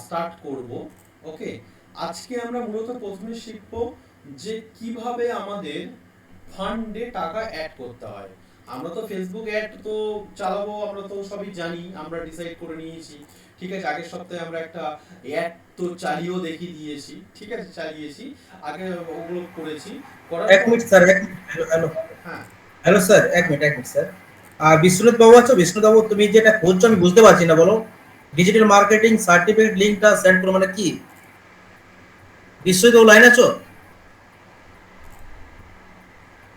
Start করব। ওকে, আজকে আমরা মূলত প্রথমে শিখব যে কিভাবে আমাদের ফান্ডে টাকা অ্যাড করতে হয়। আমরা তো ফেসবুক অ্যাড তো চালাবো, আমরা তো সবই জানি, আমরা ডিসাইড করে নিয়েছি। ঠিক আছে, আগের সপ্তাহে আমরা একটা অ্যাড তো চালিয়েও দেখিয়ে দিয়েছি, ঠিক আছে, চালিয়েছি আগে, ওগুলো করেছি, করার এক পর। মিনিট স্যার, এক মিনিট। Hello hello. হ্যাঁ, হ্যালো স্যার, এক মিনিট স্যার। বিশ্বনাথ বাবু আছো? বিশ্বনাথ বাবু, তুমি যেটা খুঁজছো আমি বুঝতে পারছি না, বলো। ডিজিটাল মার্কেটিং সার্টিফিকেট লিঙ্কটা সেন্ড করো মানে কি? বিশ্বজিৎ বাবু লাইন আছো?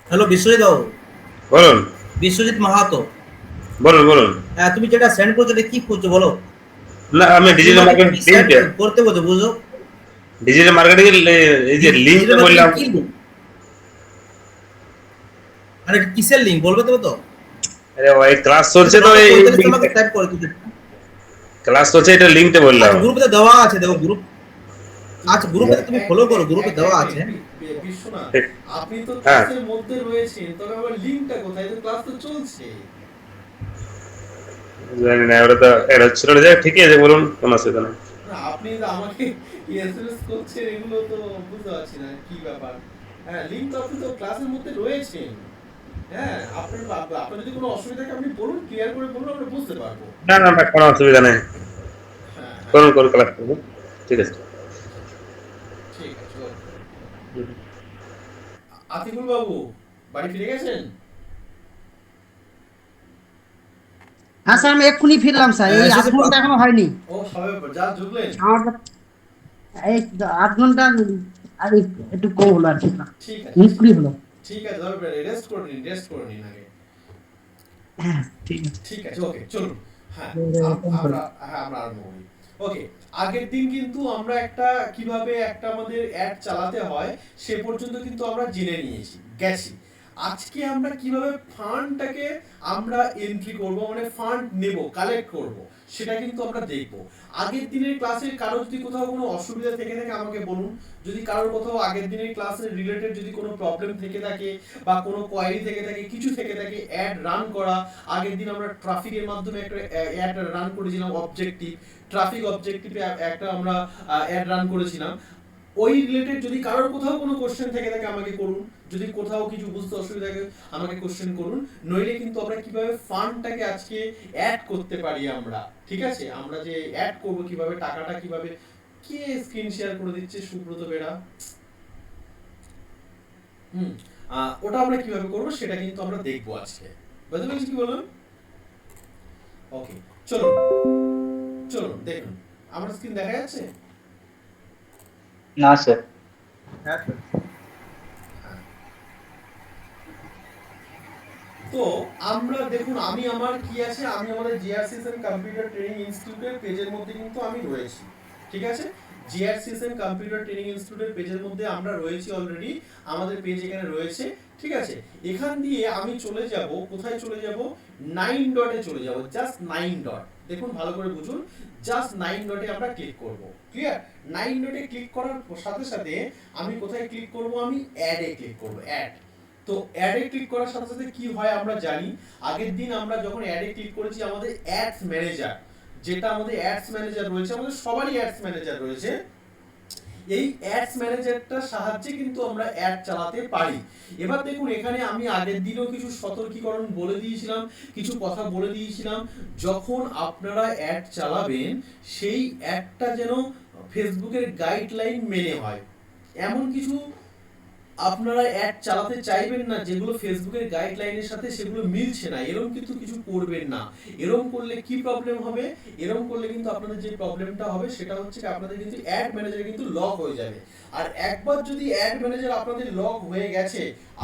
হ্যালো বিশ্বজিৎ বাবু। বলুন। বিশ্বজিৎ মাহাতো। বলুন বলুন। হ্যাঁ, তুমি যেটা সেন্ড করছো এটা কি খুঁজছো বলো? না, আমি তুমি ডিজিটাল আমাকে মার্কেটিং কি সেন্ড লিঙ্কটা, করতে বলছো বুঝো? ডিজিটাল মার্কেটিং এর এই যে লিঙ্কটা ডিজিটাল মার্কেটিং বললাম। কি লিঙ্ক? মানে এটা কিসের লিঙ্ক বলবে তবে তো? আরে ভাই, ক্লাস এটা চলছে তো মাত্র এই 45 আমাকে লিঙ্কটা, সেন্ড করে দিতে। ক্লাস চলছে, এটা লিঙ্কটা বললাম। আচ্ছা, গ্রুপে তো দেওয়া আছে, দেখো গ্রুপ। আচ্ছা, গ্রুপে এক তুমি এক ফলো করো, এক গ্রুপে এক দেওয়া এক আছে। মিনিট, বিশ্বনাথ, ঠিক। আপনি তো হ্যাঁ, ক্লাসের মধ্যে রয়েছেন, তবে আবার লিঙ্কটা কোথায়? তো ক্লাস তো চলছে। জানি না, ওটা তো এর হচ্ছিল না, যাক, ঠিকই আছে, বলুন, কোনো অসুবিধা নেই। না, আপনি যে আমাকে এসএমএস করছেন, এগুলো তো বুঝতে পারছি না কি ব্যাপার। হ্যাঁ, লিঙ্ক তো আপনি তো ক্লাসের মধ্যে রয়েছেন। হ্যাঁ, আপনার আপনার যদি কোনো অসুবিধা থাকে আপনি বলুন, ক্লিয়ার করে বলুন, আমরা বুঝতে পারবো। না না না, কোনো অসুবিধা নেই, হ্যাঁ হ্যাঁ, করুন করুন, ক্লাস করুন, ঠিক আছে। ঠিক আছে, ওকে। আতিকুল বাবু বাড়ি ফিরে গেছেন? হ্যাঁ স্যার, আমি এক্ষুনি ফিরলাম স্যার, এই আধ এসেছে ঘন্টা এখনো হয়নি। ও, সবে যা ঢুকলেন? আমার এই আধ ঘন্টা আর একটু কম হলো আর কি, ঠিক আছে, মিনিট কুড়ি হলো। ঠিক আছে, তবে রেস্ট করে নিন, রেস্ট করে নিন আগে। হ্যাঁ ঠিক আছে। ঠিক আছে, ওকে, চলুন। হ্যাঁ, আমরা আরম্ভ করি। ওকে, আগের দিন কিন্তু আমরা একটা কিভাবে একটা আমাদের অ্যাড চালাতে হয় সে পর্যন্ত কিন্তু আমরা জেনে নিয়েছি, গেছি। আজকে আমরা কিভাবে ফান্ডটাকে আমরা এন্ট্রি করব, মানে ফান্ড নেব, কালেক্ট করব, সেটা কিন্তু আমরা দেখব। আগের দিনের ক্লাসে কারো যদি কোথাও কোনো অসুবিধা থেকে থাকে আমাকে বলুন। যদি কারোর কোথাও আগের দিনের ক্লাসের রিলেটেড যদি কোনো প্রবলেম থেকে থাকে বা কোনো কোয়ারি থেকে থাকে, কিছু থেকে থাকে, অ্যাড রান করা। আগের দিন আমরা ট্রাফিকের মাধ্যমে একটা অ্যাড রান করেছিলাম, অবজেক্টিভ, ট্রাফিক অবজেক্টিভে একটা আমরা অ্যাড রান করেছিলাম। ওই রিলেটেড যদি কারোর কোথাও কোনো কোশ্চেন থেকে থাকে আমাকে করুন। যদি কোথাও কিছু বুঝতে অসুবিধা থাকে আমাকে কোশ্চেন করুন। নইলে কিন্তু আমরা কিভাবে ফান্ডটাকে আজকে অ্যাড করতে পারি আমরা, ঠিক আছে, আমরা যে অ্যাড করব কিভাবে, টাকাটা কিভাবে, কে স্ক্রিন শেয়ার করে দিচ্ছে? সুব্রত বেড়া। হুম, ওটা আমরা কিভাবে করব সেটা কিন্তু আমরা দেখবো আজকে। বুঝতে পেরেছি কি বললাম? ওকে, চলুন চলুন দেখুন, আমার স্ক্রিন দেখা যাচ্ছে? না স্যার। হ্যাঁ স্যার। হ্যাঁ, তো আমরা দেখুন, আমি আমার কি আছে, আমি আমাদের জিআরসিএসএম কম্পিউটার ট্রেনিং ইনস্টিটিউটের পেজের মধ্যে কিন্তু আমি রয়েছি, ঠিক আছে। জিআরসিএসএম কম্পিউটার ট্রেনিং ইনস্টিটিউটের পেজের মধ্যে আমরা রয়েছি অলরেডি, আমাদের পেজ এখানে রয়েছে, ঠিক আছে। এখান দিয়ে আমি চলে যাব, কোথায় চলে যাব? 9 ডটে চলে যাব, জাস্ট 9 ডট। দেখুন ভালো করে বুঝুন, জাস্ট 9 ডটে আমরা ক্লিক করব, ক্লিয়ার। 9 ডটে ক্লিক করার সাথে সাথে আমি কোথায় ক্লিক করব? আমি অ্যাডে ক্লিক করব, অ্যাড। তো অ্যাডে ক্লিক করার সাথে সাথে কি হয় আমরা জানি। আগের দিন আমরা যখন অ্যাডে ক্লিক করেছি, আমাদের অ্যাডস ম্যানেজার, যেটা আমাদের অ্যাডস ম্যানেজার রয়েছে, আমাদের সবারই অ্যাডস ম্যানেজার রয়েছে, এই অ্যাডস ম্যানেজারটার সাহায্যে কিন্তু আমরা অ্যাড চালাতে পারি। এবার দেখুন, এখানে আমি আগের দিনও কিছু সতর্কীকরণ বলে দিয়েছিলাম, কিছু কথা বলে দিয়েছিলাম। যখন আপনারা অ্যাড চালাবেন, সেই অ্যাডটা যেন ফেসবুকের গাইডলাইন মেনে হয়। এমন কিছু আপনারা অ্যাড চালাতে চাইবেন না যেগুলো ফেসবুকের গাইডলাইনের সাথে সেগুলো মিলছে না, এরকম কিন্তু কিছু করবেন না। এরকম করলে কি প্রবলেম হবে? এরকম করলে কিন্তু আপনাদের যে প্রবলেমটা হবে সেটা হচ্ছে আপনাদের কিন্তু অ্যাড ম্যানেজার কিন্তু লক হয়ে যাবে। আর একবার যদি অ্যাড ম্যানেজার আপনাদের লক হয়ে গেছে,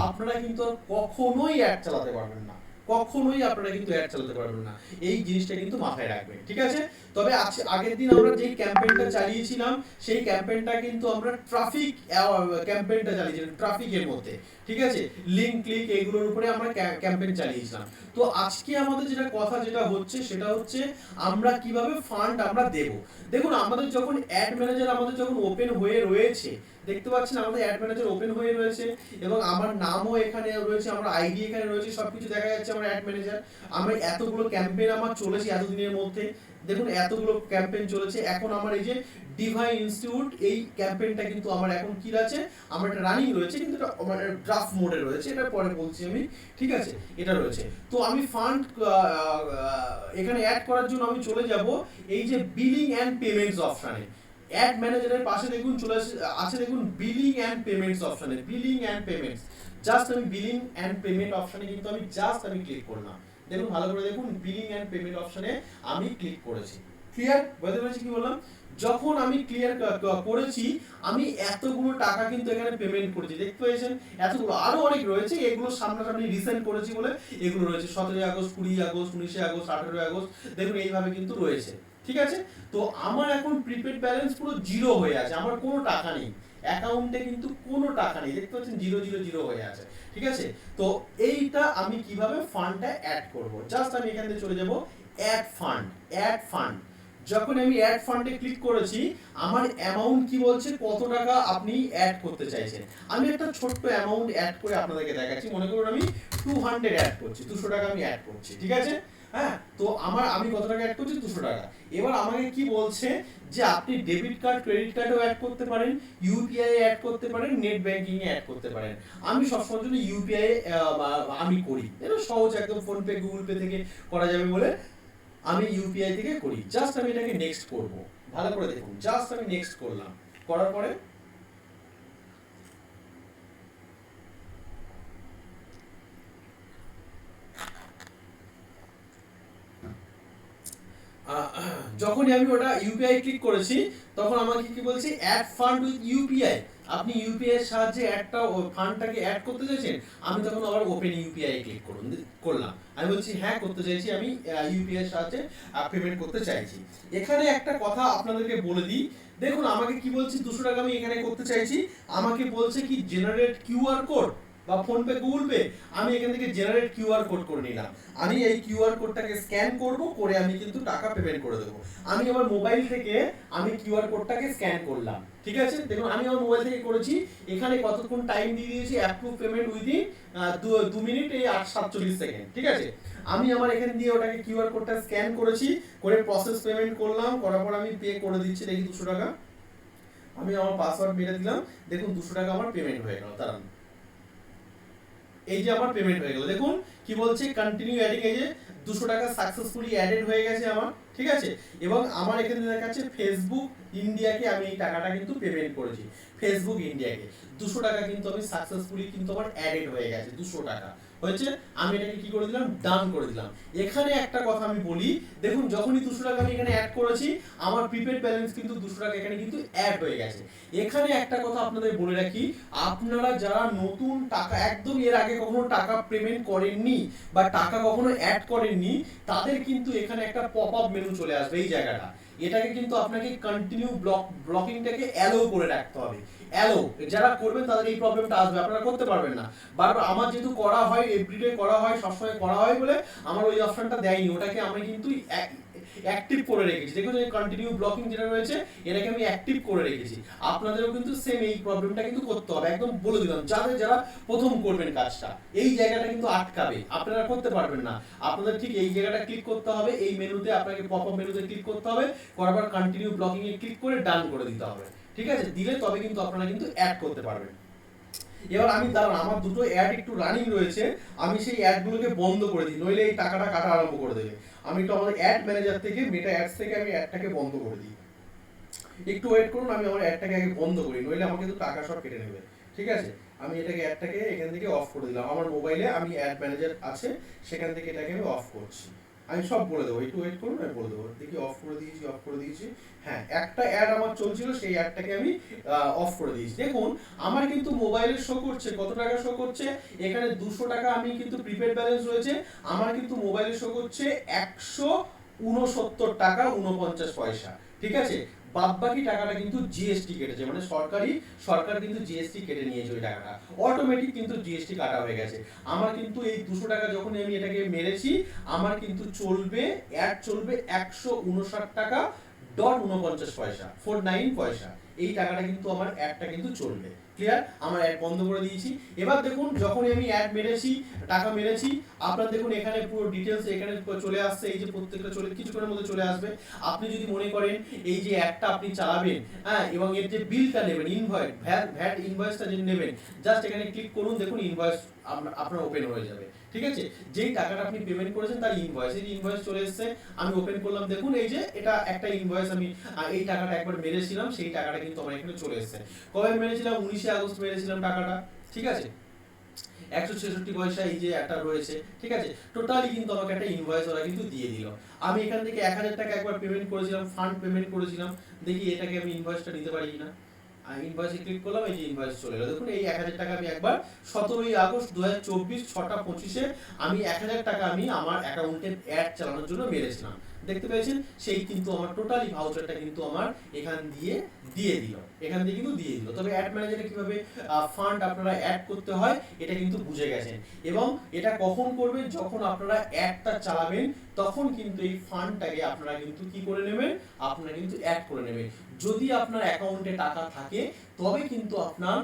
আপনারা কিন্তু আর কখনোই অ্যাড চালাতে পারবেন না, কখনোই আপনারা কিন্তু অ্যাড চালাতে পারবেন না। এই জিনিসটা কিন্তু মাথায় রাখবেন, ঠিক আছে। তবে আগের দিন আমরা যেই ক্যাম্পেইনটা চালিয়েছিলাম, সেই ক্যাম্পেইনটা কিন্তু আমরা ট্রাফিক ক্যাম্পেইনটা চালিয়েছিলাম, ট্রাফিকের মধ্যে, ঠিক আছে। লিংক ক্লিক এইগুলোর উপরে আমরা ক্যাম্পেইন চালিয়েছিলাম। তো আজকে আমাদের যেটা কথা যেটা হচ্ছে সেটা হচ্ছে আমরা কিভাবে ফান্ড আমরা দেব। দেখুন, আমাদের যখন অ্যাড ম্যানেজার আমাদের যখন ওপেন হয়ে রয়েছে, দেখতে পাচ্ছেন আমাদের অ্যাড ম্যানেজার ওপেন হয়ে রয়েছে, এবং আমার নামও এখানে রয়েছে, আমার আইডি এখানে রয়েছে, সবকিছু দেখা যাচ্ছে আমার অ্যাড ম্যানেজার। আমার এতগুলো ক্যাম্পেইন আমার চলেছে এতদিনের মধ্যে, দেখুন এতগুলো ক্যাম্পেইন চলেছে। এখন আমার এই যে ডিভাইন ইনস্টিটিউট, এই ক্যাম্পেইনটা কিন্তু আমার এখন কি আছে, আমার এটা রানিং রয়েছে, কিন্তু এটা আমার ড্রাফট মোডে রয়েছে, এটা পরে বলছি আমি, ঠিক আছে, এটা রয়েছে। তো আমি ফান্ড এখানে অ্যাড করার জন্য আমি চলে যাব এই যে বিলিং অ্যান্ড পেমেন্টস অপশানে। অ্যাড ম্যানেজারের পাশে দেখুন চলে আছে দেখুন বিলিং অ্যান্ড পেমেন্টস অপশানে, বিলিং অ্যান্ড পেমেন্টস। জাস্ট আমি বিলিং অ্যান্ড পেমেন্ট অপশানে কিন্তু আমি ক্লিক করলাম। দেখুন ভালো করে দেখুন, বিলিং অ্যান্ড পেমেন্ট অপশানে আমি ক্লিক করেছি। ক্লিয়ার বুঝতে পেরেছি কি বললাম? যখন আমি ক্লিয়ার করেছি, আমি এতগুলো টাকা কিন্তু এখানে পেমেন্ট করেছি, দেখতে পেয়েছেন এতগুলো। আরো অনেক রয়েছে, এগুলো সামনাসামনি রিসেন্ট করেছি বলে এগুলো রয়েছে 17 আগস্ট, 20 আগস্ট, 19 আগস্ট, 18 আগস্ট, দেখুন এইভাবে কিন্তু রয়েছে, ঠিক আছে। তো আমার এখন প্রিপেড ব্যালেন্স পুরো জিরো হয়ে আছে, আমার কোনো টাকা নেই অ্যাকাউন্টে, কিন্তু কোনো টাকা নেই, দেখতে পাচ্ছেন 0 হয়ে আছে, ঠিক আছে। তো এইটা আমি কিভাবে ফান্ডটা অ্যাড করব, জাস্ট আমি এখান থেকে চলে যাব অ্যাড ফান্ড, অ্যাড ফান্ড। যখন আমি অ্যাড ফান্ডে ক্লিক করেছি, আমার অ্যামাউন্ট কি বলছে, কত টাকা আপনি অ্যাড করতে চাইছেন। আমি একটা ছোট্ট অ্যামাউন্ট অ্যাড করে আপনাদেরকে দেখাচ্ছি। মনে করুন আমি 200 অ্যাড করছি, 200 টাকা আমি অ্যাড করছি, ঠিক আছে। হ্যাঁ, তো আমি কত টাকা অ্যাড করছি, 200 টাকা। এবার আমাকে কি বলছে যে আপনি ডেবিট কার্ড, ক্রেডিট কার্ডও অ্যাড করতে পারেন, ইউপিআই অ্যাড করতে পারেন, নেট ব্যাংকিং এ অ্যাড করতে পারেন। আমি সবসময় জন্য ইউপিআই আমি করি, এটা সহজ একদম, ফোন পে, গুগল পে থেকে করা যাবে বলে আমি ইউপিআই থেকে করি। জাস্ট আমি এটাকে নেক্সট করব, ভালো করে দেখুন, জাস্ট আমি নেক্সট করলাম, করার পরে যখনই আমি ওটা ইউপিআই ক্লিক করেছি, তখন আমাকে কি বলছে, অ্যাড ফান্ড উইথ ইউপিআই। আপনি ইউপিআই এর সাহায্যে একটা ফান্ডটাকে অ্যাড করতে চাইছেন। আমি তখন আবার ওপেন ইউপিআই ক্লিক করলাম। আমি বলছি হ্যাঁ করতে চাইছি, আমি ইউপিআই এর সাহায্যে পেমেন্ট করতে চাইছি। এখানে একটা কথা আপনাদেরকে বলে দিই, দেখুন আমাকে কি বলছি, 200 টাকা আমি এখানে করতে চাইছি, আমাকে বলছে কি জেনারেট কিউআর কোড বা ফোন পে, গুগল পে। আমি এখান থেকে জেনারেট কিউআর কোড করে নিলাম। আমি এই কিউআর কোডটাকে স্ক্যান করব, করে আমি কিন্তু টাকা পেমেন্ট করে দেবো। আমি আমার মোবাইল থেকে আমি কিউআর কোডটাকে স্ক্যান করলাম, ঠিক আছে। দেখুন আমি আমার মোবাইল থেকে করেছি। এখানে কতক্ষণ টাইম দিয়ে দিয়েছি, approve payment within 2 minute 47 second, ঠিক আছে। আমি আমার এখান দিয়ে ওটাকে কিউআর কোডটা স্ক্যান করেছি, করে প্রসেস পেমেন্ট করলাম, করার পর আমি পে করে দিচ্ছি, দেখি 200 টাকা। আমি আমার পাসওয়ার্ড মেরে দিলাম, দেখুন 200 টাকা আমার পেমেন্ট হয়ে গেল। দাঁড়ান, এই যে আমার পেমেন্ট হয়ে গেল, দেখুন কি বলছে, কন্টিনিউ অ্যাডিং, এই যে 200 টাকা সাকসেসফুলি অ্যাডেড হয়ে গেছে আমার, ঠিক আছে। এবং আমার এখানে দেখাচ্ছে ফেসবুক ইন্ডিয়াকে আমি এই টাকাটা কিন্তু পেমেন্ট করেছি, ফেসবুক ইন্ডিয়াকে 200 টাকা কিন্তু আমি সাকসেসফুলি কিন্তু আমার অ্যাডেড হয়ে গেছে, 200 টাকা হয়েছে। আমি এটাকে কি করে দিলাম, ডান করে দিলাম। এখানে একটা কথা আমি বলি, দেখুন যখনই 200 টাকা আমি এখানে অ্যাড করেছি, আমার প্রিপেড ব্যালেন্স কিন্তু 200 টাকা এখানে কিন্তু অ্যাড হয়ে গেছে। এখানে একটা কথা আপনাদের বলে রাখি, আপনারা যারা নতুন টাকা একদম এর আগে কখনো টাকা পেমেন্ট করেননি বা টাকা কখনো অ্যাড করেননি, তাদের কিন্তু এখানে একটা পপ আপ মেনু চলে আসবে, এই জায়গাটা। এটাকে কিন্তু আপনাকে কন্টিনিউ ব্লকিংটাকে অ্যালো করে রাখতে হবে। অ্যালো যারা করবেন তাদের এই প্রবলেমটা আসবে, আপনারা করতে পারবেন না। বারবার আমার যেহেতু করা হয়, এভরিডে করা হয়, সবসময় করা হয় বলে আমার ওই অপশনটা দেয়নি, ওটাকে আমি কিন্তু অ্যাক্টিভ করে রেখেছি। দেখুন এই কন্টিনিউ ব্লকিং যেটা রয়েছে, এটাকে আমি অ্যাক্টিভ করে রেখেছি। আপনাদেরও কিন্তু সেম এই প্রবলেমটা কিন্তু করতে হবে, একদম বলে দিলাম। যারা প্রথম করবেন কাজটা, এই জায়গাটা কিন্তু আটকাবে, আপনারা করতে পারবেন না। আপনাদের ঠিক এই জায়গাটা ক্লিক করতে হবে, এই মেনুতে আপনাকে পপ আপ মেনুতে ক্লিক করতে হবে, করার পর কন্টিনিউ ব্লকিং এ ক্লিক করে ডান করে দিতে হবে, ঠিক আছে। দিলে তবে কিন্তু আপনারা কিন্তু অ্যাড করতে পারবেন। এবার আমি দাঁড়ান, আমার দুটো অ্যাড একটু রানিং রয়েছে, আমি সেই অ্যাডগুলোকে বন্ধ করে দিই, নইলে এই টাকাটা কাটা আরম্ভ করে দেবে। আমি একটু আমাদের অ্যাড ম্যানেজার থেকে, মেটা অ্যাডস থেকে আমি অ্যাডটাকে বন্ধ করে দিই। একটু ওয়েট করুন, আমি আমার অ্যাডটাকে আগে বন্ধ করি, নইলে আমাকে কিন্তু টাকা সব কেটে নেবে, ঠিক আছে। আমি অ্যাডটাকে এখান থেকে অফ করে দিলাম। আমার মোবাইলে আমি অ্যাড ম্যানেজার আছে, সেখান থেকে এটাকে আমি অফ করছি। আমি সব বলে দেবো, একটু ওয়েট করুন, আমি বলে দেবো। দেখি অফ করে দিয়েছি। হ্যাঁ, একটা অ্যাড আমার চলছিল, সেই অ্যাডটাকে আমি অফ করে দিয়েছি। দেখুন আমার কিন্তু মোবাইলে শো করছে, কত টাকা শো করছে এখানে, 200 টাকা আমি কিন্তু প্রিপেড ব্যালেন্স রয়েছে, আমার কিন্তু মোবাইলে শো করছে 169 টাকা 49 পয়সা, ঠিক আছে। বাদবাকি টাকাটা কিন্তু জিএসটি কেটেছে, মানে সরকার কিন্তু জিএসটি কেটে নিয়েছে, ওই টাকাটা অটোমেটিক কিন্তু জিএসটি কাটা হয়ে গেছে। আমার কিন্তু এই 200 টাকা যখন আমি এটাকে মেরেছি, আমার কিন্তু অ্যাড চলবে 159 টাকা .49 পয়সা, 49 পয়সা। এই টাকাটা কিন্তু আমার অ্যাডটা কিন্তু চলবে। ক্লিয়ার? আমার অ্যাড বন্ধ করে দিয়েছি। এবার দেখুন যখনই আমি অ্যাড মেরেছি, টাকা মেরেছি, আপনার দেখুন এখানে পুরো ডিটেলস এখানে চলে আসছে, এই যে প্রত্যেকটা চলে কিছুক্ষণের মধ্যে চলে আসবে। আপনি যদি মনে করেন এই যে অ্যাডটা আপনি চালাবেন, হ্যাঁ, এবং এর যে বিলটা নেবেন, ইনভয়েস ভ্যাট ইনভয়েসটা যে নেবেন, জাস্ট এখানে ক্লিক করুন, দেখুন ইনভয়েস আপনার ওপেন হয়ে যাবে। ঠিক আছে? যেই টাকাটা আপনি পেমেন্ট করেছেন তার ইনভয়েস, এই ইনভয়েস চলে এসেছে, আমি ওপেন করলাম, দেখুন এই যে এটা একটা ইনভয়েস, আমি এই টাকাটা একবার মেরেছিলাম, সেই টাকাটা কিন্তু আমার এখানে চলে এসেছে। কবে মেরেছিলাম? 19 আগস্ট মেরেছিলাম টাকাটা। ঠিক আছে? 166 পয়সা এই যে একটা রয়েছে। ঠিক আছে? টোটালি কিন্তু আমাকে একটা ইনভয়েস ওরা কিন্তু দিয়ে দিল। আমি এখান থেকে 1000 টাকা একবার পেমেন্ট করেছিলাম, ফান্ড পেমেন্ট করেছিলাম, দেখি এটাকে আমি ইনভয়েসটা নিতে পারি কিনা। আমি ইনভয়েসে ক্লিক করলাম, এই যে ইনভয়েস চলে এলো। দেখুন এই 1000 টাকা আমি একবার 17 আগস্ট 2024 6টা 25-এ আমি 1000 টাকা আমি আমার অ্যাকাউন্টে অ্যাড চালানোর জন্য মেরেছিলাম। দেখতে পেয়েছেন? সেই কিন্তু আমার টোটালি ভাউচারটা কিন্তু আমার এখান দিয়ে দিল, এখান দিয়ে কিন্তু দিয়ে দিল। তবে অ্যাড ম্যানেজারে কিভাবে ফান্ড আপনারা অ্যাড করতে হয় এটা কিন্তু বুঝে গেছেন, এবং এটা কখন করবেন? যখন আপনারা অ্যাডটা চালাবেন তখন কিন্তু এই ফান্ডটাকে আপনারা কিন্তু কি করে নেবেন? আপনারা কিন্তু অ্যাড করে নেবেন। যদি আপনার অ্যাকাউন্টে টাকা থাকে তবে কিন্তু আপনার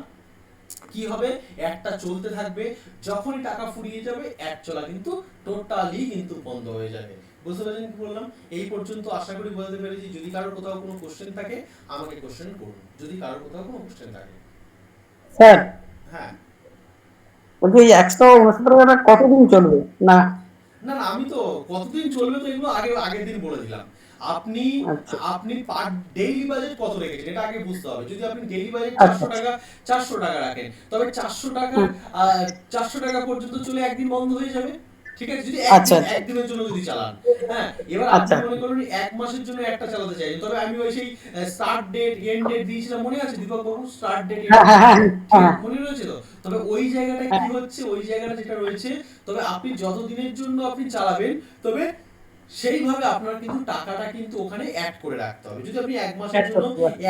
কি হবে? অ্যাডটা চলতে থাকবে। যখনই টাকা ফুরিয়ে যাবে অ্যাড চলা কিন্তু টোটালি কিন্তু বন্ধ হয়ে যাবে। বুঝতে পারছেন কি বললাম? এই পর্যন্ত আশা করি বলতে পেরেছি। যদি কারোর কোথাও কোনো কোশ্চেন থাকে আমাকে কোশ্চেন করুন, যদি কারোর কোথাও কোনো কোশ্চেন থাকে। স্যার হ্যাঁ, বলছি এই 169 টাকাটা কতদিন চলবে? না না না, আমি তো কতদিন চলবে তো এগুলো আগের দিন বলে দিলাম। আপনি আচ্ছা আপনি পার ডেইলি বাজেট কত রেখেছেন এটা আগে বুঝতে হবে। যদি আপনি ডেইলি বাজেট আচ্ছা 400 টাকা রাখেন, তবে 400 টাকা হুম, 400 টাকা পর্যন্ত চলে একদিন বন্ধ হয়ে যাবে। ঠিক আছে? যদি আচ্ছা আচ্ছা একদিনের জন্য যদি চালান, হ্যাঁ, এবার আপনি আচ্ছা মনে করুন এক মাসের জন্য একটা চালাতে চাইছেন, তবে আমি ওই সেই স্টার্ট ডেট এন্ড ডেট দিয়েছিলাম, মনে আছে দীপক বাবু? স্টার্ট ডেট এন্ড হ্যাঁ হ্যাঁ হ্যাঁ ঠিক হ্যাঁ মনে রয়েছে তো? তবে ওই জায়গাটা কি হ্যাঁ হচ্ছে, ওই জায়গাটা যেটা রয়েছে, তবে আপনি যত দিনের জন্য আপনি চালাবেন, তবে সেইভাবে আপনার কিন্তু টাকাটা কিন্তু ওখানে অ্যাড করে রাখতে হবে। যদি আপনি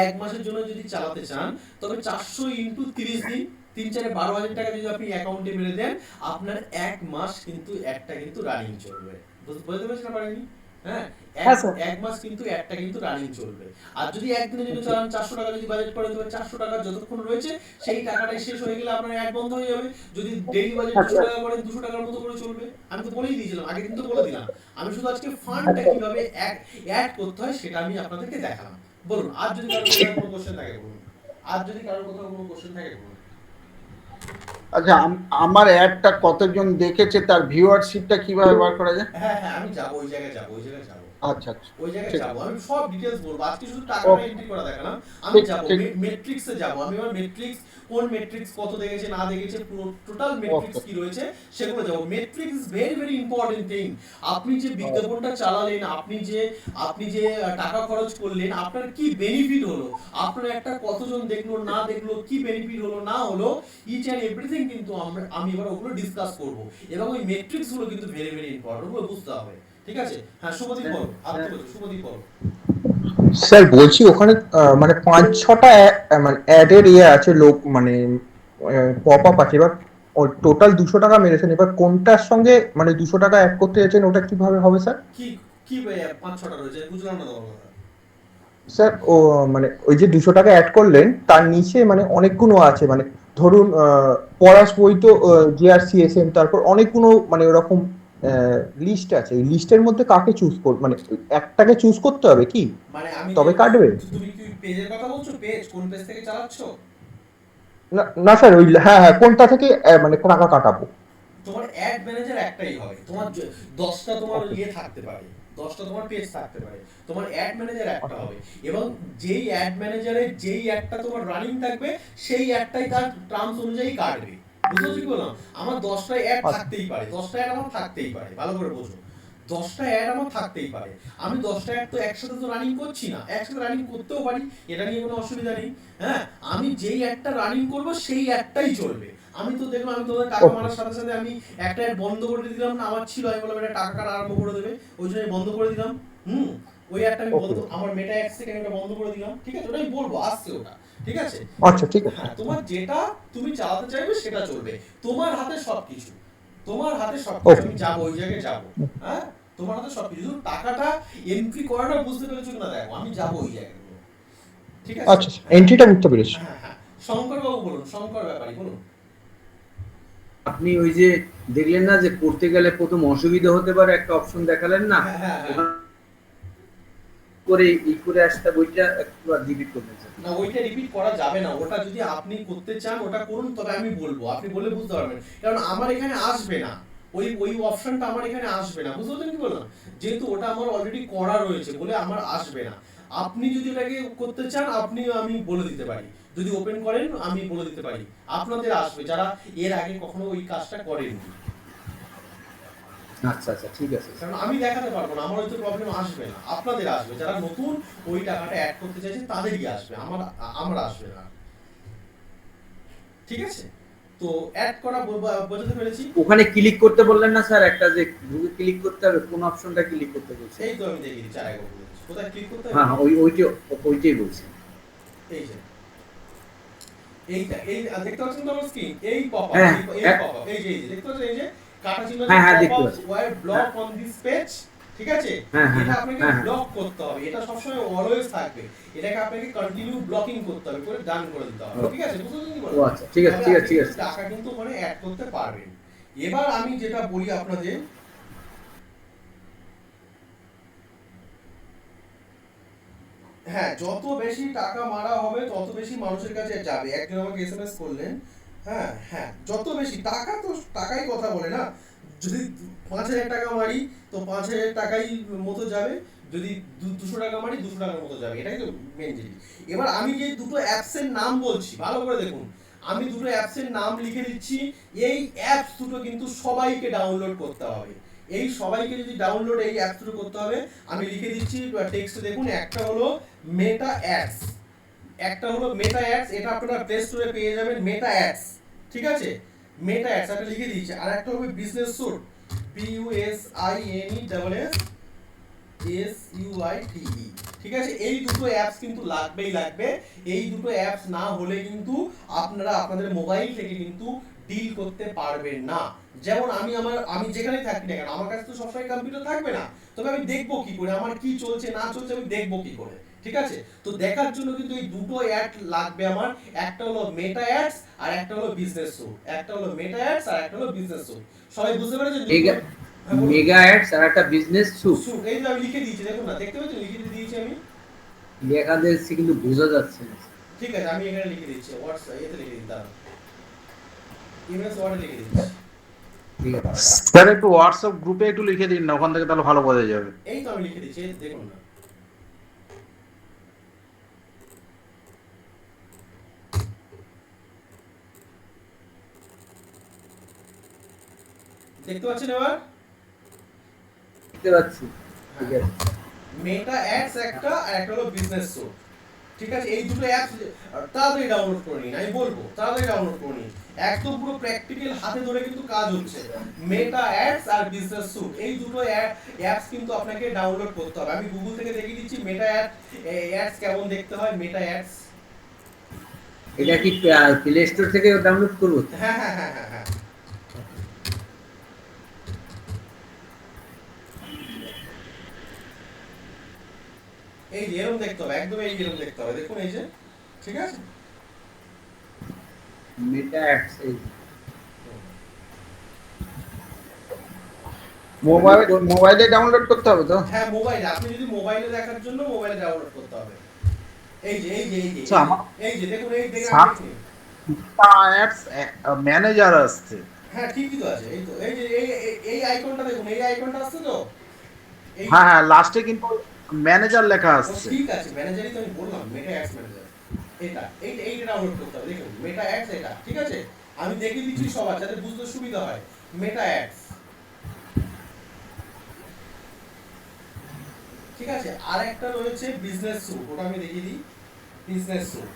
এক মাসের জন্য যদি চালাতে চান, তবে 400 ইনটু 30 দিন, 3-4-12,000 টাকা যদি আপনি অ্যাকাউন্টে মেরে দেন, আপনার এক মাস কিন্তু একটা কিন্তু রানিং চলবে। বুঝতে পারছেন না পারেনি? হ্যাঁ, হ্যাঁ স্যার এক মাস কিন্তু একটা কিন্তু রানিং চলবে। আর যদি একদিনের জন্য চালান, 400 টাকা যদি বাজেট করেন, তবে 400 টাকা যতক্ষণ রয়েছে সেই টাকাটাই শেষ হয়ে গেলে আপনার অ্যাড বন্ধ হয়ে যাবে। যদি ডেইলি বাজেট 200 আচ্ছা টাকা করেন, 200 টাকার মতো করে চলবে। আমি তো বলেই দিয়েছিলাম, আগের দিন তো বলে দিলাম। আমি শুধু আজকে ফান্ডটা কিভাবে অ্যাড করতে হয় সেটা আমি আপনাদেরকে দেখালাম। বলুন, আর যদি কারোর কোথাও কোনো কোশ্চেন থাকে বলুন। আর যদি কারোর কোথাও কোনো কোশ্চেন থাকে বলুন। আচ্ছা, আমার অ্যাডটা কতজন দেখেছে তার ভিউয়ারশিপটা কিভাবে বার করা যায়? হ্যাঁ হ্যাঁ, আমি যাবো ওই জায়গায়, যাবো আচ্ছা আচ্ছা, ওই জায়গায় ঠিক যাবো, আমি সব ডিটেলস বলবো। আজকে শুধু ও টাকাটা এন্ট্রি করা দেখালাম। আমি ঠিক যাবো ঠিক মেট্রিক্সে যাবো। আমি আমার মেট্রিক্স, কোন মেট্রিক্স কত দেখেছে না দেখেছে, পুরো টোটাল ওকে মেট্রিক্স কি রয়েছে সেগুলো যাবো। Metrics is very very important thing. আপনি যে বিজ্ঞাপনটা চালালেন, আপনি যে টাকা খরচ করলেন, আপনার কি বেনিফিট হলো, আপনার একটা কতজন দেখলো না দেখলো, কি বেনিফিট হলো না হলো, ইচ অ্যান্ড এভরিথিং কিন্তু আমি এবার ওগুলো ডিসকাস করবো। এবং ওই মেট্রিক্স গুলো কিন্তু ভেরি ভেরি ইম্পর্টেন্ট, ওগুলো বুঝতে হবে। ঠিক আছে? হ্যাঁ, শুভদীপ বলো, আপনি বলুন, শুভদীপ বলো। স্যার বলছি ওখানে মানে 5-6টা মানে অ্যাডের ইয়ে আছে, লোক মানে পপ আপ আছে। এবার টোটাল 200 টাকা মেরেছেন, এবার কোনটার সঙ্গে মানে 200 টাকা অ্যাড করতে চাইছেন ওটা কিভাবে হবে স্যার? কি কি 5-6টা রয়েছে বুঝলাম না তোমার কথা। স্যার ও মানে ওই যে 200 টাকা অ্যাড করলেন তার নিচে মানে অনেকগুলো আছে, মানে ধরুন পড়াশ বই তো জিআরসিএসএম, তারপর অনেকগুলো মানে ওরকম লিস্ট আছে। এই লিস্টের মধ্যে কাকে চুজ মানে একটাকে চুজ করতে হবে কি, মানে আমি যে তবে কাটবে? তুমি কি পেজের কথা বলছো? পেজ কোন পেজ থেকে চালাচ্ছো? না না স্যার, ওই হ্যাঁ হ্যাঁ কোনটা থেকে মানে টাকা কাটাবো? তোমার অ্যাড ম্যানেজার একটাই হবে। তোমার 10টা তোমার ওকে ইয়ে থাকতে পারে, 10টা তোমার পেজ থাকতে পারে, তোমার অ্যাড ম্যানেজার একটা হবে। এবং যেই অ্যাড ম্যানেজারে যেই অ্যাডটা তোমার রানিং থাকবে সেই অ্যাডটাই তার টার্মস অনুযায়ী কাটবে। বুঝতে পারছি কি বললাম? আমার 10টা অ্যাড আচ্ছা থাকতেই পারে, 10টা অ্যাড আমার থাকতেই পারে, ভালো করে বোঝো। 10টা অ্যাড আমার থাকতেই পারে। আমি 10টা অ্যাড তো একসাথে তো রানিং করছি না, একসাথে রানিং করতেও পারি, এটা নিয়ে কোনো অসুবিধা নেই। হ্যাঁ, আমি যেই অ্যাডটা রানিং করব সেই অ্যাডটাই চলবে। আমি তো দেখলাম, আমি তোমাদের টাকা ওকে মারার সাথে সাথে আমি একটা অ্যাড বন্ধ করে দিলাম না, আমার ছিল, আমি বললাম এটা টাকা কাটা আরম্ভ করে দেবে, ওই জন্য আমি বন্ধ করে দিলাম। ওই অ্যাডটা আমি ওকে বন্ধ, আমার মেটা অ্যাডস থেকে আমি বন্ধ করে দিলাম। ঠিক আছে? ওটা আমি বলবো, আসছে ওটা। ঠিক আছে? আচ্ছা ঠিক আছে। হ্যাঁ, তোমার যেটা তুমি চালাতে চাইবে সেটা চলবে। তোমার হাতে সবকিছু, তোমার হাতে সবকিছু। ওকে আমি যাবো ওই জায়গায় যাবো। হ্যাঁ, তোমার হাতে সবকিছু, শুধু টাকাটা এন্ট্রি করাটা বুঝতে পেরেছো কিনা দেখো, আমি যাবো ওই জায়গায়। ঠিক ঠিক আছে? আচ্ছা এন্ট্রিটা বুঝতে পেরেছি। হ্যাঁ হ্যাঁ, শঙ্কর বাবু বলুন, শঙ্কর ব্যাপারী বলুন। আপনি ওই যে দেখলেন না যে করতে গেলে প্রথম অসুবিধা হতে পারে, একটা অপশন দেখালেন না, হ্যাঁ হ্যাঁ হ্যাঁ। ওখানে করে ই করে আসতে বইটা একটু রিপিট করবেন স্যার। না, ওইটা রিপিট করা যাবে না। ওটা যদি আপনি করতে চান ওটা করুন, তবে আমি বলবো, আপনি বলে বুঝতে পারবেন, কারণ আমার এখানে আসবে না ওই ওই অপশনটা, আমার এখানে আসবে না, বুঝতে পারছেন কি বললাম? যেহেতু ওটা আমার অলরেডি করা রয়েছে বলে আমার আসবে না। আপনি যদি ওটাকে করতে চান আপনি, আমি বলে দিতে পারি, যদি ওপেন করেন আমি বলে দিতে পারি, আপনাদের আসবে যারা এর আগে কখনো ওই কাজটা করেননি। আচ্ছা আচ্ছা ঠিক আছে। কারণ আমি দেখাতে পারবো না, আমার হয়তো প্রবলেম আসবে না, আপনাদের আসবে, যারা নতুন ওই টাকাটা অ্যাড করতে চাইছে তাদেরই আসবে, আমার আসবে না। ঠিক আছে, তো অ্যাড করা বোঝাতে পেরেছি। ওখানে ক্লিক করতে বললেন না স্যার, একটা যে ঢুকে ক্লিক করতে হবে, কোন অপশনটা ক্লিক করতে বলছে? এই তো আমি দেখিয়ে দিচ্ছি, আরেকবার বলে দিচ্ছি। কোথায় ক্লিক করতে হবে? হ্যাঁ হ্যাঁ, ওইটাই বলছি। এই যে এইটা, এই দেখতে পাচ্ছেন তো আমার স্ক্রিন, এই পপ আপ, হ্যাঁ, এই হ্যাঁ। পপ আপ, এই যে দেখতে পাচ্ছেন, এই যে কাটা চিহ্ন, হ্যাঁ, হ্যাঁ, পপ দেখতে আপ পাচ্ছি। Were block on this page, ঠিক আছে? হ্যাঁ, হ্যাঁ, এটা আপনাকে হ্যাঁ, হ্যাঁ। ব্লক করতে হবে, এটা সবসময় অলওয়েজ থাকবে, এটাকে আপনাকে কন্টিনিউ ব্লকিং করতে হবে, করে ডান করে দিতে হবে, ঠিক আছে? বুঝতে পারছেন কি ও বললাম? আচ্ছা ঠিক আছে ঠিক আছে ঠিক আছে। টাকা কিন্তু ওখানে অ্যাড করতে পারবেন। এবার আমি যেটা বলি আপনাদের, হ্যাঁ, যত বেশি টাকা মারা হবে তত বেশি মানুষের কাছে যাবে। একজন আমাকে এসএমএস করলেন, হ্যাঁ হ্যাঁ, যত বেশি টাকা, তো টাকাই কথা বলে না, যদি 5,000 টাকা মারি তো 5,000 টাকাই মতো যাবে, যদি 200 টাকা মারি 200 টাকার মতো যাবে, এটাই তো মেন জিনিস। এবার আমি যে দুটো অ্যাপসের নাম বলছি ভালো করে দেখুন, আমি দুটো অ্যাপসের নাম লিখে দিচ্ছি। এই অ্যাপস দুটো কিন্তু সবাইকে ডাউনলোড করতে হবে, এই সবাইকে যদি ডাউনলোড এই অ্যাপস দুটো করতে হবে, আমি লিখে দিচ্ছি টেক্সটে দেখুন, একটা হলো মেটা অ্যাডস, একটা হলো মেটা অ্যাডস, এটা আপনারা প্লে স্টোরে পেয়ে যাবেন, মেটা অ্যাডস, ঠিক আছে? মেটা অ্যাডস এটা লিখে দিয়েছি। আর একটা হবে বিজনেস স্যুট, BUSINESSUITE, ঠিক আছে? এই দুটো অ্যাপস কিন্তু লাগবেই লাগবে। এই দুটো অ্যাপস না হলে কিন্তু আপনারা আপনাদের মোবাইল থেকে কিন্তু ডিল করতে পারবেন না। যেমন আমি যেখানেই থাকি না কেন, আমার কাছে তো সবসময় কম্পিউটার থাকবে না, তবে আমি দেখবো কি করে আমার কি চলছে না চলছে, আমি দেখবো কি করে, ঠিক আছে? তো দেখার জন্য কিন্তু এই দুটো অ্যাড লাগবে আমার, একটা হলো মেটা অ্যাডস আর একটা হলো বিজনেস স্যুট, একটা হলো মেটা অ্যাডস আর একটা হলো বিজনেস স্যুট। সবাই বুঝতে পেরেছেন? মেগা অ্যাডস আর একটা বিজনেস স্যুট স্যুট, এই যে আমি লিখে দিয়েছি, দেখুন না, দেখতে পাচ্ছেন লিখে দিয়েছি আমি, লেখা যাচ্ছে কিন্তু বোঝা যাচ্ছে না। ঠিক আছে? আমি এখানে লিখে দিচ্ছি, হোয়াটসঅ্যাপ এতে লিখে দিই, দাঁড়ান, ইমেজ ওয়ার্ডে লিখে দিচ্ছি। ঠিক আছে স্যার একটু হোয়াটসঅ্যাপ গ্রুপে একটু লিখে দিন না, ওখান থেকে তাহলে ভালো বোঝা যাবে। এই তো আমি লিখে দিচ্ছি, এই দেখুন না, দেখতে পাচ্ছেন এবার? দেখতে পাচ্ছি। ঠিক আছে মেটা অ্যাডস একটা আর একটা হলো বিজনেস স্যুট, ঠিক আছে? এই দুটো অ্যাপস তাড়াতাড়ি ডাউনলোড করে নিন, আমি বলবো তাড়াতাড়ি ডাউনলোড করে নিন, একদম পুরো প্র্যাকটিক্যাল হাতে ধরে কিন্তু কাজ হচ্ছে। মেটা অ্যাডস আর বিজনেস স্যুট, এই দুটো অ্যাপস কিন্তু আপনাকে ডাউনলোড করতে হবে। আমি গুগল থেকে দেখিয়ে দিচ্ছি মেটা অ্যাডস কেমন দেখতে হয়। মেটা অ্যাডস, এটা কি প্লে স্টোর থেকে ডাউনলোড করবো? হ্যাঁ হ্যাঁ হ্যাঁ হ্যাঁ হ্যাঁ, এই যে এরকম দেখতে হবে, একদম এই এরকম দেখতে হবে, দেখুন এই যে, ঠিক আছে? মেটা অ্যাডস এই মোবাইলে ডাউনলোড করতে হবে তো? হ্যাঁ, মোবাইলে, আপনি যদি মোবাইলে দেখার জন্য মোবাইলে ডাউনলোড করতে হবে। এই যে আচ্ছা, এই যে দেখুন, এই দেখে সাত- দেখুন। অ্যাডস ম্যানেজার আসছে। হ্যাঁ, ঠিকই তো আছে, এই তো, এই যে এই আইকনটা দেখুন, এই আইকনটা আসছে তো, এই, হ্যাঁ হ্যাঁ, লাস্টে কিন্তু ম্যানেজার লেখা ও আসছে। ঠিক আছে, ম্যানেজারই তো আমি বললাম, মেটা অ্যাডস ম্যানেজার, এইটা ডাউনলোড করতে হবে, দেখুন মেটা অ্যাডস এটা, ঠিক আছে? আমি দেখিয়ে দিচ্ছি সবার যাতে বুঝতে সুবিধা হয়। মেটা অ্যাডস, ঠিক আছে? আর একটা রয়েছে বিজনেস স্যুট, ওটা আমি দেখিয়ে দিই, বিজনেস স্যুট,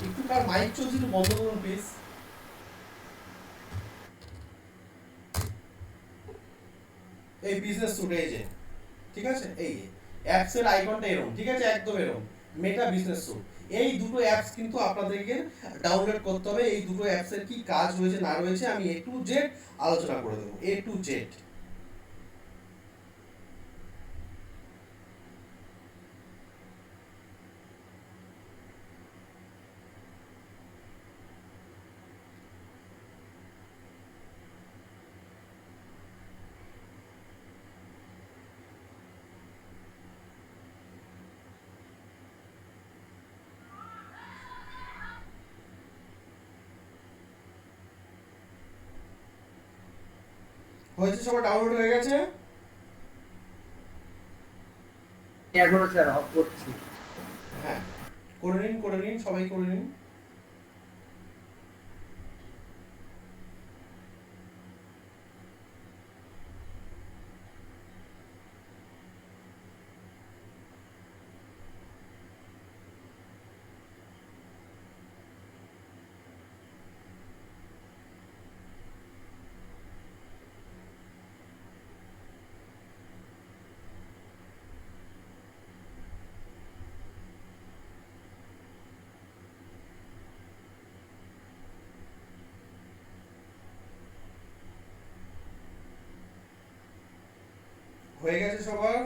একটু কার মাইক চলছে, একটু বন্ধ করুন প্লিজ। এই বিজনেস স্যুট, এই যে, ঠিক আছে? এই অ্যাপস এর আইকনটা এরকম, ঠিক আছে? একদম এরকম, মেটা বিজনেস স্যুট। এই দুটো অ্যাপস কিন্তু আপনাদেরকে ডাউনলোড করতে হবে। এই দুটো অ্যাপসের কি কাজ হয়েছে না রয়েছে আমি A to Z আলোচনা করে দেবো, A to Z। হয়েছে, সবার ডাউনলোড হয়ে গেছে? এখনো স্যার অফ করছি। হ্যাঁ, করে নিন, সবাই করে নিন। হয়ে গেছে সবার?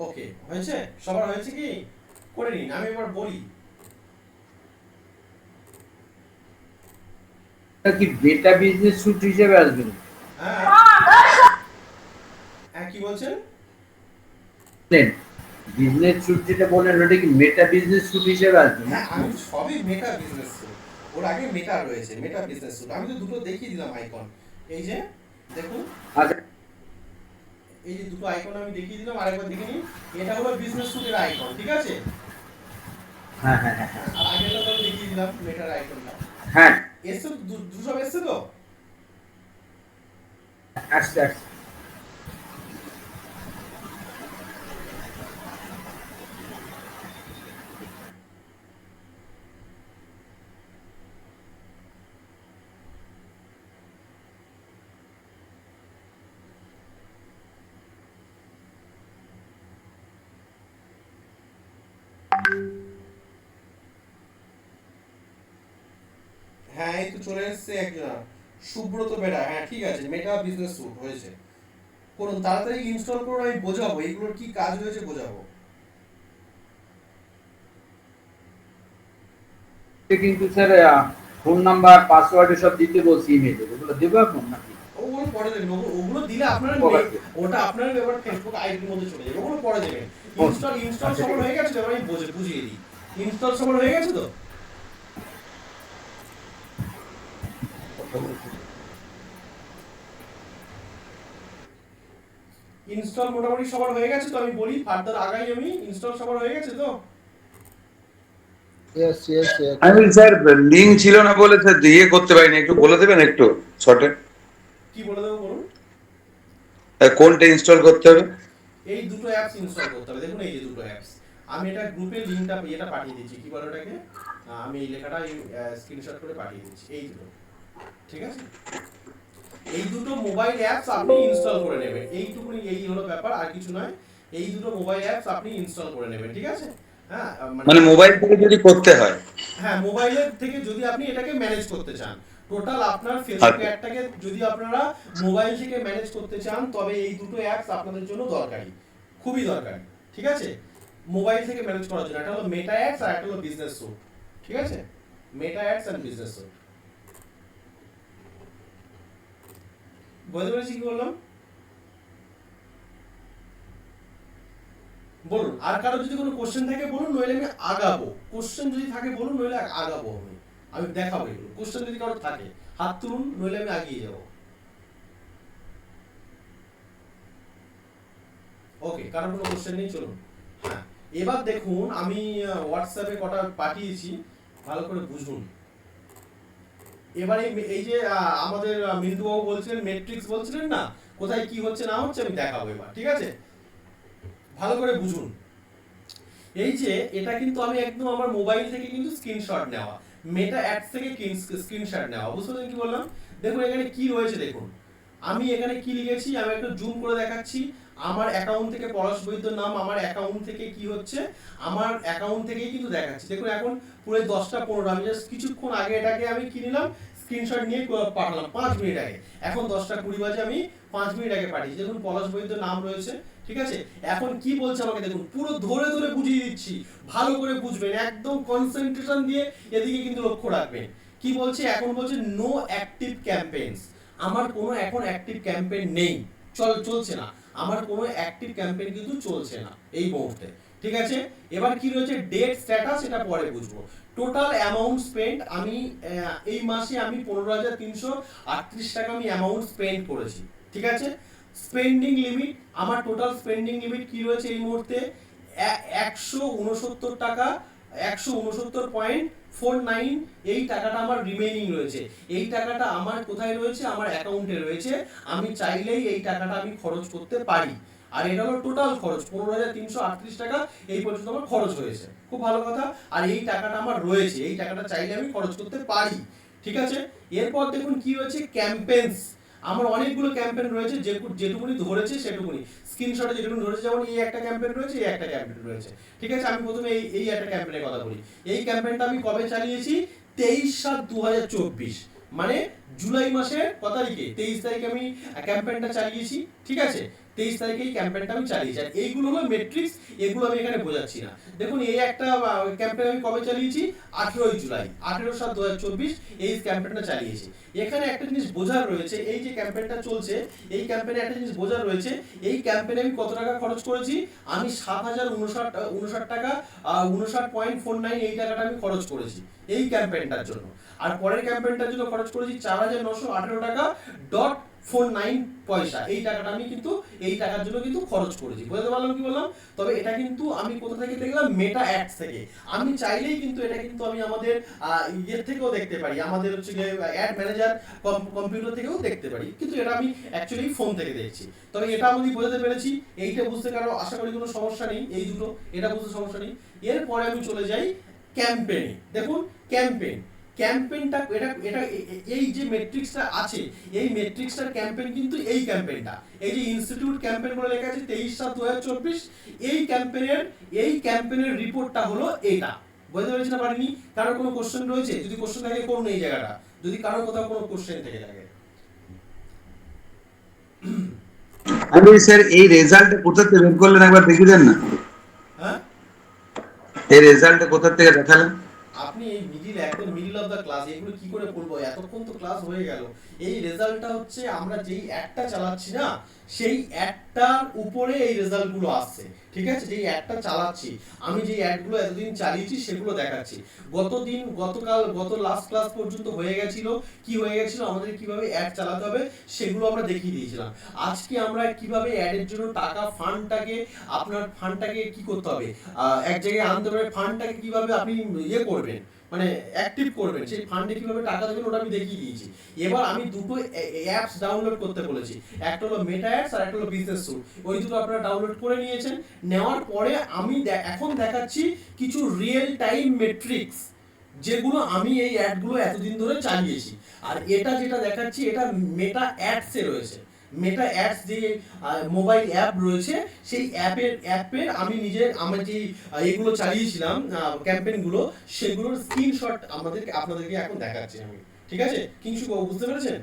ওকে, হয়েছে? সবার হয়েছে কি? করে নিন, আমি এবার বলি। এটা কি বেটা বিজনেস স্যুট হিসেবে আসবে? হ্যাঁ, হ্যাঁ, কি বলছেন? বিজনেস স্যুট যেটা বলেন ওটা কি মেটা বিজনেস স্যুট হিসেবে আসবে না? হ্যাঁ, আমি সবই মেটা বিজনেস স্যুট। ওর আগে মেটা রয়েছে, মেটা বিজনেস স্যুট। আমি তো দুটো দেখিয়ে দিলাম আইকন। এই যে দেখুন, আচ্ছা, এই যে দুটো আইকন আমি দেখিয়ে দিলাম, আরেকবার দেখে নিন। এটা হলো বিজনেস স্যুটের আইকন, ঠিক আছে? হ্যাঁ হ্যাঁ হ্যাঁ হ্যাঁ, আর আগেরটা তো আমি দেখিয়ে দিলাম মেটার আইকনটা। হ্যাঁ, এসছে তো, দুটো সব এসছে তো? আসছে আসছে। হ্যাঁ, এই তো চলে এসছে একজন, সুব্রত বেড়া। হ্যাঁ, ঠিক আছে, মেটা বিজনেস স্যুট হয়েছে। করুন, তাড়াতাড়ি ইনস্টল করুন, আমি বোঝাবো এইগুলোর কি কাজ হয়েছে বোঝাবো। কিন্তু স্যার ফোন নাম্বার পাসওয়ার্ড সব দিতে বলছি ইমেলে, ওগুলো দেবো এখন নাকি? ওগুলো পরে দেবেন, ওগুলো দিলে আপনার ওটা আপনার এবার ফেসবুক আইডির মধ্যে চলে যাবে, ওগুলো পরে দেবেন। ইনস্টল ইনস্টল সফল হয়ে গেছে তো? এবার আমি বুঝিয়ে দিই। ইনস্টল সফল হয়ে গেছে তো? ইনস্টল মোটামুটি সবার হয়ে গেছে তো? আমি বলি ফার্দার আগাই আমি। ইনস্টল সবার হয়ে গেছে তো? Yes yes yes. আমি বলি স্যার লিঙ্ক ছিল না বলে স্যার দিয়ে করতে পারিনি, একটু বলে দেবেন একটু শর্টে কি বলে দেবো বলুন? কোনটা ইনস্টল করতে হবে? এই দুটো অ্যাপস ইনস্টল করতে হবে। দেখুন এই যে দুটো অ্যাপস, আমি এটা গ্রুপে লিংকটা এটা পাঠিয়ে দিচ্ছি। কি বলে ওটাকে, আমি এই লেখাটা স্ক্রিনশট করে পাঠিয়ে দিচ্ছি। এই দুটো, ঠিক আছে? এই দুটো মোবাইল অ্যাপস আপনি ইনস্টল করে নেবেন, এইটুকুনি, এই হলো ব্যাপার, আর কিছু নয়। এই দুটো মোবাইল অ্যাপস আপনি ইনস্টল করে নেবেন, ঠিক আছে? হ্যাঁ, মানে মোবাইল থেকে যদি করতে হয়? হ্যাঁ, মোবাইলের থেকে যদি আপনি এটাকে ম্যানেজ করতে চান, টোটাল আপনার ফেসবুক আচ্ছা। অ্যাডটাকে যদি আপনারা মোবাইল থেকে ম্যানেজ করতে চান, তবে এই দুটো অ্যাপস আপনাদের জন্য দরকারি, খুবই দরকারি, ঠিক আছে? মোবাইল থেকে ম্যানেজ করার জন্য একটা হলো মেটা অ্যাডস আর একটা হলো বিজনেস স্যুট, ঠিক আছে? Meta ads and business suite. বুঝতে পেরেছি কি বললাম? বলুন, আর কারো যদি কোনো কোশ্চেন থাকে বলুন, নইলে আমি আগাবো। কোশ্চেন যদি থাকে বলুন, নইলে আগাবো আমি দেখাবো এগুলো। কোশ্চেন যদি কারো থাকে হাত তুলুন, নইলে আমি আগিয়ে যাবো। ওকে, কারোর কোনো কোশ্চেন নেই, চলুন। হ্যাঁ, এবার দেখুন আমি হোয়াটসঅ্যাপে কটা পাঠিয়েছি, ভালো করে বুঝুন। এবারে এই যে আমাদের মিন্টুবাবু বলছিলেন, ম্যাট্রিক্স বলছিলেন না, কোথায় কি হচ্ছে না হচ্ছে আমি দেখাবো এবার, ঠিক আছে? ভালো করে বুঝুন। এই যে এটা কিন্তু আমি একদম আমার মোবাইল থেকে কিন্তু স্ক্রিনশট নেওয়া, মেটা অ্যাডস থেকে স্ক্রিনশট নেওয়া, বুঝতে পারছেন কি বললাম? দেখুন এখানে কি রয়েছে, দেখুন আমি এখানে কি লিখেছি, আমি একটু জুম করে দেখাচ্ছি। আমার অ্যাকাউন্ট থেকে পলাশ বৈদ্যর নাম, আমার অ্যাকাউন্ট থেকে কি হচ্ছে, আমার অ্যাকাউন্ট থেকেই কিন্তু দেখাচ্ছি। দেখুন এখন পুরো 10টা 15, আমি জাস্ট কিছুক্ষণ আগে এটাকে আমি কি নিলাম, স্ক্রিনশট নিয়ে পাঠালাম 5 মিনিট আগে। এখন 10টা 20 বাজে, আমি 5 মিনিট আগে পাঠিয়েছি। দেখুন পলাশ বৈদ্যর নাম রয়েছে, ঠিক আছে? এখন কি বলছে আমাকে দেখুন, পুরো ধরে ধরে বুঝিয়ে দিচ্ছি, ভালো করে বুঝবেন, একদম কনসেন্ট্রেশন দিয়ে এদিকে কিন্তু লক্ষ্য রাখবেন। কি বলছে এখন, বলছে নো অ্যাক্টিভ ক্যাম্পেইনস। আমার কোনো এখন অ্যাক্টিভ ক্যাম্পেইন নেই, চলছে না, আমার কোনো অ্যাক্টিভ ক্যাম্পেইন কিন্তু চলছে না এই মুহূর্তে, ঠিক আছে? এবার কি রয়েছে ডেট স্ট্যাটাস, এটা পরে বুঝবো। টোটাল অ্যামাউন্ট স্পেন্ড, আমি এই মাসে আমি 15,338 টাকা আমি অ্যামাউন্ট স্পেন্ড করেছি, ঠিক আছে? স্পেন্ডিং লিমিট, আমার টোটাল স্পেন্ডিং লিমিট কি রয়েছে এই মুহূর্তে 169 টাকা, 169.49। এই টাকাটা আমার রিমেইনিং রয়েছে। এই টাকাটা আমার কোথায় রয়েছে, আমার অ্যাকাউন্টে রয়েছে। আমি চাইলেই এই টাকাটা আমি খরচ করতে পারি। আর এটা হলো টোটাল খরচ, 15,338 টাকা এই পর্যন্ত আমার খরচ হয়েছে, খুব ভালো কথা। আর এই টাকাটা আমার রয়েছে, এই টাকাটা চাইলে আমি খরচ করতে পারি, ঠিক আছে? এরপর দেখুন কি রয়েছে ক্যাম্পেইনস, আমার অনেকগুলো ক্যাম্পেইন রয়েছে, যেটুকুনি ধরেছে সেটুকুনি স্ক্রিনশটে যেটুকুনি ধরেছে, যেমন এই একটা ক্যাম্পেইন রয়েছে, এই একটা ক্যাম্পেইন রয়েছে, ঠিক আছে? আমি প্রথমে এই একটা ক্যাম্পেইনের কথা বলি। এই ক্যাম্পেইনটা আমি কবে চালিয়েছি, 23/7/2024, মানে জুলাই মাসের কত তারিখে, 23 তারিখে আমি ক্যাম্পেইনটা চালিয়েছি, ঠিক আছে? 23 তারিখে এই ক্যাম্পেইনটা আমি চালিয়েছি। আর এইগুলো হলো মেট্রিক্স, এগুলো আমি এখানে বোঝাচ্ছি না। দেখুন এই একটা ক্যাম্পেইন আমি কবে চালিয়েছি, 18 জুলাই, 18/7/2024 এই ক্যাম্পেইনটা চালিয়েছি। এখানে একটা জিনিস বোঝার রয়েছে, এই যে ক্যাম্পেইনটা চলছে, এই ক্যাম্পেইনে একটা জিনিস বোঝার রয়েছে, এই ক্যাম্পেইনে আমি কত টাকা খরচ করেছি, আমি 7,059 টাকা 59.49 এই টাকাটা আমি খরচ করেছি এই ক্যাম্পেইনটার জন্য। আর পরের ক্যাম্পেইনটার জন্য খরচ করেছি 4,918 টাকা .49 পয়সা। এই টাকাটা আমি কিন্তু এই টাকার জন্য কিন্তু খরচ করেছি, বুঝতে পারলাম কি বললাম? তবে এটা কিন্তু আমি কোথা থেকে দেখলাম, মেটা অ্যাডস থেকে। আমি চাইলেই কিন্তু এটা কিন্তু আমি আমাদের ইয়ের থেকেও দেখতে পারি, আমাদের হচ্ছে অ্যাড ম্যানেজার কম্পিউটার থেকেও দেখতে পারি, কিন্তু এটা আমি অ্যাকচুয়ালি ফোন থেকে দেখছি। তবে এটা আমি বোঝাতে পেরেছি, এইটা বুঝতে কারো আশা করি কোনো সমস্যা নেই, এই দুটো এটা বুঝতে সমস্যা নেই। এরপরে আমি চলে যাই ক্যাম্পেইনে। দেখুন ক্যাম্পেইনটা এটা এই যে ম্যাট্রিক্সটা আছে, এই ম্যাট্রিক্সটার ক্যাম্পেইন কিন্তু এই ক্যাম্পেইনটা, এই যে ইনস্টিটিউট ক্যাম্পেইন বলে লেখা আছে 23/7/2024, এই ক্যাম্পেইনের রিপোর্টটা হলো এটা। বুঝতে পেরেছেন না পারিনি? কারোর কোনো কোশ্চেন রয়েছে? যদি কোশ্চেন থাকে করুন এই জায়গাটা, যদি কারোর কোথাও কোনো কোশ্চেন থেকে থাকে। আরে স্যার এই রেজাল্ট কোথা থেকে বের করলেন একবার দেখিয়ে দেন না। হ্যাঁ, এই রেজাল্ট কোথা থেকে দেখালেন? আপনি এই একদম মিডল অফ দা ক্লাস, এগুলো কি করে বলবো, এতক্ষণ তো ক্লাস হয়ে গেল। এই রেজাল্টটা হচ্ছে আমরা যেই অ্যাডটা চালাচ্ছি না, সেই অ্যাডটার উপরে এই রেজাল্টগুলো আসছে, ঠিক আছে? যেই অ্যাডটা চালাচ্ছি আমি, যেই অ্যাডগুলো এতদিন চালিয়েছি সেগুলো দেখাচ্ছি। গত লাস্ট ক্লাস পর্যন্ত হয়ে গেছিল, কি হয়ে গেছিল, আমাদের কিভাবে অ্যাড চালাতে হবে সেগুলো আমরা দেখিয়ে দিয়েছিলাম। আজকে আমরা কিভাবে অ্যাডের জন্য টাকা আপনার ফান্ডটাকে কি করতে হবে, এক জায়গায় আনতে হবে, ফান্ডটাকে কিভাবে আপনি ইয়ে করবেন, মানে অ্যাক্টিভ করবেন, সেই ফান্ডে কিভাবে টাকা দেবেন ওটা আমি দেখিয়ে দিয়েছি। এবার আমি দুটো অ্যাপস ডাউনলোড করতে বলেছি, একটা হলো মেটা অ্যাডস আর একটা হলো বিজনেস স্যুট। ওই দুটো আপনারা ডাউনলোড করে নিয়েছেন। নেওয়ার পরে আমি এখন দেখাচ্ছি কিছু রিয়েল টাইম মেট্রিক্স, যেগুলো আমি এই অ্যাডগুলো এতদিন ধরে চালিয়েছি। আর এটা যেটা দেখাচ্ছি, এটা মেটা অ্যাডসে রয়েছে। মেটা অ্যাডস যে মোবাইল অ্যাপ রয়েছে, সেই অ্যাপের আমি আমার যে এগুলো চালিয়েছিলাম ক্যাম্পেইনগুলো, সেগুলোর স্ক্রিনশট আপনাদেরকে এখন দেখাচ্ছি আমি, ঠিক আছে? কিংশু বাবু বুঝতে পেরেছেন?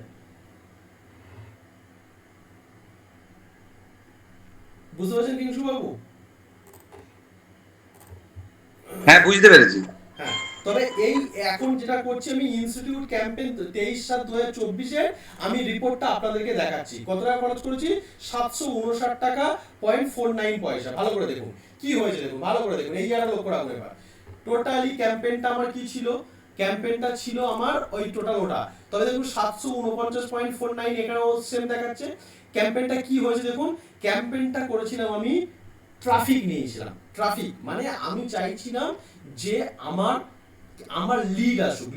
কিংশু বাবু? হ্যাঁ বুঝতে পেরেছি। হ্যাঁ, তো তবে এই এখন যেটা করছি আমি ইনস্টিটিউট ক্যাম্পেইন 23/7/2024 আমি রিপোর্টটা আপনাদেরকে দেখাচ্ছি। কত টাকা খরচ করেছি? 759 টাকা 0.49 পয়সা। ভালো করে দেখুন কি হয়েছে, দেখুন ভালো করে দেখুন, এই জায়গাটা লক্ষ্য রাখুন এবার। টোটালি ক্যাম্পেইনটা আমার কি ছিল? ক্যাম্পেইনটা ছিল আমার ওই টোটাল ওটা, তবে দেখুন 749.49 এখানেও সেম দেখাচ্ছে। ক্যাম্পেইনটা কি হয়েছে দেখুন, ক্যাম্পেইনটা করেছিলাম আমি ট্রাফিক নিয়েছিলাম। ট্রাফিক মানে আমি চাইছিলাম যে আমার লিড আসুক।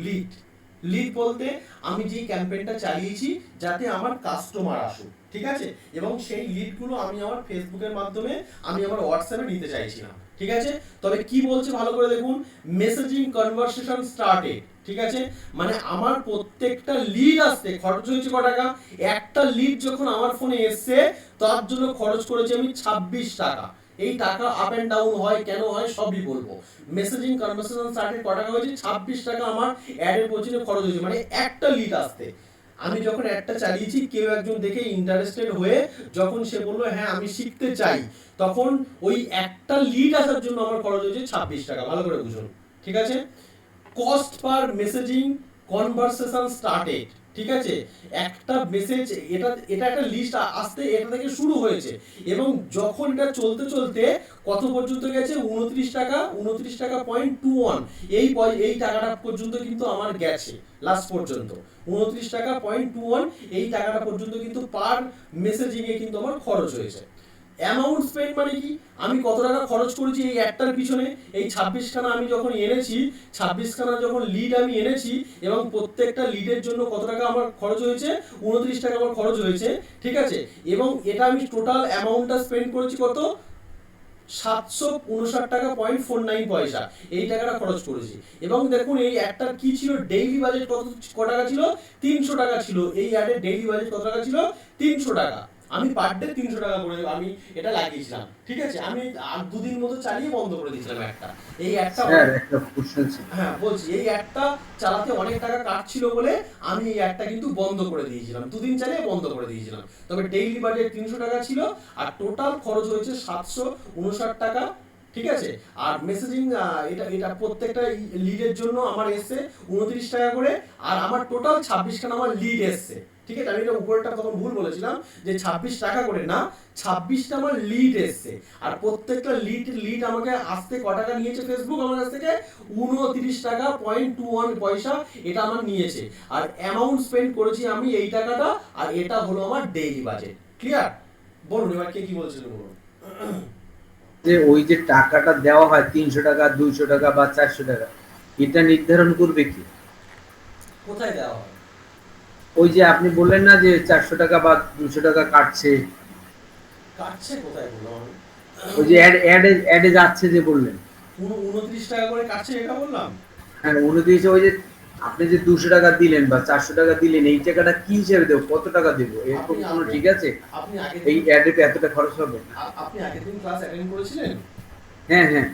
লিড বলতে আমি যে ক্যাম্পেইনটা চালিয়েছি যাতে আমার কাস্টমার আসুক, ঠিক আছে, এবং সেই লিডগুলো আমি আমার ফেসবুকের মাধ্যমে আমি আমার হোয়াটসঅ্যাপে নিতে চাইছিলাম, ঠিক আছে। তবে কি বলছে ভালো করে দেখুন, মেসেজিং কনভারসেশন স্টার্টেড, ঠিক আছে, মানে আমার প্রত্যেকটা লিড আসতে খরচ হয়েছে ক টাকা? একটা লিড যখন আমার ফোনে এসছে তার জন্য খরচ করেছি আমি 26 টাকা। এই টাকা আপ এন্ড ডাউন হয়, কেন হয় সবই বলবো। মেসেজিং কনভারসেশন স্টার্টেড ক টাকা হয়েছে? 26 টাকা আমার অ্যাডের পেছনে খরচ হয়েছে, মানে একটা লিড আসতে। আমি যখন অ্যাডটা চালিয়েছি, কেউ একজন দেখে ইন্টারেস্টেড হয়ে যখন সে বললো হ্যাঁ আমি শিখতে চাই, তখন ওই একটা লিড আসার জন্য আমার খরচ হয়েছে 26 টাকা। ভালো করে বুঝুন, ঠিক আছে। Cost per messaging conversation started, ঠিক আছে, একটা মেসেজ এটা একটা লিস্ট আসতে এটা থেকে শুরু হয়েছে, এবং যখন এটা চলতে চলতে কত পর্যন্ত গেছে? 29 টাকা 0.21 এই টাকাটা পর্যন্ত কিন্তু আমার গেছে লাস্ট পর্যন্ত। 29 টাকা 0.21 এই টাকাটা পর্যন্ত কিন্তু পার মেসেজিং এ কিন্তু আমার খরচ হয়েছে। অ্যামাউন্ট স্পেন্ড মানে কি? আমি কত টাকা খরচ করেছি এই একটার পিছনে? এই 26 খানা আমি যখন এনেছি, 26 খানা যখন লিড আমি এনেছি, এবং প্রত্যেকটা লিডের জন্য কত টাকা আমার খরচ হয়েছে? 29 টাকা আমার খরচ হয়েছে, ঠিক আছে। এবং এটা আমি টোটাল অ্যামাউন্টটা স্পেন্ড করেছি কত? 759 টাকা 0.49 পয়সা, এই টাকাটা খরচ করেছি। এবং দেখুন এই অ্যাডটার কি ছিল? ডেইলি বাজেট ক টাকা ছিল? 300 টাকা ছিল। এই অ্যাডের ডেইলি বাজেট কত টাকা ছিল? 300 টাকা। আমি পার ডে 300 টাকা করে আমি এটা লাগিয়েছিলাম, ঠিক আছে। আমি আর দুদিন মতো চালিয়ে বন্ধ করে দিয়েছিলাম একটা। এই একটা স্যার একটা কোশ্চেন ছিল। হ্যাঁ বলছি, এই একটা চালাতে অনেক টাকা কাটছিল বলে আমি এই একটা কিন্তু বন্ধ করে দিয়েছিলাম, দুদিন চালিয়ে বন্ধ করে দিয়েছিলাম। তবে ডেইলি বাজেট 300 টাকা ছিল, আর টোটাল খরচ হয়েছে 759 টাকা, ঠিক আছে। আর মেসেজিং এটা প্রত্যেকটা লিডের জন্য আমার এসছে 29 টাকা করে, আর আমার টোটাল 26 খানা আমার লিড এসছে, ঠিক আছে। আমি এটা উপরেরটা তখন ভুল বলেছিলাম যে 26 টাকা করে, না, 26টা আমার লিড এসছে। আর প্রত্যেকটা লিড আমাকে আসতে ক টাকা নিয়েছে ফেসবুক আমার কাছ থেকে? 29 টাকা 0.21 পয়সা এটা আমার নিয়েছে। আর অ্যামাউন্ট স্পেন্ড করেছি আমি এই টাকাটা, আর এটা হলো আমার ডেইলি বাজেট। ক্লিয়ার? বলুন এবার কে কি বলছিল বলুন। যে ওই যে টাকাটা দেওয়া হয় 300 টাকা 200 টাকা বা 400 টাকা, এটা নির্ধারণ করবে কি? কোথায় দেওয়া হয়? ওই যে আপনি বললেন না যে 400 টাকা বা 200 টাকা কাটছে, কাটছে কোথায় বললাম আমি? ওই যে অ্যাডে যাচ্ছে যে বললেন 29 টাকা করে কাটছে এটা বললাম। হ্যাঁ, উনি দিয়েছে ওই যে আপনি যে 200 টাকা দিলেন বা 400 টাকা দিলেন, এই টাকাটা কি হিসেবে দেবো, কত টাকা দেবো, এরকম কোনো ঠিক আছে? আপনি আগে এই অ্যাডে এতটা খরচ হবে? আপনি আগের দিন ক্লাস অ্যাটেন্ড করেছিলেন? হ্যাঁ হ্যাঁ।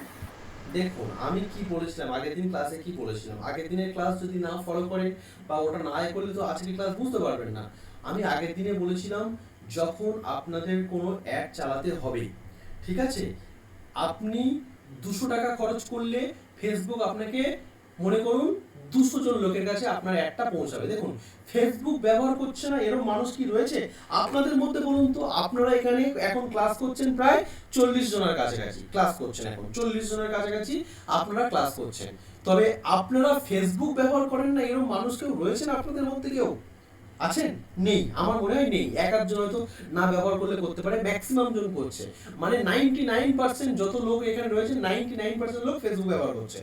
দেখুন আমি কি বলেছিলাম আগের দিন ক্লাসে, কি বলেছিলাম আগের দিনের ক্লাস যদি না ফলো করেন বা ওটা না করলে তো আজকের ক্লাস বুঝতে পারবেন না। আমি আগের দিনে বলেছিলাম যখন আপনাদের কোনো অ্যাড চালাতে হবে, ঠিক আছে, আপনি 200 টাকা খরচ করলে ফেসবুক আপনাকে মনে করুন 200 জন লোকের কাছে আপনার অ্যাডটা পৌঁছাবে। দেখুন ফেসবুক ব্যবহার করছে না এরকম মানুষ কি রয়েছে আপনাদের মধ্যে বলুন তো? আপনারা এখানে এখন ক্লাস করছেন প্রায় 40 জনের কাছাকাছি ক্লাস করছেন, এখন 40 জনের কাছাকাছি আপনারা ক্লাস করছেন। তবে আপনারা ফেসবুক ব্যবহার করেন না এরকম মানুষ কেউ রয়েছেন আপনাদের মধ্যে? কেউ আছেন? নেই, আমার মনে হয় নেই। এক আধজন হয়তো না ব্যবহার করলে করতে পারে, ম্যাক্সিমাম জন করছে। মানে 99% যত লোক এখানে রয়েছে 99% লোক ফেসবুক ব্যবহার করছে।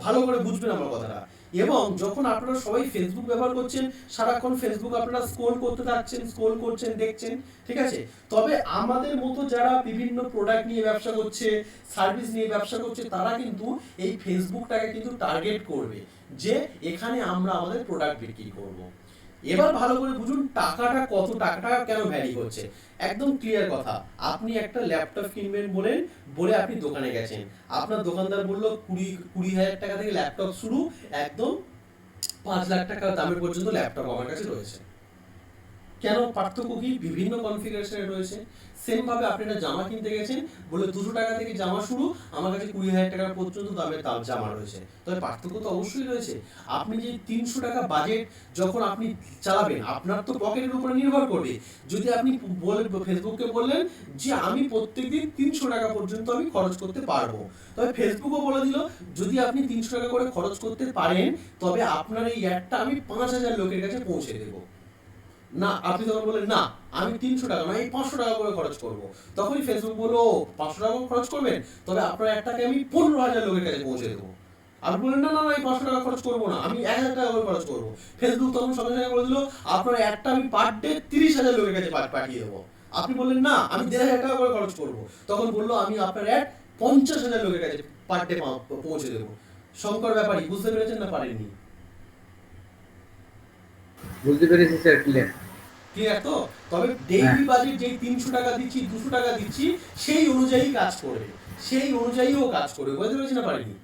ভালো করে বুঝবেন আমার কথাটা। এবং যখন আপনারা সবাই ফেসবুক ব্যবহার করছেন, সারাক্ষণ ফেসবুক আপনারা স্ক্রল করতে থাকছেন, স্ক্রল করছেন, দেখছেন, ঠিক আছে। তবে আমাদের মতো যারা বিভিন্ন প্রোডাক্ট নিয়ে ব্যবসা করছে, সার্ভিস নিয়ে ব্যবসা করছে, তারা কিন্তু এই ফেসবুকটাকে কিন্তু টার্গেট করবে যে এখানে আমরা আমাদের প্রোডাক্ট বিক্রি করব। এবার ভালো করে বুঝুন টাকাটা কত, টাকাটা কেন ভ্যারি করছে। একদম ক্লিয়ার কথা, আপনি একটা ল্যাপটপ কিনবেন বলে আপনি দোকানে গেছেন, আপনার দোকানদার বললো 20,000 টাকা থেকে ল্যাপটপ শুরু, একদম 5 লাখ টাকা দামের পর্যন্ত ল্যাপটপ আমার কাছে রয়েছে, কেন পার্থক্য কি? বিভিন্ন কনফিগারেশনে রয়েছে। সেম ভাবে আপনি একটা জামা কিনতে গেছেন, বলে 200 টাকা থেকে জামা শুরু, আমার কাছে 20,000 টাকা পর্যন্ত দামের জামা রয়েছে। তবে পার্থক্য তো অবশ্যই রয়েছে। আপনি যে 300 টাকা বাজেট যখন আপনি চালাবেন, আপনার তো পকেটের উপরে নির্ভর করবে। যদি আপনি ফেসবুককে বললেন যে আমি প্রত্যেকদিন 300 টাকা পর্যন্ত আমি খরচ করতে পারবো, তবে ফেসবুকও বলে দিল যদি আপনি 300 টাকা করে খরচ করতে পারেন তবে আপনার এই অ্যাডটা আমি 5,000 লোকের কাছে পৌঁছে দেবো। না, আপনি তখন বললেন না আমি 300 টাকা নয়, এই 500 টাকা করে খরচ করব। তখনই ফেসবুক বললো 500 টাকা খরচ করবেন, তবে আপনার একটাকে আমি 15,000 লোকের কাছে পৌঁছে দেবো। আপনি বললেন না না না, এই 500 টাকা খরচ করবো না, আমি 1,000 টাকা করে খরচ করবো। ফেসবুক তখন সঙ্গে সঙ্গে বলে দিল আপনার একটা আমি পার ডে 30,000 লোকের কাছে পাঠিয়ে দেবো। আপনি বললেন না আমি 1,500 টাকা করে খরচ করবো, তখন বললো আমি আপনার অ্যাড 50,000 লোকের কাছে পার ডে পৌঁছে দেবো। শঙ্কর ব্যাপারী বুঝতে পেরেছেন না পারেননি? বুঝতে পেরেছি স্যার, ক্লিয়ার। ক্লিয়ার তো? তবে ডেইলি বাজেট যেই 300 টাকা দিচ্ছি 200 টাকা দিচ্ছি সেই অনুযায়ী কাজ করবে, সেই অনুযায়ীও কাজ করবে। বুঝতে পেরেছি না পারিনি?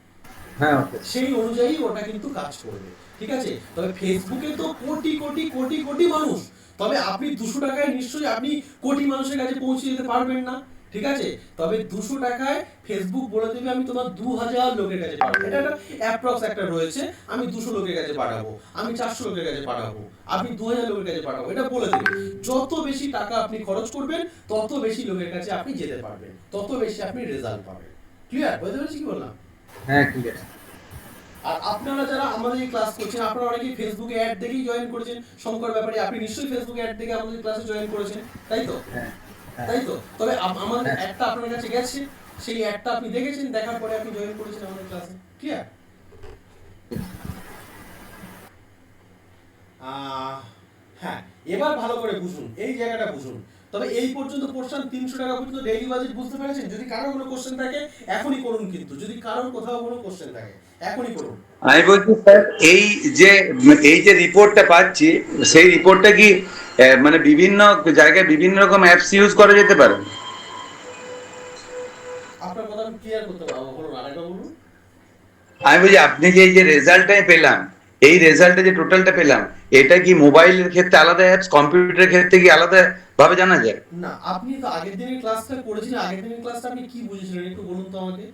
হ্যাঁ, ওকে। সেই অনুযায়ী ওটা কিন্তু কাজ করবে, ঠিক আছে? তবে ফেসবুকে তো কোটি কোটি কোটি কোটি মানুষ, তবে আপনি 200 টাকায় নিশ্চয়ই আপনি কোটি মানুষের কাছে পৌঁছে যেতে পারবেন না, ঠিক আছে? তবে 200 টাকায় ফেসবুক বলে দেবে আমি তোমার 2,000 লোকের কাছে পাঠাবো। এটা একটা অ্যাপ্রক্স একটা রয়েছে, আমি 200 লোকের কাছে পাঠাবো, আমি 400 লোকের কাছে পাঠাবো, আপনি 2,000 লোকের কাছে পাঠাবো, এটা বলে দেবে। যত বেশি টাকা আপনি খরচ করবেন তত বেশি লোকের কাছে আপনি যেতে পারবেন, তত বেশি আপনি রেজাল্ট পাবেন। ক্লিয়ার? বুঝতে পেরেছি কি বললাম? হ্যাঁ, ক্লিয়ার। আর আপনারা যারা আমাদের এই ক্লাস করছেন, আপনারা অনেকেই ফেসবুকে অ্যাড দেখেই জয়েন করেছেন। শঙ্কর ব্যাপারে আপনি নিশ্চয়ই ফেসবুকে অ্যাড দেখে আমাদের ক্লাসে জয়েন করেছেন, তাই তো? হ্যাঁ, তাই তো? তবে আমাদের অ্যাডটা আপনার কাছে গেছে, সেই অ্যাডটা আপনি দেখেছেন, দেখার পরে আপনি জয়েন করেছেন আমাদের ক্লাসে। ক্লিয়ার? হ্যাঁ, এবার ভালো করে বুঝুন, এই জায়গাটা বুঝুন। তবে এই পর্যন্ত পোর্শন 300 টাকা পর্যন্ত ডেইলি বাজেট বুঝতে পেরেছেন? যদি কারোর কোনো কোশ্চেন থাকে এখনই করুন, কিন্তু যদি কারোর কোথাও কোনো কোশ্চেন থাকে এখনই করুন। আমি বলছি স্যার, এই যে রিপোর্টটা পাচ্ছি, সেই রিপোর্টটা কি মানে বিভিন্ন জায়গায় বিভিন্ন রকম অ্যাপস ইউজ করা যেতে পারে? আপনার কথা আমি ক্লিয়ার করতে পারবো, বলুন আরেকবার বলুন। আমি বলছি আপনি যে এই যে রেজাল্টটাই পেলাম, এই রেজাল্টে যে টোটালটা পেলাম, এটা কি মোবাইলের ক্ষেত্রে আলাদা অ্যাপস, কম্পিউটারের ক্ষেত্রে কি আলাদা ভাবে জানা যায়? না, আপনি তো আগের দিনের ক্লাসটা করেছেন, আগের দিনের ক্লাসটা আপনি কি বুঝেছিলেন একটু বলুন তো আমাকে।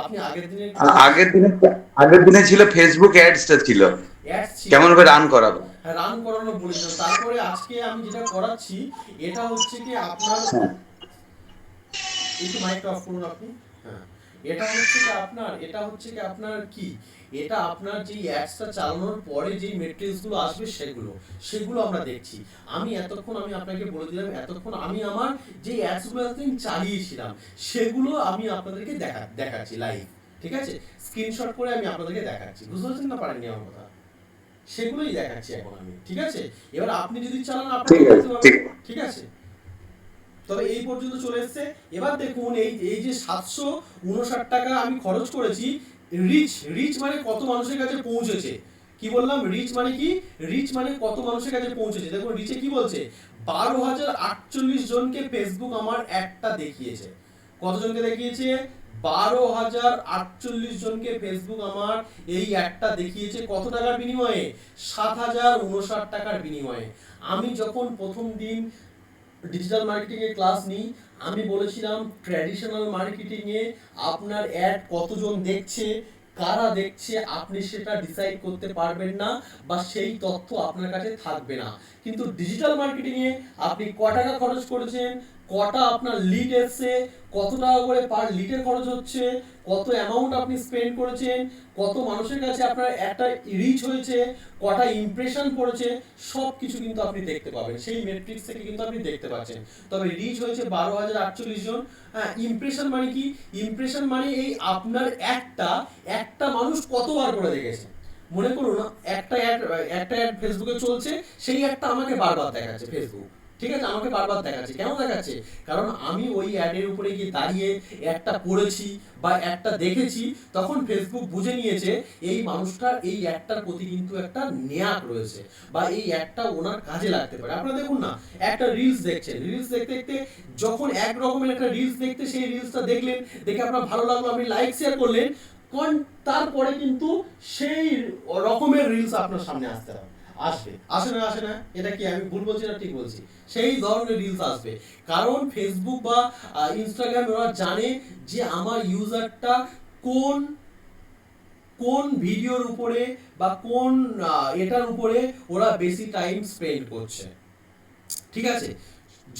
আপনি আগের দিনের আগের দিনে ছিল ফেসবুক অ্যাডসটা ছিল, অ্যাডস ছিল, কেমন ভাবে রান করাবো। রান করানো বলেছিলাম। তারপরে আজকে আমি যেটা করাচ্ছি এটা হচ্ছে কি আপনার, একটু মাইকটা অফ করুন আপনি। হ্যাঁ, এটা হচ্ছে কি আপনার কি, এটা আপনার যে অ্যাডসটা চালানোর পরে যে মেট্রিক্সগুলো আসবে সেগুলো আমরা দেখছি। আমি আপনাকে বলে দিলাম, এতক্ষণ আমি আমার যে অ্যাডসগুলো এতদিন চালিয়েছিলাম সেগুলো আমি আপনাদেরকে দেখাচ্ছি লাইভ, ঠিক আছে? স্ক্রিনশট করে আমি আপনাদেরকে দেখাচ্ছি। বুঝতে পারছেন না পারেননি আমার কথা? সেগুলোই দেখাচ্ছি এখন আমি, ঠিক আছে? এবার আপনি যদি চালান আপনি দেখতে পাবেন, ঠিক আছে? তবে এই পর্যন্ত চলে এসেছে। এবার দেখুন এই যে 759 টাকা আমি খরচ করেছি, রিচ মানে কত মানুষের কাছে পৌঁছেছে। কি বললাম? রিচ মানে কি? রিচ মানে কত মানুষের কাছে পৌঁছেছে। দেখুন রিচে কি বলছে, 12,048 জনকে ফেসবুক আমার অ্যাডটা দেখিয়েছে। কতজনকে দেখিয়েছে? 12,048 জনকে ফেসবুক আমার এই অ্যাডটা দেখিয়েছে। কত টাকার বিনিময়ে? 7,059 টাকার বিনিময়ে। আমি যখন প্রথম দিন ডিজিটাল মার্কেটিং এর ক্লাস নিই, আমি বলেছিলাম ট্র্যাডিশনাল মার্কেটিং এ আপনার অ্যাড কতজন দেখছে, কারা দেখছে আপনি সেটা ডিসাইড করতে পারবেন না, বা সেই তথ্য আপনার কাছে থাকবে না। কিন্তু ডিজিটাল মার্কেটিং এ আপনি ক টাকা খরচ করেছেন, কটা আপনার লিড এসছে, কত টাকা করে পার লিডে খরচ হচ্ছে, কত অ্যামাউন্ট আপনি স্পেন্ড করেছেন, কত মানুষের কাছে আপনার একটা রিচ হয়েছে, কটা ইমপ্রেশন পড়েছে, সব কিছু কিন্তু আপনি দেখতে পাবেন। সেই ম্যাট্রিক্স থেকে কিন্তু আপনি দেখতে পাচ্ছেন। তবে রিচ হয়েছে 12,048 জন। হ্যাঁ, ইমপ্রেশন মানে কি? ইমপ্রেশন মানে এই আপনার একটা মানুষ কতবার করে দেখেছে। মনে করুন একটা অ্যাড ফেসবুকে চলছে, সেই অ্যাডটা আমাকে বারবার দেখাচ্ছে ফেসবুক, ঠিক আছে? আমাকে বারবার দেখাচ্ছে। কেন দেখাচ্ছে? কারণ আমি ওই অ্যাডের উপরে গিয়ে দাঁড়িয়ে একটা পড়েছি বা একটা দেখেছি, তখন ফেসবুক বুঝে নিয়েছে এই মানুষটার এই অ্যাডটার প্রতি কিন্তু একটা নেয়াক রয়েছে, বা এই অ্যাডটা ওনার কাজে লাগতে পারে। আপনারা দেখুন না, একটা রিলস দেখছেন, রিলস দেখতে দেখতে যখন এক রকমের একটা রিলস দেখতে সেই রিলসটা দেখলেন, দেখে আপনার ভালো লাগলো, আপনি লাইক শেয়ার করলেন, তারপরে কিন্তু সেই রকমের রিলস আপনার সামনে আসতে হবে। আসে না, এটা কি আমি ভুল বলছি না ঠিক বলছি? সেই ধরনের রিলস আসবে, কারণ ফেসবুক বা ইনস্টাগ্রাম ওরা জানে যে আমার ইউজারটা কোন কোন ভিডিওর উপরে বা কোন এটার উপরে ওরা বেশি টাইম স্পেন্ড করছে, ঠিক আছে?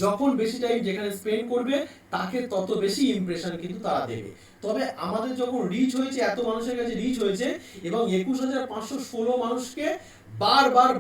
যখন বেশি টাইম যেখানে স্পেন্ড করবে তাকে তত বেশি ইমপ্রেশন কিন্তু তারা দেবে। তবে আমাদের যখন রিচ হয়েছে, এত মানুষের কাছে রিচ হয়েছে এবং 21,516 মানুষকে বারবার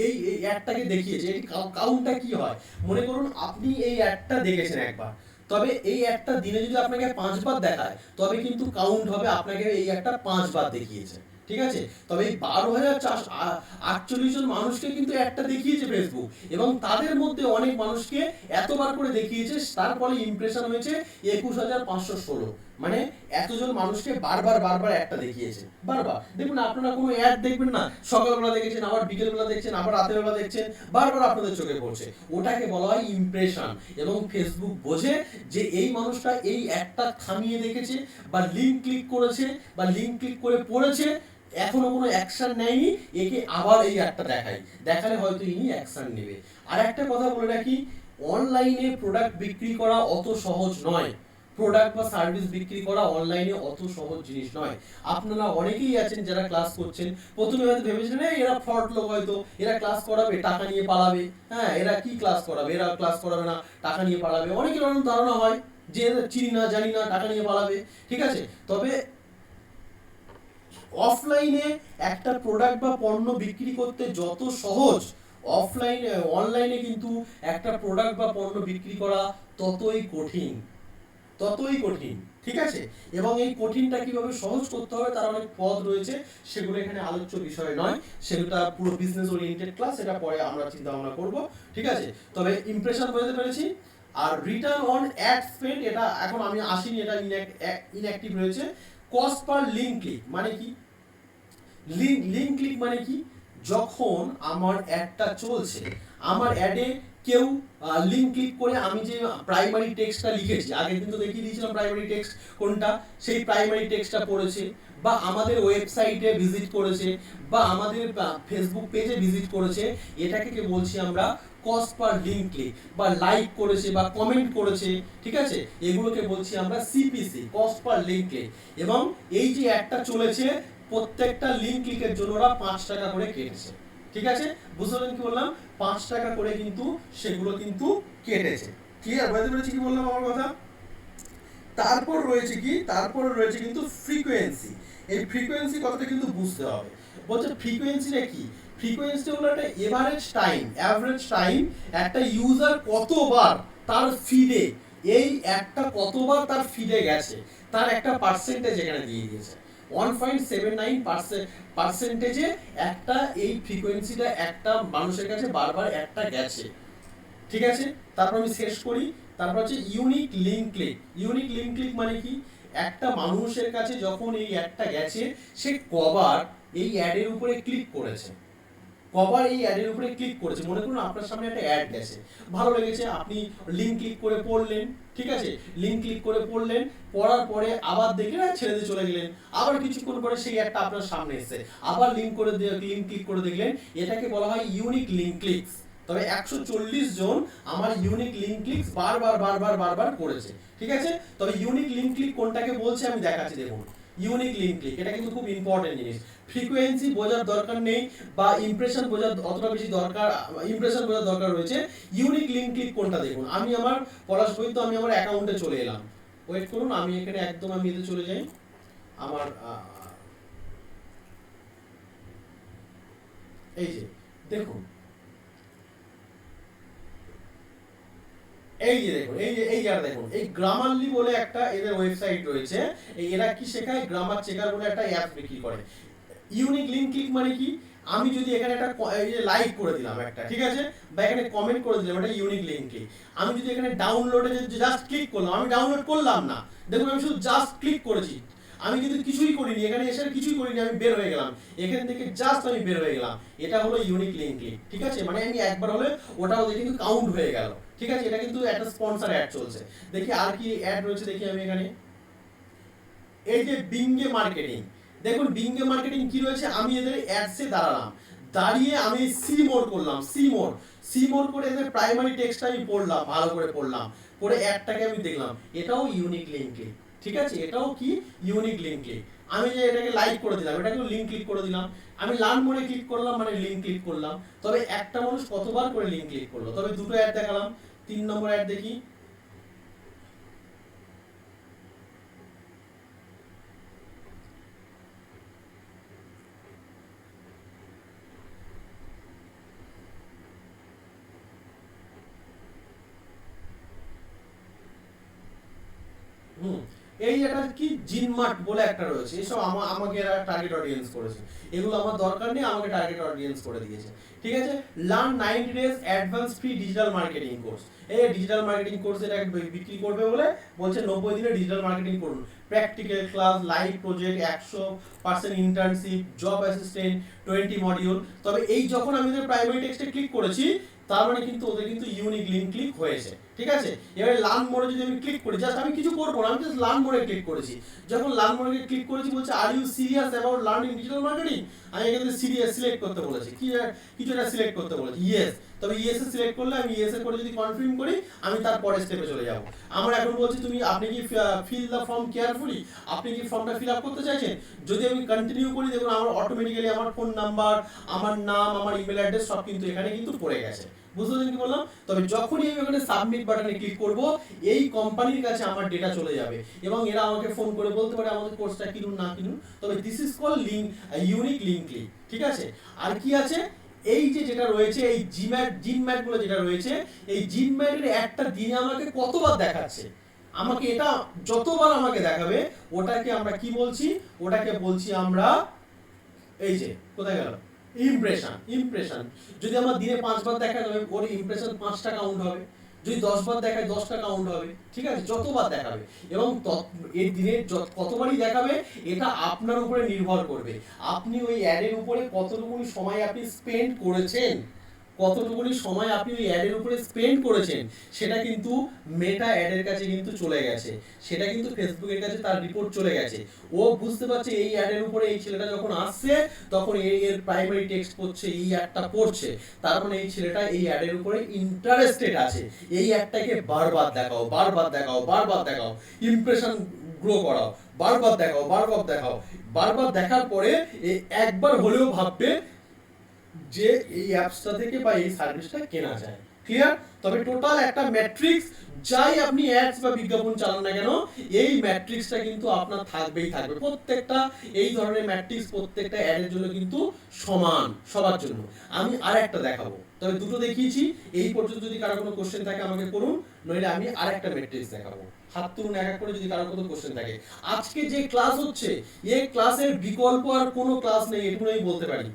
এই অ্যাডটাকে দেখিয়েছে। এটি কাউন্টটা কি হয়, মনে করুন আপনি এই অ্যাডটা দেখেছেন একবার, তবে এই অ্যাডটা দিনে যদি আপনাকে 5 বার দেখায় তবে কিন্তু কাউন্ট হবে আপনাকে এই অ্যাডটা 5 বার দেখিয়েছে, ঠিক আছে? তবে এই 12,448 জন মানুষকে কিন্তু একটা দেখিয়েছে ফেসবুক, এবং তাদের মধ্যে অনেক মানুষকে এতবার করে দেখিয়েছে, তার ফলে ইমপ্রেশন হয়েছে 21,516। মানে এতজন মানুষকে বারবার একটা দেখিয়েছে, বারবার। দেখুন আপনারা কোনো অ্যাড দেখবেন না, সকালবেলা দেখেছেন, আবার বিকেলবেলা দেখছেন, আবার রাতের বেলা দেখছেন, বারবার আপনাদের চোখে পড়ছে, ওটাকে বলা হয় ইমপ্রেশন। এবং ফেসবুক বোঝে যে এই মানুষটা এই অ্যাডটা থামিয়ে দেখেছে বা লিঙ্ক ক্লিক করেছে বা লিঙ্ক ক্লিক করে পড়েছে, এখনো কোনো অ্যাকশন নেয়নি, একে আবার এই অ্যাডটা দেখালে হয়তো ইনি অ্যাকশন নেবে। আর একটা কথা বলে রাখি, অনলাইনে প্রোডাক্ট বিক্রি করা অত সহজ নয়। প্রোডাক্ট বা সার্ভিস বিক্রি করা অনলাইনে অত সহজ জিনিস নয়। আপনারা অনেকেই আছেন যারা ক্লাস করছেন, প্রথমে হয়তো ভেবেছিলেন এরা ফ্রড লোক, হয়তো এরা ক্লাস করাবে টাকা নিয়ে পালাবে, হ্যাঁ এরা কি ক্লাস করাবে, এরা ক্লাস করাবে না, টাকা নিয়ে পালাবে, অনেকের অনেক ধারণা হয় যে এরা চিনি না জানি না টাকা নিয়ে পালাবে, ঠিক আছে? তবে অফলাইনে একটা প্রোডাক্ট বা পণ্য বিক্রি করতে যত সহজ, অনলাইনে কিন্তু একটা প্রোডাক্ট বা পণ্য বিক্রি করা ততই কঠিন, ঠিক আছে? এবং এই কঠিনটা কিভাবে সহজ করতে হবে তার অনেক পথ রয়েছে, সেগুলো এখানে আলোচ্য বিষয় নয়, সেটা পুরো বিজনেস ওরিয়েন্টেড ক্লাস, এটা পরে আমরা চিন্তা ভাবনা করব, ঠিক আছে? তবে ইমপ্রেশন বোঝাতে পেরেছি। আর রিটার্ন অন অ্যাড স্পেন্ড, এটা এখন আমি আসিনি, এটা ইনঅ্যাক্টিভ রয়েছে। কস্ট পার লিঙ্ক ক্লিক মানে কি? লিঙ্ক ক্লিক মানে কি? যখন আমার অ্যাডটা চলছে, আমার অ্যাডে কেউ লিঙ্ক ক্লিক করে আমি যে প্রাইমারি টেক্সটটা লিখেছি, আগে কিন্তু দেখিয়ে দিয়েছিলাম প্রাইমারি টেক্সট কোনটা, সেই প্রাইমারি টেক্সটটা পড়েছে, বা আমাদের ওয়েবসাইটে ভিজিট করেছে, বা আমাদের ফেসবুক পেজে ভিজিট করেছে, এটাকে কি বলছি আমরা? Cost per link click. বা লাইক করেছে বা কমেন্ট করেছে, ঠিক আছে, এগুলোকে বলছি আমরা CPC, cost per link click. এবং এই যে অ্যাডটা চলেছে, প্রত্যেকটা লিঙ্ক ক্লিকের জন্য ওরা 5 টাকা করে কেটেছে, ঠিক আছে? বুঝলেন কি বললাম? 5 টাকা করে কিন্তু সেগুলো কিন্তু কেটেছে। ক্লিয়ার বুঝতে পেরেছি কি বললাম আমার কথা? তারপর রয়েছে কিন্তু ফ্রিকোয়েন্সি। এই ফ্রিকোয়েন্সি কথাটা কিন্তু বুঝতে হবে। বলছে ফ্রিকোয়েন্সিটা কি? ফ্রিকোয়েন্সি হলো একটা অ্যাভারেজ টাইম একটা ইউজার কতবার তার ফিডে, এই একটা কতবার তার ফিডে গেছে, তার একটা পার্সেন্টেজ এখানে দিয়ে দিয়েছে। 1.79% একটা এই ফ্রিকোয়েন্সিটা একটা মানুষের কাছে বারবার একটা গেছে, ঠিক আছে? তারপর আমি শেষ করি। তারপর হচ্ছে ইউনিক লিঙ্ক ক্লিক মানে কি? একটা মানুষের কাছে যখন এই অ্যাডটা গেছে, সে কবার এই অ্যাডের উপরে ক্লিক করেছে, মনে করুন আপনার সামনে একটা অ্যাড গেছে, ভালো লেগেছে, আপনি লিঙ্ক ক্লিক করে পড়লেন, ঠিক আছে? লিঙ্ক ক্লিক করে পড়লেন, পড়ার পরে আবার দেখলেন আর ছেড়ে দিয়ে চলে গেলেন, আবার কিছুক্ষণ পরে সেই অ্যাডটা আপনার সামনে এসেছে, আবার লিঙ্ক ক্লিক করে দেখলেন, এটাকে বলা হয় ইউনিক লিঙ্ক ক্লিকস। তবে 140 জন আমার ইউনিক লিঙ্ক ক্লিকস বারবার করেছে, ঠিক আছে? তবে ইউনিক লিঙ্ক ক্লিক কোনটাকে বলছে আমি দেখাচ্ছি, দেখুন। ইউনিক লিঙ্ক ক্লিক, এটা কিন্তু খুব ইম্পর্টেন্ট জিনিস। ফ্রিকোয়েন্সি বোঝার দরকার নেই বা ইমপ্রেশন বোঝার অতটা বেশি দরকার রয়েছে। ইউনিক লিঙ্ক ক্লিক কোনটা দেখুন। আমি আমার পড়ার বই তো আমি আমার অ্যাকাউন্টে চলে এলাম, ওয়েট করুন, আমি এখানে একদম আমি এতে চলে যাই, আমার এই যে দেখুন, এই যে দেখুন, দেখুন, এই গ্রামারলি বলে একটা এদের ওয়েবসাইট রয়েছে, এরা কি শেখায়? গ্রামার চেকার বলে একটা অ্যাপ বিক্রি করে। ইউনিক লিঙ্ক ক্লিক মানে কি? আমি যদি এখানে একটা লাইক করে দিলাম একটা, ঠিক আছে, বা এখানে কমেন্ট করে দিলাম, এটা ইউনিক লিঙ্ক ক্লিক। আমি যদি এখানে ডাউনলোডে জাস্ট ক্লিক করলাম, আমি ডাউনলোড করলাম না, দেখুন আমি শুধু জাস্ট ক্লিক করেছি, আমি কিন্তু কিছুই করিনি, এখানে এসে কিছুই করিনি, আমি বের হয়ে গেলাম, এখান থেকে জাস্ট আমি বের হয়ে গেলাম, এটা হলো ইউনিক লিঙ্ক ক্লিক, ঠিক আছে? মানে আমি একবার হলে ওটা ওদের কিন্তু কাউন্ট হয়ে গেল, ঠিক আছে? এটা কিন্তু একটা স্পন্সর অ্যাড চলছে। দেখি আর কি অ্যাড রয়েছে, দেখি আমি এখানে, এই যে বিঙ্গে মার্কেটিং, দেখুন বিঙ্গে মার্কেটিং কি রয়েছে, আমি এদের অ্যাডসে দাঁড়ালাম, দাঁড়িয়ে আমি সি মোড করলাম, সি মোড করে এদের প্রাইমারি টেক্সটটা আমি পড়লাম, ভালো করে পড়লাম, পরে অ্যাডটাকে আমি দেখলাম, এটাও ইউনিক লিঙ্ক ক্লিক, ঠিক আছে, এটাও কি ইউনিক লিঙ্ক ক্লিক। আমি যে এটাকে লাইক করে দিলাম, এটাকেও লিঙ্ক ক্লিক করে দিলাম, আমি লার্ন মোডে ক্লিক করলাম মানে লিঙ্ক ক্লিক করলাম। তবে একটা মানুষ কতবার করে লিঙ্ক ক্লিক করলো? তবে দুটো অ্যাড দেখালাম, 3 নম্বর অ্যাড দেখি। এই এটা কি জিনমার্ট বলে একটা রয়েছে, এসব আমাকে এরা টার্গেট অডিয়েন্স করেছে, এগুলো আমার দরকার নেই, আমাকে টার্গেট অডিয়েন্স করে দিয়েছে, ঠিক আছে। Learn 90 days advance free digital marketing course, এই ডিজিটাল মার্কেটিং কোর্স এটা বিক্রি করবে বলে বলছে 90 দিনে ডিজিটাল মার্কেটিং করুন, practical class, live project, 100% internship, job assistant, 20 module. তবে এই যখন আমি ওদের প্রাইমারি টেক্সটে ক্লিক করেছি, তার মানে কিন্তু ওদের কিন্তু ইউনিক লিঙ্ক ক্লিক হয়েছে, ঠিক আছে। এবারে লার্ন মোডে যদি আমি ক্লিক করি, জাস্ট আমি কিছু করবো না, আমি জাস্ট লার্ন মোডে ক্লিক করেছি। যখন লার্ন মোডে ক্লিক করেছি বলছে are you serious about learning digital marketing, আমি এখানে সিরিয়াস সিলেক্ট করতে বলেছি, কি কিছু একটা সিলেক্ট করতে বলেছি, ইয়েস। তবে ইয়েস এ সিলেক্ট করলে আমি ইয়েস এর পরে যদি কনফার্ম করি, আমি তার পরের স্টেপে চলে যাব। আমার এখন বলছি তুমি আপনি কি ফিল দ্য ফর্ম কেয়ারফুলি, আপনি কি ফর্মটা ফিল আপ করতে চাইছেন। যদি আমি কন্টিনিউ করি, দেখুন আমার অটোমেটিক্যালি আমার ফোন নাম্বার, আমার নাম, আমার ইমেল অ্যাড্রেস সব কিন্তু এখানে কিন্তু পড়ে গেছে, বুঝতে পারছেন কি বললাম। তবে যখনই আমি ওখানে সাবমিট বাটনে ক্লিক করব, এই কোম্পানির কাছে আমার ডেটা চলে যাবে এবং এরা আমাকে ফোন করে বলতে পারে আমাদের কোর্সটা কিনুন না কিনুন। তবে this is call link, unique link click, ঠিক আছে। আর কি আছে, এই যে যেটা রয়েছে, এই জিনম্যাট গুলো যেটা রয়েছে, এই জিনম্যাটের একটা দিনে আমাকে কতবার দেখাচ্ছে, আমাকে এটা যতবার আমাকে দেখাবে, ওটাকে আমরা কি বলছি, ওটাকে বলছি আমরা, এই যে কোথায় গেল, ইমপ্রেশন। যদি আমার দিনে 5 বার দেখা যাবে, ওর ইমপ্রেশন 5টা কাউন্ট হবে, যদি 10 বার দেখায় 10টা কাউন্ট হবে, ঠিক আছে, যতবার দেখাবে। এবং এই দিনে কতবারই দেখাবে এটা আপনার উপরে নির্ভর করবে, আপনি ওই অ্যাডের উপরে কতটুকু সময় আপনি স্পেন্ড করেছেন, কতটুকুনি সময় আপনি ওই অ্যাডের উপরে স্পেন্ড করেছেন, সেটা কিন্তু মেটা অ্যাডের কাছে কিন্তু চলে গেছে, সেটা কিন্তু ফেসবুকের কাছে তার রিপোর্ট চলে গেছে। ও বুঝতে পারছে এই অ্যাডের উপরে এই ছেলেটা যখন আসছে, তখন এর প্রাইমারি টেক্সট পড়ছে, এই অ্যাডটা পড়ছে, তার মানে এই ছেলেটা এই অ্যাডের উপরে ইন্টারেস্টেড আছে, এই অ্যাডটাকে বারবার দেখাও, বারবার দেখাও, বারবার দেখাও, ইমপ্রেশন গ্রো করাও, বারবার দেখাও, বারবার দেখাও। বারবার দেখার পরে একবার হলেও ভাববে যে এই অ্যাপসটা থেকে বা এই সার্ভিসটা কেনা যায়, ক্লিয়ার। তবে টোটাল একটা ম্যাট্রিক্স, যাই আপনি অ্যাডস বা বিজ্ঞাপন চালান না কেন, এই ম্যাট্রিক্সটা কিন্তু আপনার থাকবেই থাকবে। প্রত্যেকটা এই ধরনের ম্যাট্রিক্স প্রত্যেকটা অ্যাডের জন্য কিন্তু সমান, সবার জন্য। আমি আরেকটা দেখাবো, তবে দুটো দেখিয়েছি, এই পর্যন্ত যদি কারো কোনো কোশ্চেন থাকে আমাকে করুন, নইলে আমি আরেকটা ম্যাট্রিক্স দেখাবো। হাত তুলুন এক এক করে যদি কারো কোনো কোশ্চেন থাকে। আজকে যে ক্লাস হচ্ছে, এই ক্লাসের বিকল্প আর কোনো ক্লাস নেই, এটুকু আমি বলতে পারি।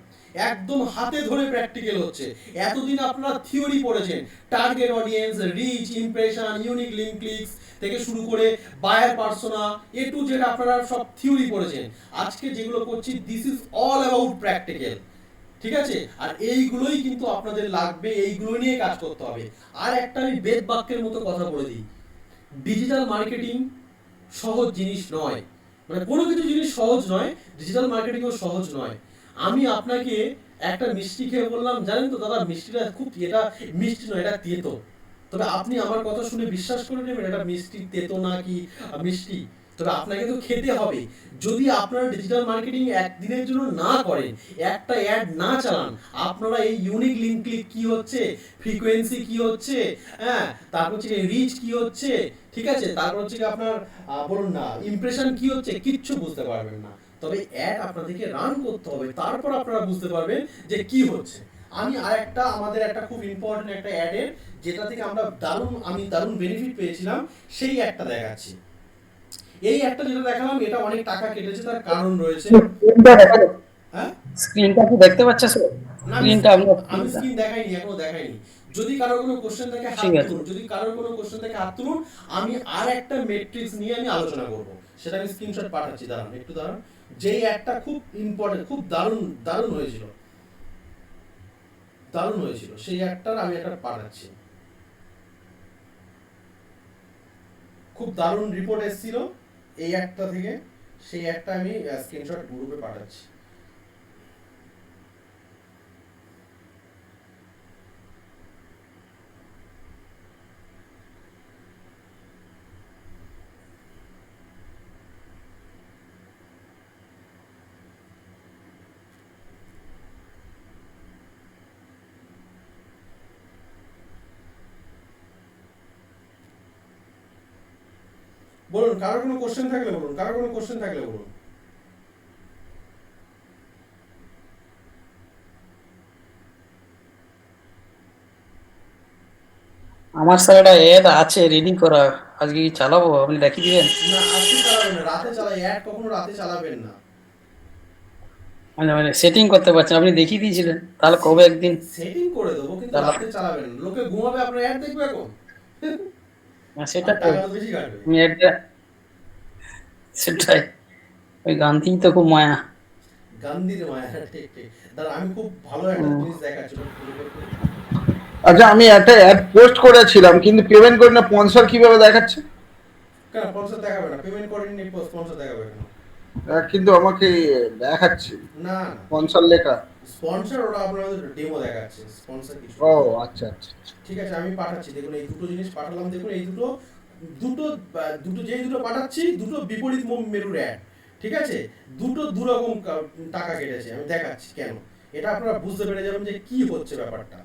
একদম হাতে ধরে প্র্যাকটিক্যাল হচ্ছে। এতদিন আপনারা থিওরি পড়েছেন, target audience, reach, impression, unique link clicks থেকে শুরু করে buyer persona, A to Z আপনারা সব থিওরি পড়েছেন। আজকে যেগুলো করছি, this is all about practical, ঠিক আছে। আর এইগুলোই কিন্তু আপনাদের লাগবে, এইগুলো নিয়ে কাজ করতে হবে। আর একটা আমি বেদ বাক্যের মতো কথা বলে দিই, ডিজিটাল মার্কেটিং সহজ জিনিস নয়, মানে কোনো কিছু জিনিস সহজ নয়, ডিজিটাল মার্কেটিংও সহজ নয়। আমি আপনাকে একটা মিষ্টি খেয়ে বললাম, জানেন তো দাদা মিষ্টিটা খুব, এটা মিষ্টি নয়, এটা তেতো। তবে আপনি আমার কথা শুনে বিশ্বাস করে নেবেন এটা মিষ্টি, তেতো না কি মিষ্টি। তবে আপনাকে তো খেতে হবে। যদি আপনারা ডিজিটাল মার্কেটিং একদিনের জন্য না করেন, একটা অ্যাড না চালান, আপনারা এই ইউনিক লিঙ্ক ক্লিক কি হচ্ছে, ফ্রিকোয়েন্সি কি হচ্ছে, হ্যাঁ, তারপর হচ্ছে রিচ কি হচ্ছে, ঠিক আছে, তারপর হচ্ছে আপনার বলুন না ইমপ্রেশন কি হচ্ছে, কিচ্ছু বুঝতে পারবেন না। তবে অ্যাড আপনাদেরকে রান করতে হবে, তারপর আপনারা বুঝতে পারবেন যে কি হচ্ছে। আমি আরেকটা, আমাদের একটা খুব ইম্পর্টেন্ট একটা অ্যাডের, যেটা থেকে আমরা দারুণ বেনিফিট পেয়েছিলাম, সেই অ্যাডটা দেখাচ্ছি। এই একটা যেটা দেখালাম, এটা অনেক টাকা কেটেছে, তার কারণ রয়েছে। হ্যাঁ, স্ক্রিনটা কি দেখতে পাচ্ছেন স্যার? স্ক্রিনটা আমি স্ক্রিন দেখাইনি, এখনো দেখাইনি। যদি কারোর কোনো কোশ্চেন থাকে হাত তুলুন, যদি কারোর কোনো কোশ্চেন থাকে হাত তুলুন, আমি আর একটা ম্যাট্রিক্স নিয়ে আমি আলোচনা করব, সেটা আমি স্ক্রিনশট পাঠাচ্ছি, দাঁড়ান একটু দাঁড়ান। যেই একটা খুব ইম্পর্টেন্ট, খুব দারুণ হয়েছিল, সেই একটার আমি একটা পাঠাচ্ছি। খুব দারুণ রিপোর্ট এসেছিল এই একটা থেকে, সেই একটা আমি স্ক্রিনশট গ্রুপে পাঠাচ্ছি। বলুন, কারোর কোনো কোশ্চেন থাকলে বলুন, কারোর কোনো কোশ্চেন থাকলে বলুন। আমার স্যার একটা এড আছে রিডিং করা, আজকে কি চালাবো, আপনি দেখিয়ে দিবেন? না, আজকে চালাবেন না, রাতে চালাই, অ্যাড কখনো রাতে চালাবেন না। মানে সেটিং করতে পারছেন, আপনি দেখিয়ে দিয়েছিলেন, তাহলে কবে একদিন সেটিং করে দেবো, কিন্তু চালাবো। রাতে চালাবেন না। লোকে ঘুমাবে, আপনার অ্যাড দেখবে এখন। সেটা আর টাকা তো বেশি কাটবে। আমি একটা সেটাই, ওই গান্ধী তো খুব মায়া। গান্ধীর মায়া, ঠিক ঠিক। দাঁড়া, আমি খুব ভালো একটা জিনিস দেখাচ্ছি। আচ্ছা, আমি একটা অ্যাড পোস্ট করেছিলাম কিন্তু পেমেন্ট করি না, স্পন্সর কিভাবে দেখাচ্ছে? কেন স্পন্সর দেখাবে না? পেমেন্ট করেননি, স্পন্সর দেখাবে কেন? কিন্তু আমাকে দেখাচ্ছে না, স্পন্সর লেখা। স্পন্সর ওরা আপনাদের ডেমো দেখাচ্ছে, স্পন্সর কিছু। ও আচ্ছা আচ্ছা। ঠিক আছে, আমি পাঠাচ্ছি, দেখুন এই দুটো জিনিস পাঠালাম, দেখুন এই দুটো দুটো দুটো যেই দুটো পাঠাচ্ছি, দুটো বিপরীত মেরুর অ্যাড। ঠিক আছে, দুটো দুরকম টাকা কেটেছে, আমি দেখাচ্ছি কেন। এটা আপনারা বুঝতে পেরে যাবেন যে কি হচ্ছে ব্যাপারটা।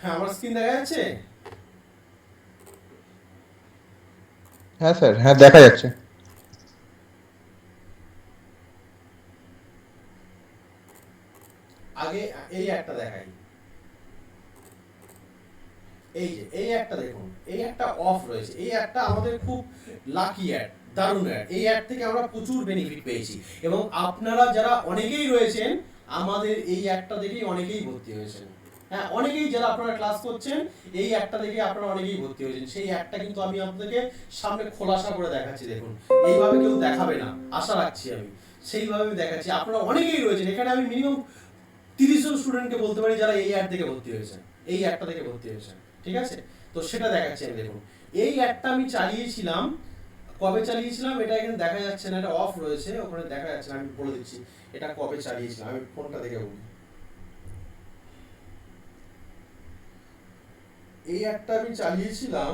হ্যাঁ, আমার স্ক্রিন দেখা যাচ্ছে? হ্যাঁ স্যার, হ্যাঁ দেখা যাচ্ছে। আগে এই একটা দেখাই, এই যে এই একটা দেখুন, এই একটা অফ রয়েছে, এই একটা আমাদের খুব লাকি অ্যাড, দারুণ অ্যাড। এই অ্যাড থেকে আমরা প্রচুর বেনিফিট পেয়েছি, এবং আপনারা যারা অনেকেই রয়েছেন আমাদের এই অ্যাডটা দেখেই অনেকেই ভর্তি হয়েছেন। হ্যাঁ, অনেকেই যারা আপনারা ক্লাস করছেন এই অ্যাডটা দেখে আপনারা অনেকেই ভর্তি হয়েছেন। সেই অ্যাডটা কিন্তু আমি আপনাদেরকে সামনে খোলাসা করে দেখাচ্ছি, দেখুন এইভাবে কেউ দেখাবে না, আশা রাখছি আমি, সেইভাবে আমি দেখাচ্ছি। আপনারা অনেকেই রয়েছেন এখানে, আমি মিনিমাম 30 জন স্টুডেন্টকে বলতে পারি যারা এই অ্যাড থেকে ভর্তি হয়েছেন, এই অ্যাডটা থেকে ভর্তি হয়েছেন। ঠিক আছে, তো সেটা দেখাচ্ছি আমি। দেখুন এই অ্যাডটা আমি চালিয়েছিলাম, কবে চালিয়েছিলাম এটা এখানে দেখা যাচ্ছে না, এটা অফ রয়েছে, ওখানে দেখা যাচ্ছে না, আমি বলে দিচ্ছি এটা কবে চালিয়েছিলাম, আমি ফোনটা দেখে বলি। এই অ্যাডটা আমি চালিয়েছিলাম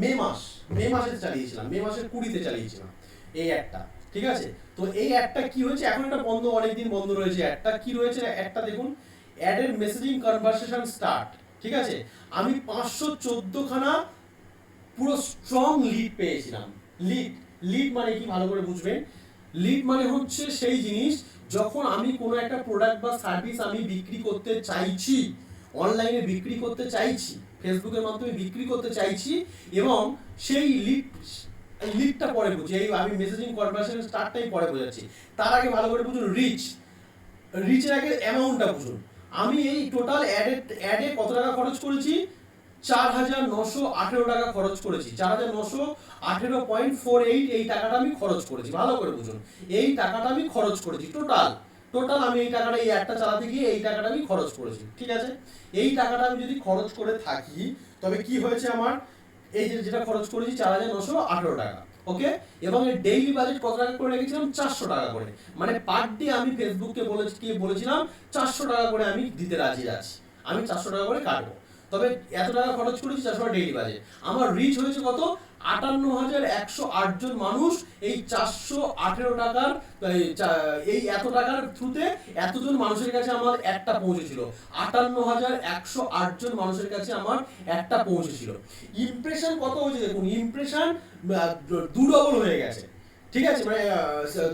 মে মাসে চালিয়েছিলাম, মে মাসের 20-তে চালিয়েছিলাম এই অ্যাডটা। ঠিক আছে, তো এই অ্যাডটা কি হয়েছে, এখন এটা বন্ধ, অনেকদিন বন্ধ রয়েছে। অ্যাডটা কি রয়েছে, অ্যাডটা দেখুন, অ্যাডের মেসেজিং কনভারসেশন স্টার্ট। ঠিক আছে, আমি 514 খানা পুরো স্ট্রং লিড পেয়েছিলাম। লিড মানে কি ভালো করে বুঝবেন। লিড মানে হচ্ছে সেই জিনিস যখন আমি কোনো একটা প্রোডাক্ট বা সার্ভিস আমি বিক্রি করতে চাইছি, অনলাইনে বিক্রি করতে চাইছি, ফেসবুকের মাধ্যমে বিক্রি করতে চাইছি, এবং সেই লিডটা পরে বুঝি, এই আমি মেসেজিং কনভারসেশন স্টার্টটাই পরে বোঝাচ্ছি। তার আগে ভালো করে বুঝুন রিচের আগে অ্যামাউন্টটা বুঝুন। আমি এই টোটাল অ্যাডে কত টাকা খরচ করেছি, 4,918 টাকা খরচ করেছি, 4,918.48 এই টাকাটা আমি খরচ করেছি। ভালো করে বুঝুন, এই টাকাটা আমি খরচ করেছি টোটাল আমি এই টাকাটা, এই অ্যাডটা চালাতে গিয়ে এই টাকাটা আমি খরচ করেছি। ঠিক আছে, এই টাকাটা আমি যদি খরচ করে থাকি তবে কি হয়েছে আমার, এই যেটা খরচ করেছি 4,918 টাকা। ওকে, এবং এই ডেইলি বাজেট কত টাকা করে রেখেছিলাম, 400 টাকা করে। মানে পার ডে আমি ফেসবুককে বলেছিলাম 400 টাকা করে আমি দিতে রাজি আছি, আমি 400 টাকা করে কাটবো। তবে এত টাকা খরচ করেছি, 400 টাকা ডেইলি বাজেট। আমার রিচ হয়েছে কত, 58,108 জন মানুষ এই 418 টাকার এই এত টাকার থ্রুতে এতজন মানুষের কাছে আমার একটা পৌঁছেছিল। 58,108 জন মানুষের কাছে আমার একটা পৌঁছেছিল। ইমপ্রেশন কত হয়েছে দেখুন, ইমপ্রেশন 2 ডবল হয়ে গেছে। ঠিক আছে, মানে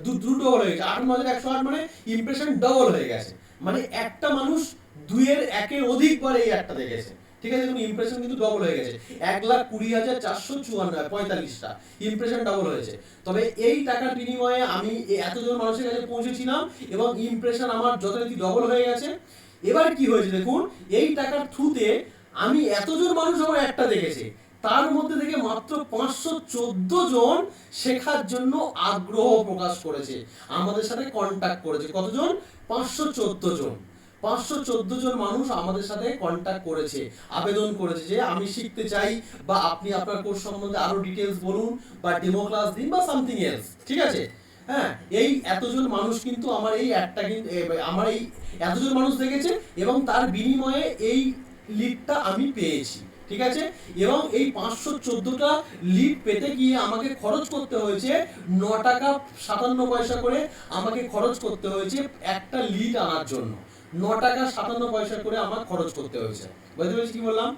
2 ডবল হয়ে গেছে, 58,108 মানে ইমপ্রেশন ডবল হয়ে গেছে, মানে একটা মানুষ 2-এর অধিকবার এই একটা দেখেছে। ঠিক আছে, দেখুন ইমপ্রেশন কিন্তু ডবল হয়ে গেছে, 1,20,445টা ইমপ্রেশন ডবল হয়েছে। তবে এই টাকার বিনিময়ে আমি এতজন মানুষের কাছে পৌঁছেছিলাম এবং ইমপ্রেশন আমার যথারীতি ডবল হয়ে গেছে। এবার কি হয়েছে দেখুন, এই টাকার থ্রুতে আমি এতজন মানুষ আমার একটা দেখেছে, তার মধ্যে থেকে মাত্র 514 জন শেখার জন্য আগ্রহ প্রকাশ করেছে, আমাদের সাথে কন্ট্যাক্ট করেছে। কতজন, 514 জন। 514 জন মানুষ আমাদের সাথে কন্ট্যাক্ট করেছে, আবেদন করেছে যে আমি শিখতে চাই, বা আপনি আপনার কোর্স সম্বন্ধে আরো ডিটেলস বলুন, বা ডেমো ক্লাস দিন, বা সামথিং এলস। ঠিক আছে, হ্যাঁ, এই এতজন মানুষ কিন্তু আমার এই অ্যাডটা কিন্তু আমার এই এতজন মানুষ দেখেছে এবং তার বিনিময়ে এই লিডটা আমি পেয়েছি, ঠিক আছে। এবং এই 514টা লিড পেতে গিয়ে আমাকে খরচ করতে হয়েছে 9 টাকা 57 পয়সা করে আমাকে খরচ করতে হয়েছে একটা লিড আনার জন্য। 9 টাকা 57 পয়সা করে আমার খরচ করতে হয়েছে। বুঝতে পেরেছি কি বললাম?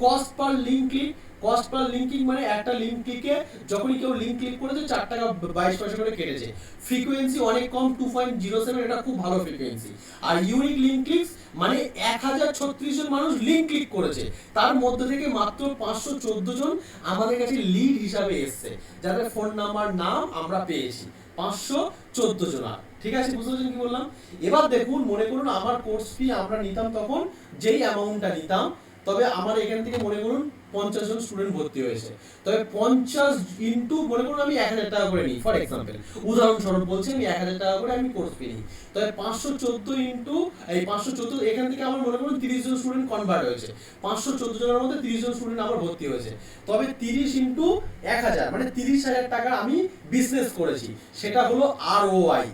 Cost per link click, cost per linking মানে একটা লিঙ্ক ক্লিকে যখনই কেউ লিঙ্ক ক্লিক করেছে 4 টাকা 22 পয়সা করে কেটেছে। ফ্রিকোয়েন্সি অনেক কম 2.07, এটা খুব ভালো ফ্রিকোয়েন্সি। আর ইউনিক লিঙ্ক ক্লিকস মানে 1036 জন মানুষ লিঙ্ক ক্লিক করেছে, তার মধ্যে থেকে মাত্র 514 জন আমাদের কাছে লিড হিসাবে এসেছে, যাদের ফোন নাম্বার নাম আমরা পেয়েছি 514 জন। ঠিক আছে, বুঝতে পারছেন কি বললাম? এবার দেখুন, মনে করুন আমার কোর্স ফি আমরা নিতাম তখন যেই অ্যামাউন্টটা নিতাম, তবে আমার এখান থেকে মনে করুন 50 জন স্টুডেন্ট ভর্তি হয়েছে, তবে 50 ইন্টু মনে করুন আমি 1000 টাকা করে নিই, ফর এক্সাম্পল উদাহরণস্বরূপ বলছি, আমি 1000 টাকা করে আমি কোর্স ফি নিই, তবে 514 ইন্টু এই 514 এখান থেকে আমার মনে করুন 30 জন স্টুডেন্ট কনভার্ট হয়েছে, 514 জনের মধ্যে 30 জন স্টুডেন্ট আমার ভর্তি হয়েছে, তবে 30 ইন্টু 1000 মানে 30,000 টাকা আমি বিজনেস করেছি, সেটা হলো ROI,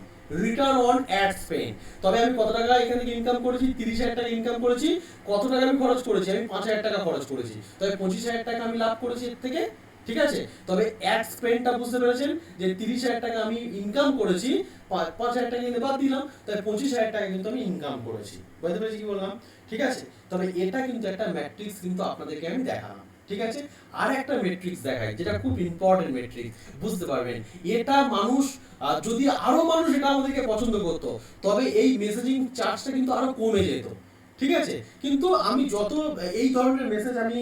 return on ad spend. তবে আমি কত টাকা এখান থেকে ইনকাম করেছি? 30,000 টাকা ইনকাম করেছি। কত টাকা আমি খরচ করেছি? আমি 5,000 টাকা খরচ করেছি, তবে 25,000 টাকা আমি লাভ করেছি এর থেকে, ঠিক আছে। তবে অ্যাড স্পেন্ডটা বুঝতে পেরেছেন যে 30,000 টাকা আমি ইনকাম করেছি, 5,000 টাকা কিন্তু বাদ দিলাম, তবে 25,000 টাকা কিন্তু আমি ইনকাম করেছি। বুঝতে পেরেছি কি বললাম? ঠিক আছে, তবে এটা কিন্তু একটা ম্যাট্রিক্স কিন্তু আপনাদেরকে আমি দেখালাম, ঠিক আছে। আর একটা ম্যাট্রিক্স দেখাই যেটা খুব ইম্পর্টেন্ট ম্যাট্রিক্স, বুঝতে পারবেন এটা মানুষ যদি আরো মানুষ এটা আমাদেরকে পছন্দ করতো, তবে এই মেসেজিং চার্জটা কিন্তু আরো কমে যেত, ঠিক আছে। কিন্তু আমি যত এই ধরনের মেসেজ আমি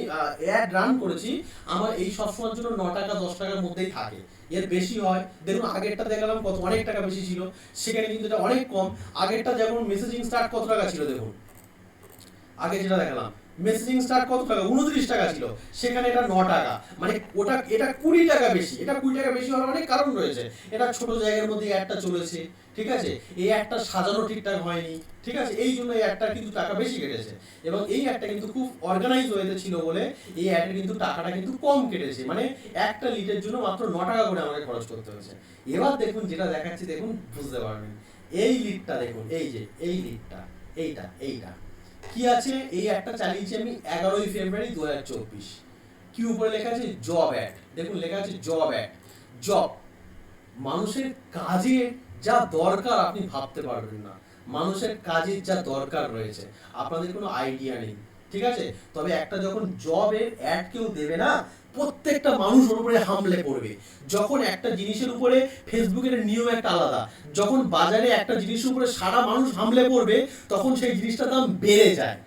অ্যাড রান করেছি, আমার এই সবসময়ের জন্য 9 টাকা 10 টাকার মধ্যেই থাকে, এর বেশি হয়। দেখুন আগেরটা দেখালাম কত অনেক টাকা বেশি ছিল, সেখানে কিন্তু এটা অনেক কম। আগেরটা যেমন মেসেজিং স্টার্ট কত টাকা ছিল দেখুন, আগে যেটা দেখালাম মেসেজিং স্টার্ট কত টাকা 29 টাকা ছিল, সেখানে এটা 9 টাকা, মানে ওটা এটা 20 টাকা বেশি। এটা 20 টাকা বেশি হওয়ার অনেক কারণ রয়েছে, এটা ছোট জায়গার মধ্যে অ্যাডটা চলেছে, ঠিক আছে। এই অ্যাডটা সাজানো ঠিকঠাক হয়নি, ঠিক আছে, এই জন্য এই অ্যাডটা কিন্তু টাকা বেশি কেটেছে। এবং এই অ্যাডটা কিন্তু খুব অর্গানাইজ ওয়েতে ছিল বলে এই অ্যাডের কিন্তু টাকাটা কিন্তু কম কেটেছে, মানে একটা লিডের জন্য মাত্র 9 টাকা করে আমাকে খরচ করতে হয়েছে। এবার দেখুন যেটা দেখাচ্ছি, দেখুন বুঝতে পারবেন, এই লিডটা দেখুন, এই যে এই লিডটা, এইটা কি আছে, এই একটা চালিয়েছি আমি 11ই ফেব্রুয়ারি 2024। কি উপরে লেখা আছে? Job ad. দেখুন লেখা আছে জব অ্যাড। জব, মানুষের কাজের যা দরকার আপনি ভাবতে পারবেন না, মানুষের কাজের যা দরকার রয়েছে আপনাদের কোনো আইডিয়া নেই, ঠিক আছে। তবে একটা যখন জবের অ্যাড কেউ দেবে না, প্রত্যেকটা মানুষ ওর উপরে হামলে পড়বে। যখন একটা জিনিসের উপরে ফেসবুকের নিয়ম একটা আলাদা, যখন বাজারে একটা জিনিসের উপরে সারা মানুষ হামলে পড়বে, তখন সেই জিনিসটার দাম বেড়ে যায়।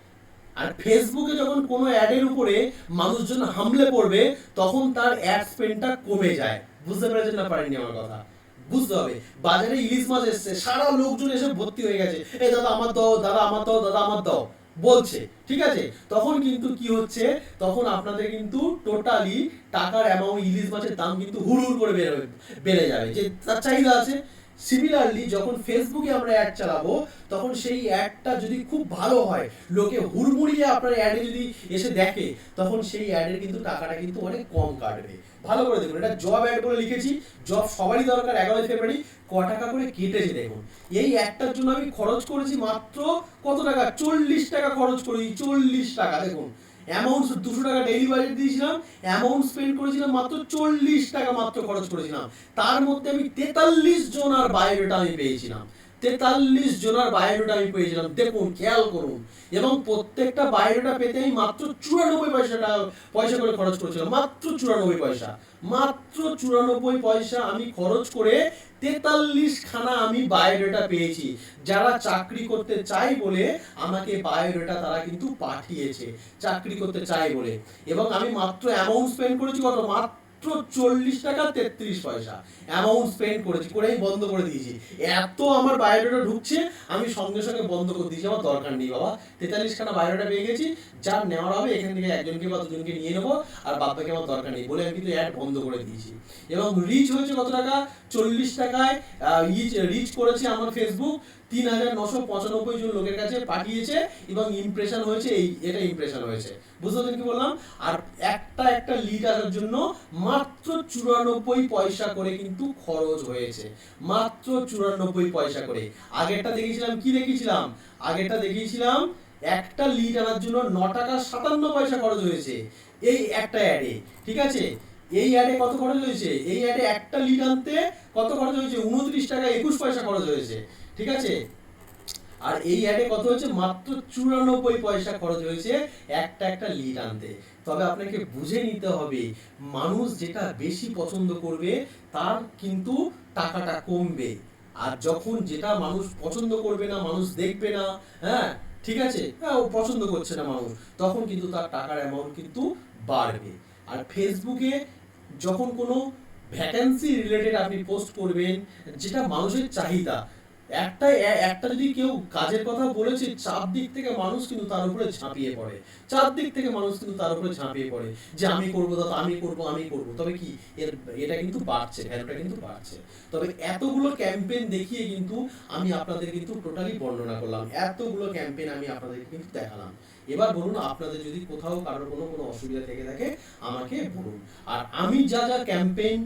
আর ফেসবুকে যখন কোনো অ্যাডের উপরে মানুষজন হামলে পড়বে, তখন তার অ্যাড স্পেন্ডটা কমে যায়। বুঝতে পেরেছেন না পারেননি আমার কথা? বুঝতে হবে। বাজারে ইলিশ মাছ এসছে, সারা লোকজন এসে ভর্তি হয়ে গেছে, এই দাদা আমার দাও, দাদা আমার দাও, দাদা আমার দাও বলছে, ঠিক আছে। তখন কিন্তু কি হচ্ছে, তখন আপনাদের কিন্তু টোটালি টাকার অ্যামাউন্ট, ইলিশ মাছের দাম কিন্তু হুড় করে বেড়ে যাবে, যে তার চাহিদা আছে। সিমিলারলি যখন ফেসবুকে আমরা অ্যাড চালাবো, তখন সেই অ্যাডটা যদি খুব ভালো হয়, লোকে হুড়মুড়িয়ে আপনার অ্যাডে যদি এসে দেখে, তখন সেই অ্যাডের কিন্তু টাকাটা কিন্তু অনেক কম কাটবে। ভালো করে দেখুন, এটা জব অ্যাড বলে লিখেছি, জব সবারই দরকার। 11 ফেব্রুয়ারি ক টাকা করে কেটেছে দেখুন। এই অ্যাডটার জন্য আমি খরচ করেছি মাত্র কত টাকা? 40 টাকা খরচ করেছি, 40 টাকা। দেখুন অ্যামাউন্ট 200 টাকা ডেইলি বাজেট দিয়েছিলাম, অ্যামাউন্ট স্পেন্ড করেছিলাম মাত্র 40 টাকা মাত্র খরচ করেছিলাম। তার মধ্যে আমি 43 জনার বায়োডাটা আমি পেয়েছিলাম, 43 জনার বায়োডাটা আমি পেয়েছিলাম। দেখুন খেয়াল করুন, এবং প্রত্যেকটা বায়োডাটা পেতে আমি মাত্র 94 পয়সা করে খরচ করেছিলাম, মাত্র 94 পয়সা, মাত্র 94 পয়সা আমি খরচ করে 43 খানা আমি বায়োডাটা পেয়েছি। যারা চাকরি করতে চাই বলে আমাকে বায়োডাটা তারা কিন্তু পাঠিয়েছে, চাকরি করতে চাই বলে। এবং আমি মাত্র অ্যামাউন্ট স্পেন্ড করেছি কত? মাত্র 40 টাকা 33 পয়সা অ্যামাউন্ট স্পেন্ড করেছি, করেই বন্ধ করে দিয়েছি। এত আমার বায়োডাটা ঢুকছে, আমি সঙ্গে সঙ্গে বন্ধ করে দিয়েছি, আমার দরকার নেই বাবা। 43 খানা বায়োডাটা পেয়ে গেছি, যার নেওয়ার হবে এখান থেকে একজনকে বা দুজনকে নিয়ে নেবো, আর বাদ বাকি আমার দরকার নেই বলে আমি কিন্তু অ্যাড বন্ধ করে দিয়েছি। এবং রিচ হয়েছে কত টাকা? 40 টাকায় রিচ করেছে আমার ফেসবুক 3,995 জন লোকের কাছে পাঠিয়েছে এবং ইমপ্রেশন হয়েছে এটা ইমপ্রেশন হয়েছে। বুঝতে পারছেন কি বললাম? আর একটা লিড আসার জন্য মাত্র 94 পয়সা করে কিন্তু খরচ হয়েছে, মাত্র 94 পয়সা করে। আগেরটা দেখিয়েছিলাম একটা লিড আনার জন্য 9 টাকা 57 পয়সা খরচ হয়েছে এই একটা অ্যাডে। ঠিক আছে, এই অ্যাডে কত খরচ হয়েছে? এই অ্যাডে একটা লিড আনতে কত খরচ হয়েছে? 29 টাকা 21 পয়সা খরচ হয়েছে। ঠিক আছে, আর এই অ্যাডে কত হয়েছে? মাত্র 94 পয়সা খরচ হয়েছে একটা লিড আনতে। তবে আপনাকে বুঝে নিতে হবে, মানুষ যেটা বেশি পছন্দ করবে তার কিন্তু টাকাটা কমবে, আর যখন যেটা মানুষ পছন্দ করবে না, মানুষ দেখবে না, হ্যাঁ ঠিক আছে, ও পছন্দ করছে না মানুষ, তখন কিন্তু তার টাকার অ্যামাউন্ট কিন্তু বাড়বে। আর ফেসবুকে যখন কোনো ভ্যাকেন্সি রিলেটেড আপনি পোস্ট করবেন, যেটা মানুষের চাহিদা, একটা যদি কেউ কাজের কথা বলেছে, চারদিক থেকে মানুষ কিন্তু তার উপরে ঝাঁপিয়ে পড়ে যে আমি করবো দাদা, আমি করবো। তবে কি এটা কিন্তু বাড়ছে, ভ্যালুটা কিন্তু বাড়ছে। তবে এতগুলো ক্যাম্পেইন দেখিয়ে কিন্তু আমি আপনাদের কিন্তু টোটালি বর্ণনা করলাম, এতগুলো ক্যাম্পেইন আমি আপনাদের কিন্তু দেখালাম। এবার বলুন, আপনাদের যদি কোথাও কারোর কোনো অসুবিধা থেকে থাকে আমাকে বলুন। আর আমি যা ক্যাম্পেইন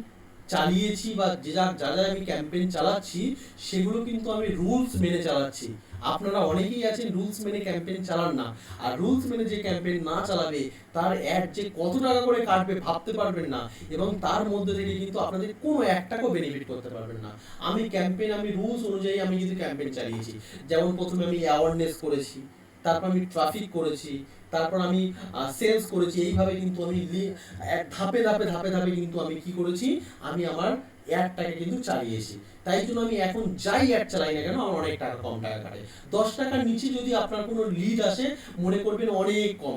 চালিয়েছি বা যা আমি ক্যাম্পেইন চালাচ্ছি, সেগুলো কিন্তু আমি রুলস মেনে চালাচ্ছি। আপনারা অনেকেই আছেন রুলস মেনে ক্যাম্পেইন চালান না, আর রুলস মেনে যে ক্যাম্পেইন না চালাবে তার অ্যাড যে কত টাকা করে কাটবে ভাবতে পারবেন না, এবং তার মধ্যে থেকে কিন্তু আপনাদের কোনো এক টাকাও বেনিফিট করতে পারবেন না। আমি রুলস অনুযায়ী আমি কিন্তু ক্যাম্পেইন চালিয়েছি। যেমন প্রথমে আমি অ্যাওয়ারনেস করেছি, তারপর আমি ট্রাফিক করেছি, তারপর আমি সেলস করেছি। এইভাবে কিন্তু আমি ধাপে ধাপে কিন্তু আমি কি করেছি, আমি আমার অ্যাডটাকে কিন্তু চালিয়েছি। তাই জন্য আমি এখন যাই অ্যাড চালাই না কেন, আমার অনেক টাকা কম টাকা কাটে। 10 টাকার নিচে যদি আপনার কোনো লিড আসে, মনে করবেন অনেক কম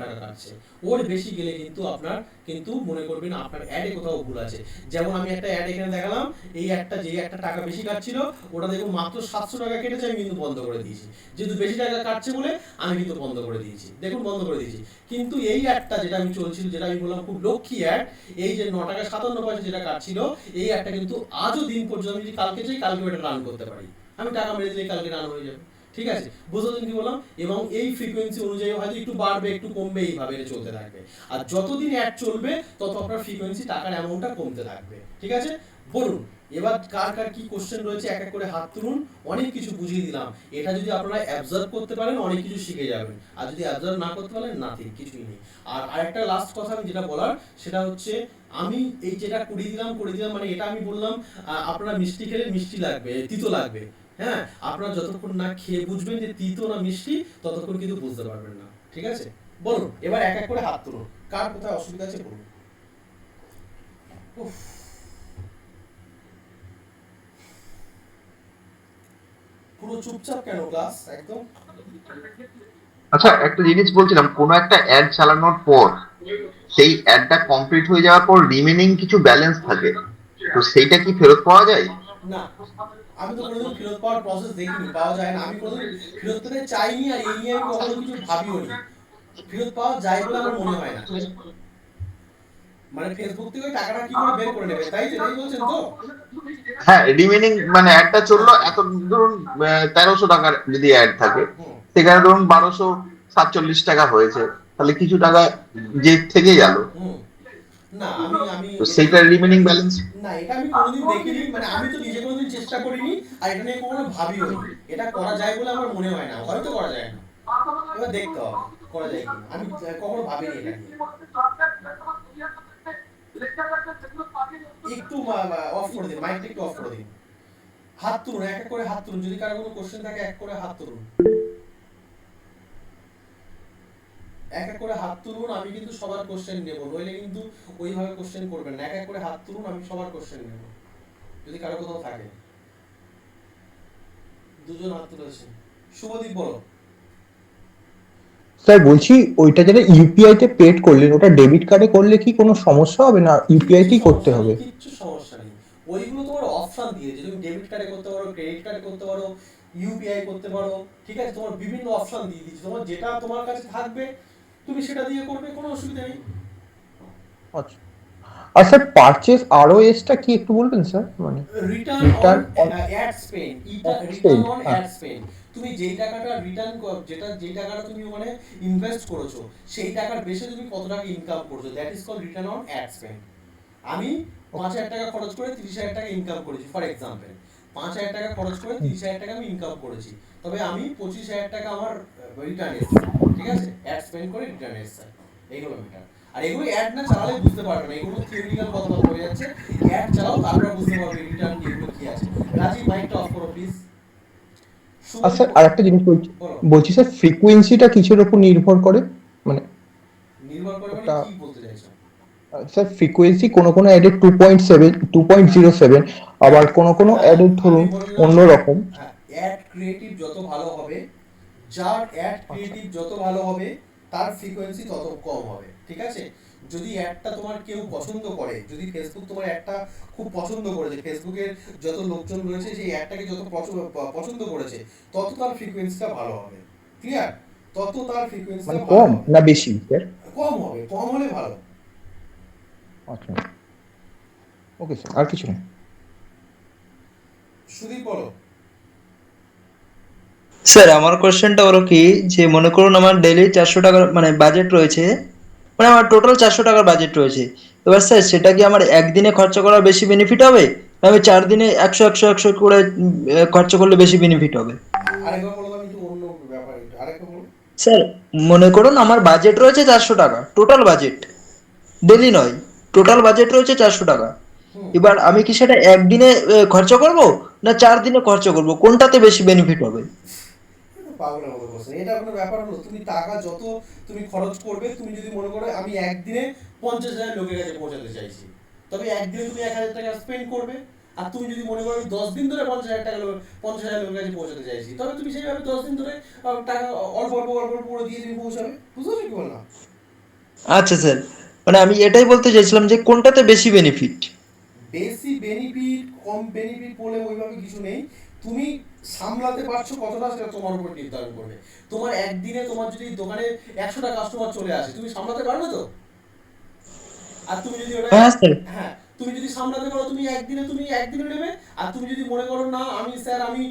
টাকা কাটছে। ওর বেশি গেলে কিন্তু আপনার কিন্তু মনে করবেন আপনার অ্যাডে কোথাও ভুল আছে। যেমন আমি একটা অ্যাড এখানে দেখালাম, এই অ্যাডটা যে একটা টাকা বেশি কাটছিল, ওটা দেখুন মাত্র 700 টাকা কেটেছে, আমি কিন্তু বন্ধ করে দিয়েছি। যেহেতু বেশি টাকা কাটছে বলে আমি কিন্তু বন্ধ করে দিয়েছি, দেখুন বন্ধ করে দিয়েছি। কিন্তু এই অ্যাডটা যেটা আমি চলছিল, যেটা আমি বললাম খুব লক্ষ্মী অ্যাড, এই যে 9 টাকা 57 পয়সা যেটা কাটছিল, এই অ্যাডটা কিন্তু আজও দিন পর্যন্ত আমি যদি কালকে চাই কালকে এটা রান করতে পারি। আমি টাকা মেরে দিলে কালকে রান হয়ে যাবে। ঠিক আছে, বুঝলেন কি বললাম? এবং এই ফ্রিকোয়েন্সি অনুযায়ী হয়তো একটু বাড়বে একটু কমবে, এইভাবে এটা চলতে থাকবে। আর যতদিন অ্যাড চলবে তত আপনার ফ্রিকোয়েন্সি টাকার অ্যামাউন্টটা কমতে থাকবে। ঠিক আছে, বলুন এবার কার কি কোশ্চেন রয়েছে, এক এক করে হাত তুলুন। অনেক কিছু বুঝিয়ে দিলাম, এটা যদি আপনারা অ্যাবজর্ব করতে পারেন অনেক কিছু শিখে যাবেন, আর যদি অ্যাবজর্ব না করতে পারেন নাথিং, কিছুই নেই। আর আরেকটা লাস্ট কথা আমি যেটা বলার, সেটা হচ্ছে আমি এই যেটা করে দিলাম মানে এটা আমি বললাম আপনারা মিষ্টি খেলে মিষ্টি লাগবে, তিতো লাগবে। হ্যাঁ, আপনারা যতক্ষণ না খেয়ে বুঝবেন যে তিতো না মিষ্টি, ততক্ষণ কিন্তু বুঝতে পারবেন না। ঠিক আছে, বলুন এবার এক এক করে হাত তুলুন, কার কোথায় অসুবিধা আছে বলুন। পুরো চুপচাপ কেন ক্লাস একদম? আচ্ছা, একটা জিনিস বলছিলাম, কোনো একটা অ্যাড চালানোর পর সেই অ্যাডটা কমপ্লিট হয়ে যাওয়ার পর রিমেনিং কিছু ব্যালেন্স থাকে, তো সেইটা কি ফেরত পাওয়া যায়? না, আমি তো কোনোদিন ফেরত পাওয়ার প্রসেস দেখিনি, পাওয়া যায় না। আমি কোনোদিন ফেরত পেতে চাইনি, আর এই নিয়ে আমি কখনো কিছু ভাবিও নি। ফেরত পাওয়া যায় বলে আমার মনে হয় না। মানে ফেসবুক থেকে টাকাটা কি করে বের করে নেবে, তাই তো এটাই বলছেন তো? হ্যাঁ, রিমেনিং মানে অ্যাডটা চললো, এত ধরুন 1300 টাকার যদি অ্যাড থাকে, সেখানে ধরুন 1247 টাকা হয়েছে, তাহলে কিছু টাকা যে থেকে গেল, না আমি তো সেইটার রিমেনিং ব্যালেন্স। না, এটা আমি কোনোদিন দেখিনি, মানে আমি তো নিজে কোনোদিন চেষ্টা করিনি, আর এটা নিয়ে কখনো ভাবিও নি। এটা করা যায় বলে আমার মনে হয় না, হয়তো করা যায় না, এবার দেখতে হবে করা যায় কিনা। আমি কখনো ভাবিনি এটা নিয়ে। একটু অফ করে দিন, মাইকটা একটু অফ করে দিন। হাত তুলুন, এক এক করে হাত তুলুন, যদি কারো কোনো কোশ্চেন থাকে এক করে হাত তুলুন, এক এক করে হাত তুলুন। আমি কিন্তু সবার কোশ্চেন নেব, নইলে কিন্তু ওইভাবে কোশ্চেন করবেন না। এক এক করে হাত তুলুন, আমি সবার কোশ্চেন নেব যদি কারো কোথাও থাকে। দুজন হাত তুলেছেন, শুভদীপ বলো। স্যার বলছি, ওইটা যেটা ইউপিআই তে পেড করলেন, ওটা ডেবিট কার্ডে করলে কি কোনো সমস্যা হবে না ইউপিআই তেই করতে হবে? কিচ্ছু সমস্যা নেই, ওইগুলো তোমার অপশন দিয়েছে। তুমি ডেবিট কার্ডে করতে পারো, ক্রেডিট কার্ডে করতে পারো, ইউপিআই করতে পারো। ঠিক আছে, তোমার বিভিন্ন অপশন দিয়ে দিয়েছে, তোমার যেটা তোমার কাছে থাকবে তুমি সেটা দিয়ে করবে, কোনো অসুবিধা নেই। আচ্ছা, আর স্যার পারচেজ ROS টা কি একটু বলবেন স্যার, মানে return return on ad spend, return spend, on হ্যাঁ। Ad spend. তুমি যেই টাকাটা রিটার্ন যেই টাকাটা তুমি ওখানে ইনভেস্ট করেছো সেই টাকার বেশি তুমি কত টাকা ইনকাম করছো, that is call return on ad spend. আমি 5,000 টাকা খরচ করে 30,000 টাকা ইনকাম করেছি ফর এক্সাম্পল, 5,000 টাকা খরচ করে 30,000 টাকা আমি ইনকাম করেছি, তবে আমি 25,000 টাকা আমার রিটার্ন এসেছে, ঠিক আছে, অ্যাড স্পেন্ড করে রিটার্ন এসেছে, এইগুলো ম্যাটার। আর এগুলো অ্যাড না চালালে বুঝতে পারবে না, এগুলো থিওরিক্যাল কথাবার্তা হয়ে যাচ্ছে। অ্যাড চালাও তারপর বুঝতে পারবে রিটার্ন এগুলো কি আছে। রাজীব মাইকটা অফ করো প্লিজ। আর স্যার আরেকটা জিনিস বলছি স্যার, ফ্রিকোয়েন্সিটা কিসের উপর নির্ভর করে, মানে নির্ভর করে মানে ওটা- কি বলতে চাইছো? স্যার ফ্রিকোয়েন্সি কোনো কোনো অ্যাডের 2.07 আবার কোনো কোনো অ্যাডের ধরুন অন্যরকম। অ্যাড ক্রিয়েটিভ যত ভালো হবে, যার অ্যাড ক্রিয়েটিভ যত ভালো হবে তার ফ্রিকোয়েন্সি তত কম হবে, ঠিক আছে। যদি অ্যাডটা তোমার কেউ পছন্দ করে, যদি ফেসবুক তোমার অ্যাডটা খুব পছন্দ করেছে, ফেসবুকের যত লোকজন রয়েছে সেই অ্যাডটাকে যত পছন্দ করেছে, তত তার ফ্রিকোয়েন্সিটা ভালো হবে, ক্লিয়ার, তত তার ফ্রিকোয়েন্সিটা মানে ভালো কম হবে। না বেশি স্যার? কম হবে, কম হলে ভালো। আচ্ছা, ওকে স্যার, আর কিছু না। সুদীপ বলো। স্যার আমার কোশ্চেনটা হলো কি, যে মনে করুন আমার ডেইলি 400 টাকার মানে বাজেট রয়েছে, মানে আমার টোটাল 400 টাকার বাজেট রয়েছে। এবার স্যার সেটা কি আমার একদিনে খরচা করা বেশি বেনিফিট হবে, না আমি 4 দিনে 100 করে খরচা করলে বেশি বেনিফিট হবে? আরেকবার বলো, আমি একটু অন্য ব্যাপার, আরেকবার বলো। স্যার মনে করুন আমার বাজেট রয়েছে 400 টাকা, টোটাল বাজেট, ডেলি নয়, টোটাল বাজেট রয়েছে 400 টাকা। এবার আমি কি সেটা একদিনে খরচা করব, না 4 দিনে খরচা করব, কোনটাতে বেশি বেনিফিট হবে? পাগলের মতো বলছেন, এটা কোনো ব্যাপার হলো? তুমি টাকা যত তুমি খরচ করবে, তুমি যদি মনে করো আমি একদিনে 50,000 লোকের কাছে পৌঁছাতে চাইছি, তবে একদিনে তুমি 1,000 টাকা স্পেন্ড করবে। আর তুমি যদি মনে করো 10 দিন ধরে 50,000 লোকের কাছে পৌঁছাতে চাইছি, তবে তুমি সেইভাবে 10 দিন ধরে টাকা অল্প অল্প অল্প অল্প করে দিয়ে তুমি পৌঁছাবে। বুঝতে পারছো কি বললাম? আচ্ছা স্যার, মানে আমি এটাই বলতে চাইছিলাম যে কোনটাতে বেশি বেনিফিট। বেশি বেনিফিট কম বেনিফিট বলে ওইভাবে কিছু নেই, তুমি সামলাতে পারছো কতটা সেটা তোমার উপর নির্ধারণ করবে। তোমার একদিনে তোমার যদি দোকানে 100টা কাস্টমার চলে আসে, তুমি সামলাতে পারবে তো? আর তুমি যদি ওটা, হ্যাঁ স্যার। হ্যাঁ, তুমি যদি সামলাতে পারো তুমি একদিনে নেবে। আর তুমি যদি মনে করো না আমি স্যার আমি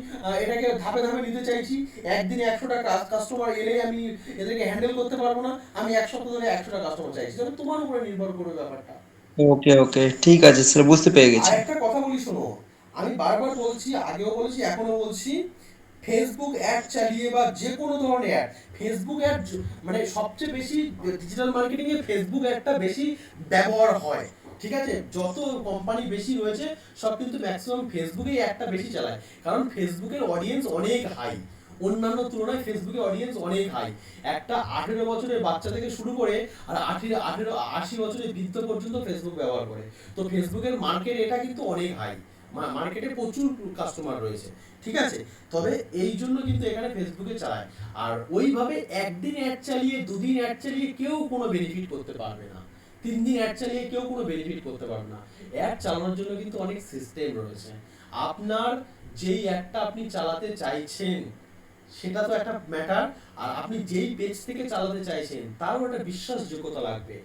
এটাকে ধাপে ধাপে নিতে চাইছি, একদিনে 100টা কাস্টমার এলে আমি এদেরকে হ্যান্ডেল করতে পারবো না, আমি 1 সপ্তাহ ধরে 100টা কাস্টমার চাইছি, তবে তোমার উপরে নির্ভর করবে ব্যাপারটা। ওকে ওকে, ঠিক আছে স্যার, বুঝতে পেরে গেছি। আর একটা কথা বলি শোনো, আমি বারবার বলছি, আগেও বলেছি এখনো বলছি, ফেসবুক অ্যাড চালিয়ে বা যে কোনো ধরনের অ্যাড, ফেসবুক অ্যাড মানে সবচেয়ে বেশি ডিজিটাল মার্কেটিং এ ফেসবুক অ্যাডটা বেশি ব্যবহার হয়, ঠিক আছে। যত কোম্পানি বেশি রয়েছে সব কিন্তু ম্যাক্সিমাম ফেসবুকেই অ্যাডটা বেশি চালায়, কারণ ফেসবুকের অডিয়েন্স অনেক হাই, অন্যান্য তুলনায় ফেসবুকের অডিয়েন্স অনেক হাই। একটা 18 বছরের বাচ্চা থেকে শুরু করে আর 80 বছরের বৃদ্ধ পর্যন্ত ফেসবুক ব্যবহার করে, তো ফেসবুকের মার্কেট এটা কিন্তু অনেক হাই, মার্কেটে প্রচুর কাস্টমার রয়েছে, ঠিক আছে। তবে এই জন্য কিন্তু এখানে ফেসবুকে চালায়। আর ওইভাবে একদিন অ্যাড চালিয়ে 2 দিন অ্যাড চালিয়ে কেউ কোনো বেনিফিট করতে পারবে না, 3 দিন অ্যাড চালিয়ে কেউ কোনো বেনিফিট করতে পারবে না। অ্যাড চালানোর জন্য কিন্তু অনেক সিস্টেম রয়েছে। আপনার যেই অ্যাডটা আপনি চালাতে চাইছেন সেটা তো একটা ম্যাটার, আর আপনি যেই পেজ থেকে চালাতে চাইছেন তারও একটা বিশ্বাসযোগ্যতা লাগবে।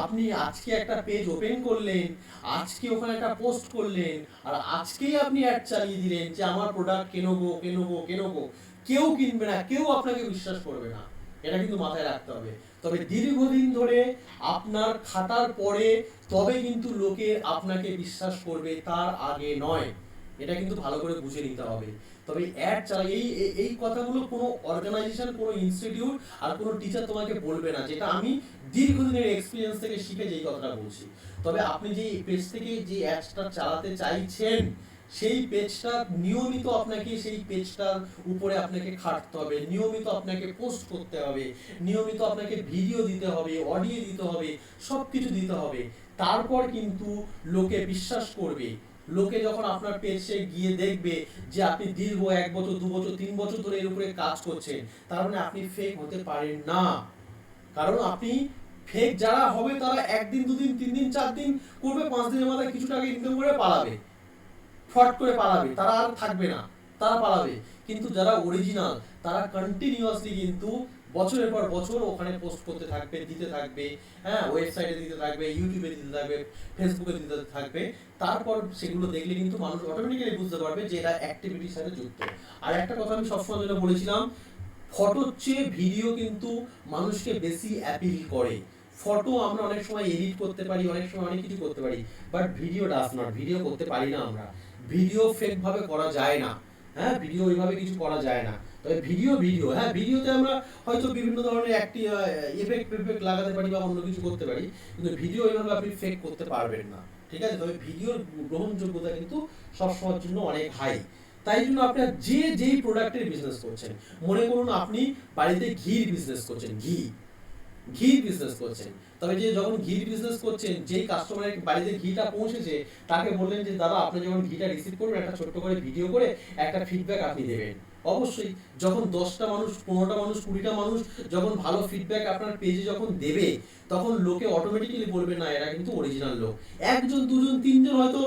আপনি আজকে একটা পেজ ওপেন করলেন, আজকে ওখানে একটা পোস্ট করলেন, আর আজকেই আপনি অ্যাড চালিয়ে দিলেন যে আমার প্রোডাক্ট কেনো, কেউ কিনবে না, কেউ আপনাকে বিশ্বাস করবে না, এটা কিন্তু মাথায় রাখতে হবে। তবে দীর্ঘদিন ধরে আপনার খাটার পরে তবে কিন্তু লোকে আপনাকে বিশ্বাস করবে, তার আগে নয়, এটা কিন্তু ভালো করে বুঝে নিতে হবে। তবে অ্যাড চালাই এই কথাগুলো কোনো অর্গানাইজেশন, কোনো ইনস্টিটিউট আর কোনো টিচার তোমাকে বলবে না, যেটা আমি দীর্ঘদিনের এক্সপিরিয়েন্স থেকে শিখে যেই কথাটা বলছি। তবে আপনি যে পেজ থেকে যে অ্যাডসটা চালাতে চাইছেন সেই পেজটা নিয়মিত আপনাকে, সেই পেজটার উপরে আপনাকে খাটতে হবে, নিয়মিত আপনাকে পোস্ট করতে হবে, নিয়মিত আপনাকে ভিডিও দিতে হবে, অডিও দিতে হবে, সব কিছু দিতে হবে, তারপর কিন্তু লোকে বিশ্বাস করবে। লোকে যখন আপনার পেজে গিয়ে দেখবে যে আপনি দীর্ঘ 1 বছর 2 বছর 3 বছর ধরে এর উপরে কাজ করছেন, তার মানে আপনি ফেক হতে পারেন না। কারণ আপনি ফেক যারা হবে তারা 1 দিন 2 দিন 3 দিন 4 দিন করবে, 5 দিনের মাথায় কিছু টাকা ইনকাম করে পালাবে, ফট করে পালাবে, তারা আর থাকবে না, তারা পালাবে। কিন্তু যারা অরিজিনাল তারা কন্টিনিউয়াসলি কিন্তু বছরের পর বছর ওখানে পোস্ট করতে থাকবে, দিতে থাকবে, হ্যাঁ, ওয়েবসাইটে দিতে থাকবে, ইউটিউবে দিতে থাকবে, ফেসবুকে দিতে থাকবে। তারপর সেগুলো দেখলে কিন্তু মানুষ অটোমেটিক্যালি বুঝতে পারবে যে এরা অ্যাক্টিভিটির সাথে যুক্ত। আর একটা কথা আমি সবসময় যেটা বলেছিলাম, ফটোর চেয়ে ভিডিও কিন্তু মানুষকে বেশি অ্যাপিল করে। ফটো আমরা অনেক সময় এডিট করতে পারি, অনেক সময় অনেক কিছু করতে পারি, but video does not, video করতে পারি না আমরা। ভিডিও ফেক ভাবে করা যায় না, হ্যাঁ, ভিডিও ওইভাবে কিছু করা যায় না। তবে ভিডিও, হ্যাঁ, ভিডিওতে আমরা হয়তো বিভিন্ন ধরনের এফেক্ট লাগাতে পারি বা অন্য কিছু করতে পারি, কিন্তু ভিডিও ওইভাবে আপনি ফেক করতে পারবেন না, ঠিক আছে? তবে ভিডিওর গ্রহণযোগ্যতা কিন্তু সবসময়ের জন্য অনেক হাই। তাই জন্য আপনার যেই প্রোডাক্টের বিজনেস করছেন, মনে করুন আপনি বাড়িতে ঘির বিজনেস করছেন, ঘির বিজনেস করছেন, তবে যে যখন ঘির বিজনেস করছেন, যেই কাস্টমারের বাড়িতে ঘিটা পৌঁছেছে তাকে বললেন যে দাদা আপনি যখন ঘিটা রিসিভ করবেন একটা ছোট্ট করে ভিডিও করে একটা ফিডব্যাক আপনি দেবেন। অবশ্যই যখন 10টা মানুষ, 15টা মানুষ, 20টা মানুষ যখন ভালো ফিডব্যাক আপনার পেজে যখন দেবে, তখন লোকে অটোমেটিক্যালি বলবে না এরা কিন্তু অরিজিনাল লোক। একজন, দুজন, তিনজন হয়তো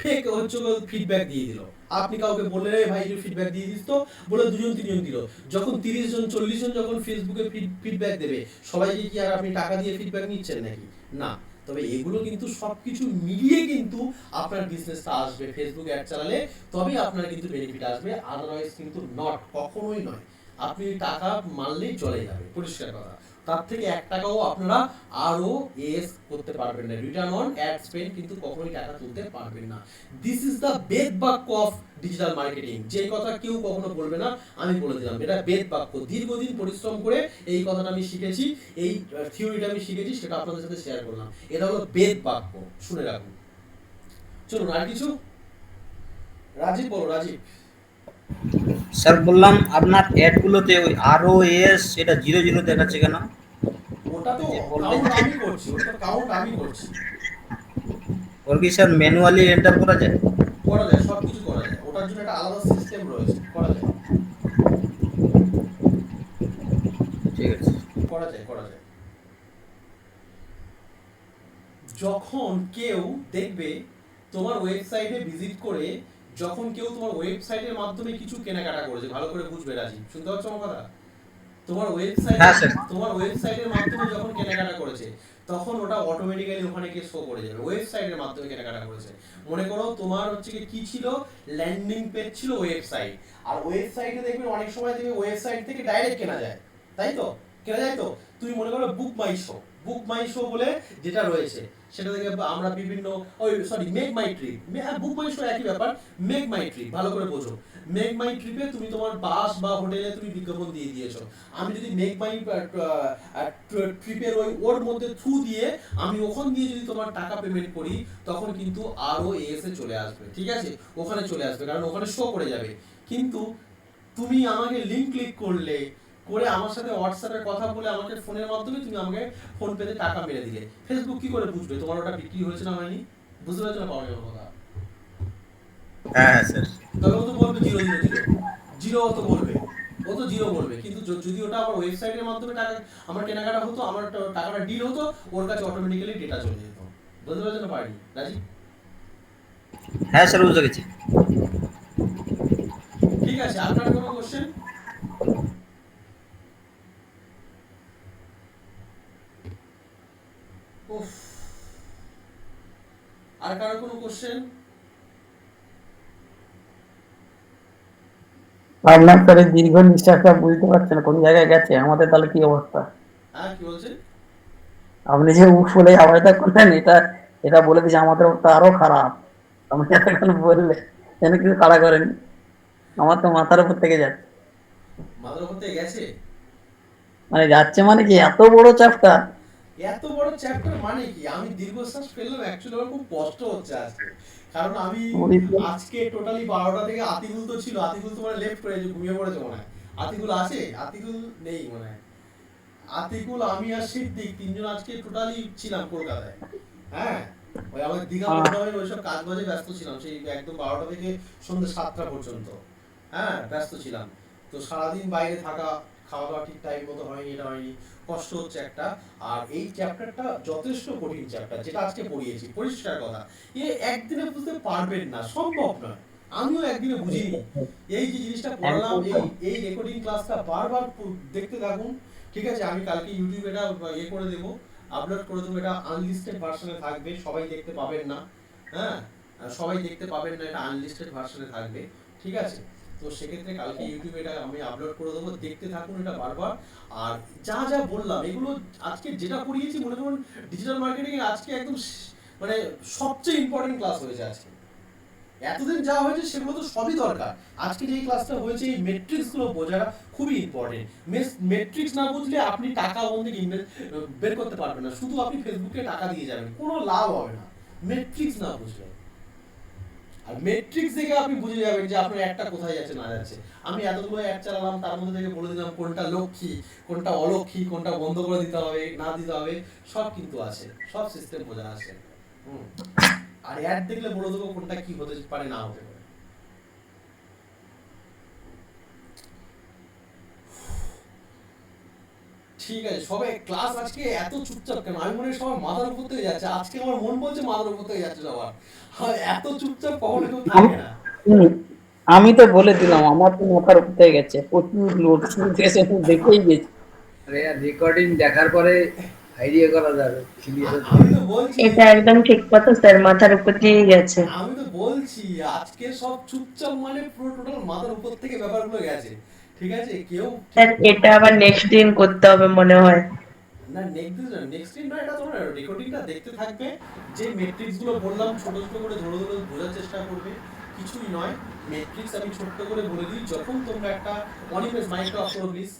ফেক হচ্ছে ফিডব্যাক দিয়ে দিল, আপনি কাউকে বললেন রে ভাই একটু ফিডব্যাক দিয়ে দিস তো, বলে দুজন তিনজন দিল। যখন 30 জন 40 জন যখন ফেসবুকে ফিডব্যাক দেবে, সবাইকে কি আর আপনি টাকা দিয়ে ফিডব্যাক নিচ্ছেন নাকি? না। তবে এগুলো কিন্তু সবকিছু মিলিয়ে কিন্তু আপনার বিজনেসটা আসবে। ফেসবুক অ্যাড চালালে তবেই আপনার কিন্তু বেনিফিট আসবে, আদারওয়াইজ কিন্তু নট, কখনোই নয়। আপনি টাকা মারলেই চলে যাবে, পরিষ্কার কথা। তার থেকে 1 টাকাও আপনারা আরও এস করতে পারবেন না, রিটার্ন অন অ্যাড স্পেন্ড কিন্তু কখনোই টাকা তুলতে পারবেন না। দিস ইজ দ্য বেদ বাক্য অফ ডিজিটাল মার্কেটিং। যে কথা কেউ কখনো বলবে না, আমি বলে দিলাম, এটা বেদ বাক্য। দীর্ঘদিন পরিশ্রম করে এই কথাটা আমি শিখেছি, এই থিওরিটা আমি শিখেছি, সেটা আপনাদের সাথে শেয়ার করলাম। এটা হলো বেদ বাক্য, শুনে রাখুন। চলুন আর কিছু। রাজীব বলো, রাজীব। স্যার বললাম আপনার অ্যাড গুলোতে ওই ROAS এটা 00 দেখাচ্ছে কেন? ওটা তো কাউন্ট আমি করছি, ওটা কাউন্ট আমি করছি। ওর কি স্যার ম্যানুয়ালি এন্টার করা যায়? করা যায়, সব কিছু করা যায়, ওটার জন্য একটা আলাদা সিস্টেম রয়েছে, করা যায়, ঠিক আছে, করা যায়। যখন কেউ দেখবে তোমার ওয়েবসাইটে ভিজিট করে, যখন কেউ তোমার ওয়েবসাইটের মাধ্যমে কিছু কেনাকাটা করেছে, ভালো করে বুঝবে রাজীব, শুনতে পাচ্ছ আমার কথা? তোমার ওয়েবসাইটের মাধ্যমে যখন কেনাকাটা করেছে, তখন ওটা অটোমেটিক্যালি ওখানে গিয়ে শো করে যাবে, ওয়েবসাইটের মাধ্যমে কেনাকাটা করেছে। মনে করো তোমার হচ্ছে কি ছিল, ল্যান্ডিং পেজ ছিল ওয়েবসাইট, আর ওয়েবসাইটে দেখবে অনেক সময় দেখবে ওয়েবসাইট থেকে ডাইরেক্ট কেনা যায়, তাই তো? কেনা যায় তো? তুমি মনে করো বুক মাই শো বলে যেটা রয়েছে, সেটা থেকে আমরা বিভিন্ন মেক মাই ট্রিপ, বুক মাই শো একই ব্যাপার, মেক মাই ট্রিপ, ভালো করে বোঝো। মেক মাই ট্রিপে তুমি তোমার বাস বা হোটেলে তুমি বিজ্ঞাপন দিয়ে দিয়েছো। আমি যদি মেক মাই ট্রিপের ওর মধ্যে থ্রু দিয়ে আমি ওখান দিয়ে যদি তোমার টাকা পেমেন্ট করি, তখন কিন্তু ROAS এ চলে আসবে, ঠিক আছে? ওখানে চলে আসবে, কারণ ওখানে শো করে যাবে। কিন্তু তুমি আমাকে লিংক ক্লিক করে আমার সাথে হোয়াটসঅ্যাপে কথা বলে আমাকে ফোনের মাধ্যমে তুমি আমাকে ফোন পেতে টাকা মেরে দিলে, ফেসবুক কি করে বুঝবে তোমার ওটা বিক্রি হয়েছে না হয়নি? বুঝতে পারছো না পাওয়া যাবে কথা? হ্যাঁ স্যার। তবে ও তো বলবে জিরো ও তো বলবে, কিন্তু যদি ওটা আমার ওয়েবসাইটের মাধ্যমে টাকা আমার কেনাকাটা হতো, আমার টাকাটা ডিল হতো, ওর কাছে অটোমেটিক্যালি ডেটা চলে যেত। বুঝতে পারছো না পারি রাজীব? হ্যাঁ স্যার, বুঝতে গেছি। ঠিক আছে, আপনার কোনো কোশ্চেন? আর কারো কোনো কোশ্চেন? আপনার স্যার দীর্ঘ নিঃশ্বাসটা বুঝতে পারছেন কোন জায়গায় গেছে, আমাদের তাহলে কি অবস্থা? হ্যাঁ, কি বলছেন? আপনি যে ফুলে আওয়াজটা করলেন, এটা বলে দিচ্ছে আমাদের অবস্থা আরো খারাপ। আপনি এতক্ষণ বললে যেন কিছু তাড়া করেন, আমার তো মাথার উপর থেকে যাচ্ছে। মাথার উপর থেকে গেছে মানে যাচ্ছে মানে কি এত বড় চ্যাপ্টার? এত বড় চ্যাপ্টার মানে কি? আমি দীর্ঘশ্বাস ফেললাম, অ্যাকচুয়ালি আমার খুব কষ্ট হচ্ছে আজকে, কারণ আমি আজকে টোটালি 12টা থেকে আতিকুল তো ছিল, আতিকুল তোমার লেফট করে ঘুমিয়ে পড়েছে মনে হয়। আতিকুল আছে? আতিকুল নেই মনে হয়। আতিকুল, আমি আর সিদ্দিক তিনজন আজকে টোটালি ছিলাম কলকাতায়। হ্যাঁ, ওই আমাদের দীঘা মন্ডপের ওইসব কাজ বাজে ব্যস্ত ছিলাম, সেই একদম 12টা থেকে সন্ধ্যে 7টা পর্যন্ত। হ্যাঁ, ব্যস্ত ছিলাম। তো সারাদিন বাইরে থাকা, খাওয়া দাওয়া ঠিক টাইম মতো হয়নি, এটা হয়নি, কষ্ট হচ্ছে একটা। আর এই চ্যাপ্টারটা যথেষ্ট কঠিন চ্যাপ্টার, যেটা আজকে পড়িয়েছি, পরিষ্কার কথা। একদিনে বুঝতে পারবেন না, সম্ভব নয়, আমিও একদিনে বুঝিনি। এই যে জিনিসটা পড়ালাম, এই রেকর্ডিং ক্লাসটা বারবার দেখতে থাকুন, ঠিক আছে? আমি কালকে ইউটিউবে এটা করে দেবো, আপলোড করে দেবো। এটা আনলিস্টেড ভার্সনে থাকবে, সবাই দেখতে পাবেন না, হ্যাঁ, সবাই দেখতে পাবেন না, এটা আনলিস্টেড ভার্সনে থাকবে, ঠিক আছে? তো সেক্ষেত্রে কালকে ইউটিউবে এটা আমি আপলোড করে দেবো, দেখতে থাকুন এটা বারবার। আর যা যা বললাম এগুলো আজকে যেটা পড়িয়েছি, মনে করুন ডিজিটাল মার্কেটিং এর আজকে একদম মানে সবচেয়ে ইম্পর্টেন্ট ক্লাস হয়েছে আজকে। এতদিন যা হয়েছে সেগুলো তো সবই দরকার, আজকে যে ক্লাসটা হয়েছে এই মেট্রিক্স গুলো বোঝাটা খুবই ইম্পর্টেন্ট। মেট্রিক্স না বুঝলে আপনি টাকা ওখান থেকে বের করতে পারবেন না, শুধু আপনি ফেসবুকে টাকা দিয়ে যাবেন, কোনো লাভ হবে না মেট্রিক্স না বুঝলে। আর মেট্রিক্স দেখে আপনি বুঝে যাবেন যে আপনার একটা কোথায় যাচ্ছে না যাচ্ছে। আমি এতগুলো অ্যাড চালালাম, তার মধ্যে থেকে বলে দিলাম কোনটা লক্ষ্মী, কোনটা অলক্ষ্মী, কোনটা বন্ধ করে দিতে হবে না দিতে হবে, সব কিন্তু আছে, সব সিস্টেম বোঝা আছে। আর অ্যাড দেখলে বলে দেবো কোনটা কি হতে পারে না হতে পারে। ঠিক আছে, সবাই ক্লাস আজকে এত চুপচাপ কেন? আমি মনে হয় সবার মাথার উপর থেকে যাচ্ছে, আজকে আমার মন বলছে মাথার উপর থেকে যাচ্ছে সবার। এত চুপচাপ কখনো কেউ থাকে না। আমি তো বলে দিলাম আমার তো মাথার উপর থেকে গেছে, প্রচুর লোড শুরু থেকে দেখেই গেছি। আরে রেকর্ডিং দেখার পরে আইডিয়া করা যাবে ক্লিয়ার। আমি তো বলছি, এটা একদম ঠিক কথা স্যার, মাথার উপর দিয়ে গেছে। আমি তো বলছি আজকে সব চুপচাপ মানে পুরো টোটাল মাথার উপর থেকে ব্যাপারগুলো গেছে, ঠিক আছে? কেউ স্যার এটা আবার নেক্সট দিন করতে হবে মনে হয়। না, নেক্সট দিন না, এটা তোমরা রেকর্ডিংটা দেখতে থাকবে, যে মেট্রিক্স গুলো বললাম ছোট ছোট করে ধরে ধরে বোঝার চেষ্টা করবে, কিছুই নয়। মেট্রিক্স আমি ছোট্ট করে বলে দিই, যখন তোমরা একটা অনিমেজ মাইক্রো অফরবিস,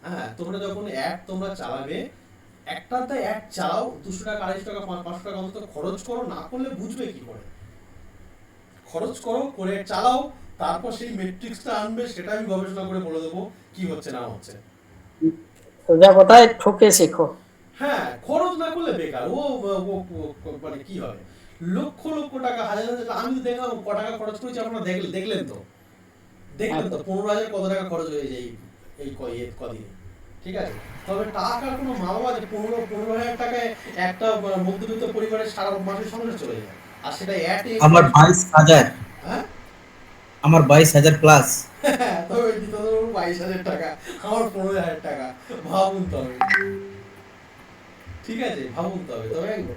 হ্যাঁ, তোমরা যখন অ্যাড তোমরা চালাবে, একটাতে অ্যাড চালাও, 200 টাকা 250 টাকা 500 টাকা অন্তত খরচ করো, না করলে বুঝবে কি করে? খরচ করো, করে চালাও, তারপর সেই মেট্রিক্সটা আনবে, সেটা আমি গবেষণা করে বলে দেবো কি হচ্ছে না হচ্ছে। সোজা কথায় ঠকে শেখো। হ্যাঁ, খরচ না করলে বেকার। মানে কি হবে, লক্ষ লক্ষ টাকা, হাজার হাজার টাকা, আমি তো দেখলাম ক টাকা খরচ করেছি, আপনারা দেখলেন তো 15,000 কত টাকা খরচ হয়ে যায় এই কদিনে, ঠিক আছে? তবে টাকার কোনো মাপ আছে? 15,000 টাকায় একটা মধ্যবিত্ত পরিবারের সারা মাসের সংসার চলে যায়, আর সেটা আমার 22,000, হ্যাঁ, আমার 22,000 প্লাস। তবে দিতে ধরুন 22,000 টাকা, আমার 15,000 টাকা, ভাবুন তবে, ঠিক আছে? ভাবুন তবে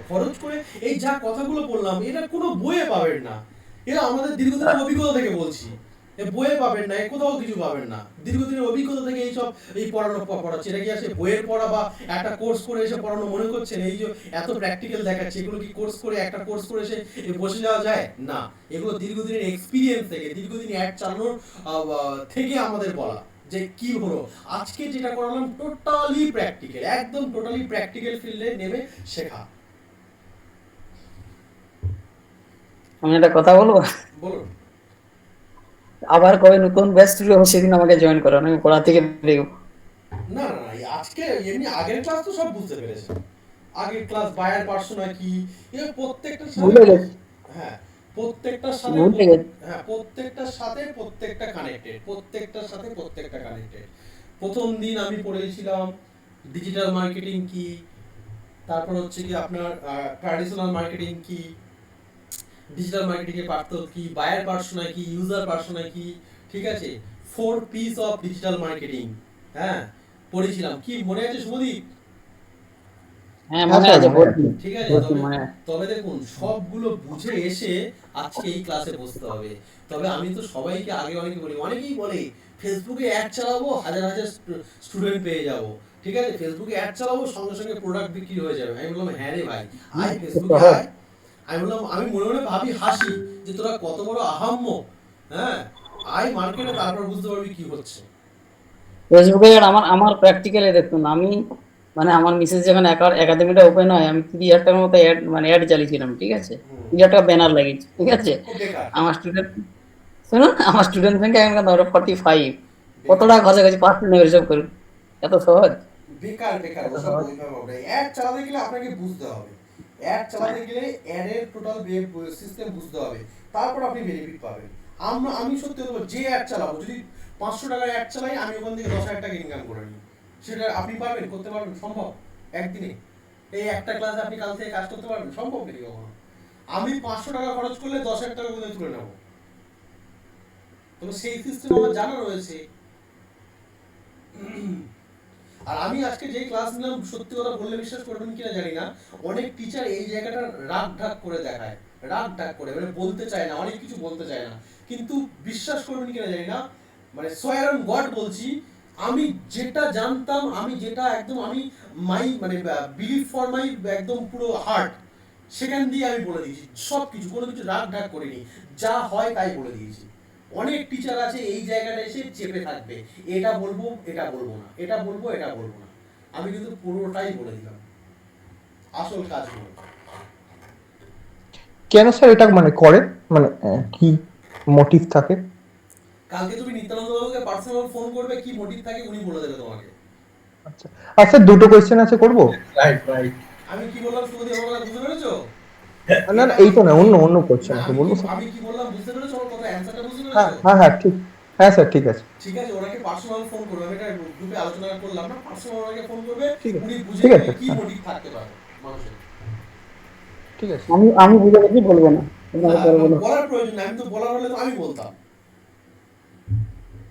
খরচ করে এই যা কথাগুলো বললাম, এটা কোনো বইয়ে পাবেন না, এটা আমাদের দীর্ঘদিনের অভিজ্ঞতা থেকে বলছি। বইয়ে পাবেন না, কোথাও কিছু পাবেন না, দীর্ঘদিনের অভিজ্ঞতা থেকে এইসব পড়াচ্ছি। এটা কি আসে বইয়ের পড়া বা একটা কোর্স করে এসে পড়ানো মনে করছেন? এই যে এত প্র্যাকটিক্যাল দেখাচ্ছে, এগুলো কি কোর্স করে একটা কোর্স করে এসে বসে যাওয়া যায়? না, এগুলো দীর্ঘদিনের এক্সপিরিয়েন্স থেকে, দীর্ঘদিন অ্যাড চালানোর থেকে আমাদের বলা যে কি হলো। আজকে যেটা করালাম টোটালি প্র্যাকটিক্যাল, একদম টোটালি প্র্যাকটিক্যাল ফিল্ডে নেমে শেখা। আমি একটা কথা বলবো, বলুন। আবার কবে নতুন ব্যাচ শুরু হবে সেদিন আমাকে জয়েন করো, আমি পড়া থেকে দেখব। না না না, আজকে এমনি আগের ক্লাস তো সব বুঝতে পেরেছে, আগের ক্লাস বায়ার পার্সোনা কি, এর প্রত্যেকটার ভুলে সাথে, গেছি হ্যাঁ প্রত্যেকটার সাথে, ভুলে গেছি। হ্যাঁ প্রত্যেকটার সাথে প্রত্যেকটা কানেক্টেড, প্রত্যেকটার সাথে প্রত্যেকটা কানেক্টেড। প্রথম দিন আমি পড়েছিলাম ডিজিটাল মার্কেটিং কি, তারপর হচ্ছে কি আপনার ট্র্যাডিশনাল মার্কেটিং কি, ডিজিটাল মার্কেটিং এর পার্থক্য কি, বায়ার পার্সোনা কি, ইউজার পার্সোনা কি, ঠিক আছে? 4 পিস অফ ডিজিটাল মার্কেটিং, হ্যাঁ পড়েছিলাম। কি মনে আছে শুভদীপ? হ্যাঁ মনে আছে, ঠিক আছে, তবে দেখুন সবগুলো বুঝে এসে আজকে এই ক্লাসে বসতে হবে। তবে আমি তো সবাইকে আগে অনেকেই বলে ফেসবুকে অ্যাড চালাবো, হাজার হাজার স্টুডেন্ট পেয়ে যাব, ঠিক আছে? ফেসবুকে অ্যাড চালাবো, সঙ্গে সঙ্গে প্রোডাক্ট বিক্রি হয়ে যাবে। আমি বললাম হ্যাঁ রে ভাই, আয় ফেসবুকে আয়। আমি বললাম, আমি মনে মনে ভাবি, হাসি যে তোরা কত বড় আহাম্য, হ্যাঁ আয় মার্কেটে, তারপর বুঝতে পারবি কি হচ্ছে। ফেসবুকে আমার প্র্যাকটিক্যালি দেখুন, আমি মানে আমার মিসেস যখন একাডেমিটা ওপেন হয়, আমি 30,000 টাকার মতো অ্যাড চালিয়েছিলাম, ঠিক আছে? 30,000 টাকা ব্যানার লাগিয়েছি, ঠিক আছে? আমার স্টুডেন্ট সংখ্যা এখন ধরো 45, কত টাকা খরচা গেছে 5% হিসাব করুন, এত সহজ? বেকার বেকার ওসব অ্যাড চালাতে গেলে আপনাকে বুঝতে হবে, অ্যাড চালাতে গেলে অ্যাডের টোটাল সিস্টেম বুঝতে হবে, তারপর আপনি বেনিফিট পাবেন। আমি সত্যি বলবো, যে অ্যাড চালাবো, যদি 500 টাকার অ্যাড চালাই, আমি ওখান থেকে 10,000 টাকা ইনকাম করে নিই, সেটা আপনি পারবেন? করতে পারবেন? সম্ভব একদিনে? এই একটা ক্লাসে আপনি কাল থেকে কাজ করতে পারবেন? সম্ভব নাকি কখনো? আমি 500 টাকা খরচ করলে 10,000 টাকা কোথায় তুলে নেবো? তবে সেই সিস্টেম আমার জানা রয়েছে। আর আমি আজকে যে ক্লাস নিলাম, সত্যি কথা বললে বিশ্বাস করবেন কিনা জানি না, অনেক টিচার এই জায়গাটা রাগ ঢাক করে দেখায়, রাগ ঢাক করে, মানে বলতে চায় না, অনেক কিছু বলতে চায় না, কিন্তু বিশ্বাস করবেন কিনা জানি না, মানে সোয়ার অন গড বলছি, আমি যেটা জানতাম, আমি যেটা একদম আমি মানে বিলিভ ফর মাই একদম পুরো হার্ট, সেখান দিয়ে আমি বলে দিয়েছি সব কিছু, কোনো কিছু রাগ ঢাক করিনি, যা হয় তাই বলে দিয়েছি। অনেক টিচার আছে এই জায়গাটা এসে চেপে থাকবে, এটা বলবো এটা বলবো না, এটা বলবো এটা বলবো না, আমি কিন্তু পুরোটাই বলে দিলাম আসল কাজগুলো। কেন স্যার এটা মানে করেন, মানে কি মোটিভ থাকে? কালকে তুমি নিত্যানন্দ বাবুকে পার্সোনাল ফোন করবে, কি মোটিভ থাকে উনি বলে দেবে তোমাকে। আচ্ছা আচ্ছা, দুটো কোয়েশ্চেন আছে, করবো? আমি কি বললাম শুভদীপ, আমার বুঝতে পেরেছো? না না, এই তো না, অন্য অন্য কোয়েশ্চেন আছে, বলবো স্যার? আমি কি বললাম বুঝতে পেরেছো? আমার কথা অ্যানসারটা বুঝতে হ্যাঁ পেরেছো? হ্যাঁ হ্যাঁ, ঠিক, হ্যাঁ স্যার ঠিক আছে। ঠিক আছে, ওনাকে পার্সোনাল ফোন করবে, আমি এটা গ্রুপে আলোচনা করলাম না, পার্সোনাল ওনাকে ফোন করবে, উনি বুঝে ঠিক নেবে আছে, কি হ্যাঁ। মোটিভ থাকতে পারে মানুষের। ঠিক আছে, আমি বুঝে গেছি, বলবো না, তোমাকে পরে বলো। বলার প্রয়োজন নাই, আমি তো বলার হলে তো আমি বলতাম।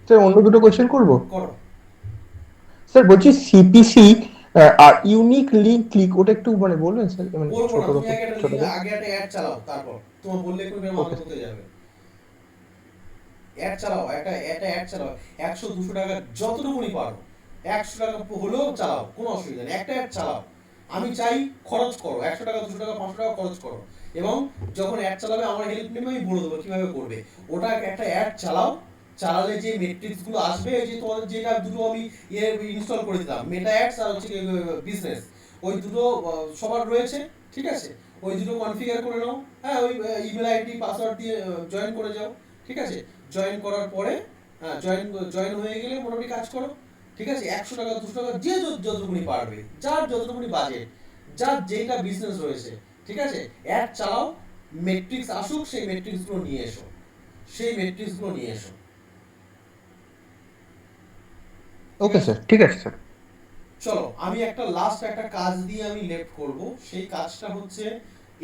স্যার অন্য দুটো কোয়েশ্চেন করবো? করো। স্যার বলছি সিপিসি আর ইউনিক লিংক ক্লিক, ওটা একটু মানে বলবেন স্যার, মানে বলবো না, ছোট তুমি ছোট আগে একটা অ্যাড চালাও, তারপর তোমার বললে কোন ভালো হতে যাবে। অ্যাড চালাও, একটা অ্যাড চালাও, 100-200 টাকা যতটুকুনি পারো, 100 টাকা হলেও চালাও, কোনো অসুবিধা নেই, একটা অ্যাড চালাও। আমি চাই খরচ করো, 100 টাকা 200 টাকা 500 টাকা খরচ করো, এবং যখন অ্যাড চালাবে আমার হেল্প নেবে, আমি বলে দেবো কিভাবে করবে। ওটা একটা অ্যাড চালাও, চালালে যে মেট্রিক্স গুলো আসবে, ওই যে তোমাদের যেটা দুটো আমি ইনস্টল করে দিলাম, মেটা অ্যাডস আর হচ্ছে বিজনেস, ওই দুটো সবার রয়েছে, ঠিক আছে, ওই দুটো কনফিগার করে নাও। হ্যাঁ, ওই ইমেল আইডি পাসওয়ার্ড দিয়ে জয়েন করে যাও, ঠিক আছে। জয়েন করার পরে জয়েন হয়ে গেলে মোটামুটি কাজ করো, ঠিক আছে। 100 টাকা 200 টাকা যে যতটুকুনি পারবে, যার যতটুকুনি বাজেট, যার যেটা বিজনেস রয়েছে, ঠিক আছে, অ্যাড চালাও, মেট্রিক্স আসুক, সেই মেট্রিক্সগুলো নিয়ে এসো, সেই মেট্রিক্সগুলো নিয়ে এসো। ওকে স্যার, ঠিক আছে স্যার। চলো, আমি একটা লাস্ট একটা কাজ দিয়ে আমি লেফট করব, সেই কাজটা হচ্ছে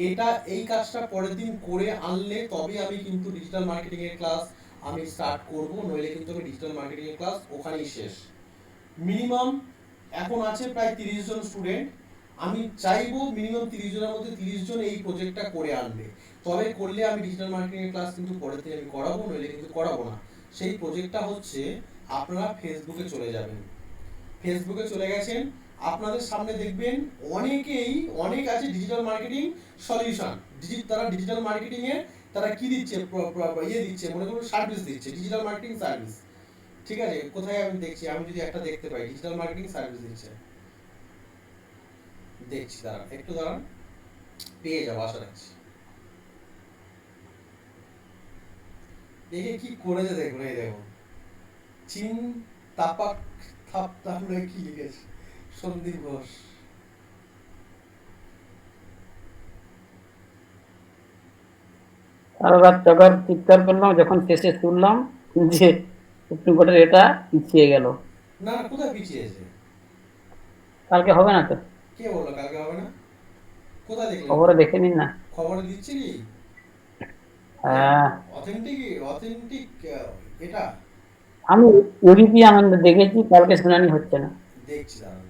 এটা, এই কাজটা পরের দিন করে আনলে তবে আমি কিন্তু ডিজিটাল মার্কেটিং এর ক্লাস আমি স্টার্ট করব, নইলে কিন্তু আমি ডিজিটাল মার্কেটিং এর ক্লাস ওখানেই শেষ। মিনিমাম এখন আছে প্রায় 30 জন স্টুডেন্ট, আমি চাইবো মিনিমাম 30 জনের মধ্যে 30 জন এই প্রজেক্টটা করে আনবে, তবে করলে আমি ডিজিটাল মার্কেটিং এর ক্লাস কিন্তু পরের দিন আমি করাবো, নইলে কিন্তু করাবো না। সেই প্রজেক্টটা হচ্ছে আপনারা ফেসবুকে চলে যাবেন, ফেসবুকে চলে গেছেন, আপনাদের সামনে দেখবেন অনেক আছে ডিজিটাল মার্কেটিং সলিউশন, তারা ডিজিটাল মার্কেটিং এ তারা কি দিচ্ছে, দিচ্ছে, মনে করুন সার্ভিস দিচ্ছে, ডিজিটাল মার্কেটিং সার্ভিস, ঠিক আছে। কোথায় আমি দেখছি, আমি যদি একটা দেখতে পাই ডিজিটাল মার্কেটিং সার্ভিস দিচ্ছে, দেখছি, দাঁড়ান একটু দাঁড়ান, পেয়ে যাবো আশা রাখছি। দেখে কি করেছে দেখুন, এই দেখুন, চীন তাপাক থাপ, তাহলে কি লিখেছে সন্দীপ ঘোষ। সারা রাত জাগার চিৎকার করলাম, যখন শেষে শুনলাম যে সুপ্রিম কোর্টের এটা পিছিয়ে গেল। না না, কোথায় পিছিয়েছে? কালকে হবে না তো? কে বললো কালকে হবে না? কোথায় দেখলেন? খবরে দেখে নিন না। খবরে দিচ্ছে কি? হ্যাঁ, অথেন্টিক এটা আমি ওবিপি আনন্দে দেখেছি, কালকে শুনানি হচ্ছে না। দেখছি, দাঁড়ান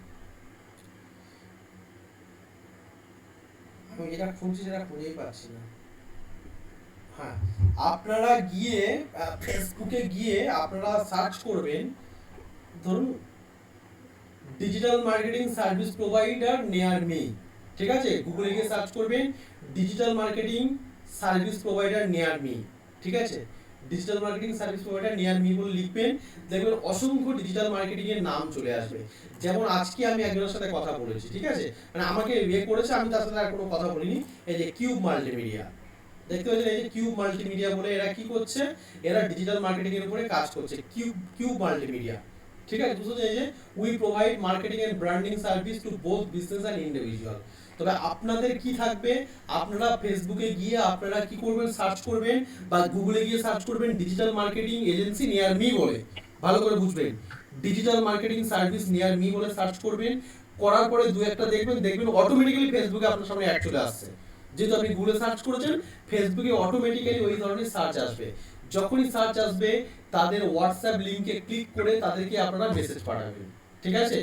আমি যেটা খুঁজছি সেটা খুঁজেই পাচ্ছি না। হ্যাঁ, আপনারা গিয়ে ফেসবুকে গিয়ে আপনারা সার্চ করবেন, ধরুন digital marketing service provider near me, ঠিক আছে, গুগলে গিয়ে সার্চ করবেন digital marketing service provider near me, ঠিক আছে। Digital marketing service provider near me বলে লিখবেন, দেখবেন অসংখ্য ডিজিটাল মার্কেটিং এর নাম চলে আসবে। যেমন আজকে আমি একজনের সাথে কথা বলেছি, ঠিক আছে, মানে আমাকে করেছে, আমি তার সাথে আর কোনো কথা বলিনি। এই যে কিউব মাল্টিমিডিয়া, দেখতে পাচ্ছেন, এই যে কিউব মাল্টিমিডিয়া বলে এরা কি করছে, এরা ডিজিটাল মার্কেটিং এর উপরে কাজ করছে, কিউব মাল্টিমিডিয়া, ঠিক আছে। বুঝতে চাই যে we provide marketing and branding service to both business and individual. তবে আপনাদের কি থাকবে, আপনারা ফেসবুকে গিয়ে আপনারা কি করবেন, সার্চ করবেন, বা গুগলে গিয়ে সার্চ করবেন digital marketing agency near me বলে, ভালো করে বুঝবেন, digital marketing service near me বলে সার্চ করবেন। করার পরে দু একটা দেখবেন অটোমেটিক্যালি ফেসবুকে আপনার সামনে অ্যাড চলে আসছে, যেহেতু আপনি গুগলে সার্চ করেছেন, ফেসবুকে অটোমেটিক্যালি ওই ধরনের সার্চ আসবে। যখনই সার্চ আসবে তাদের হোয়াটসঅ্যাপ লিংকে ক্লিক করে তাদেরকে আপনারা মেসেজ পাঠাবেন, ঠিক আছে?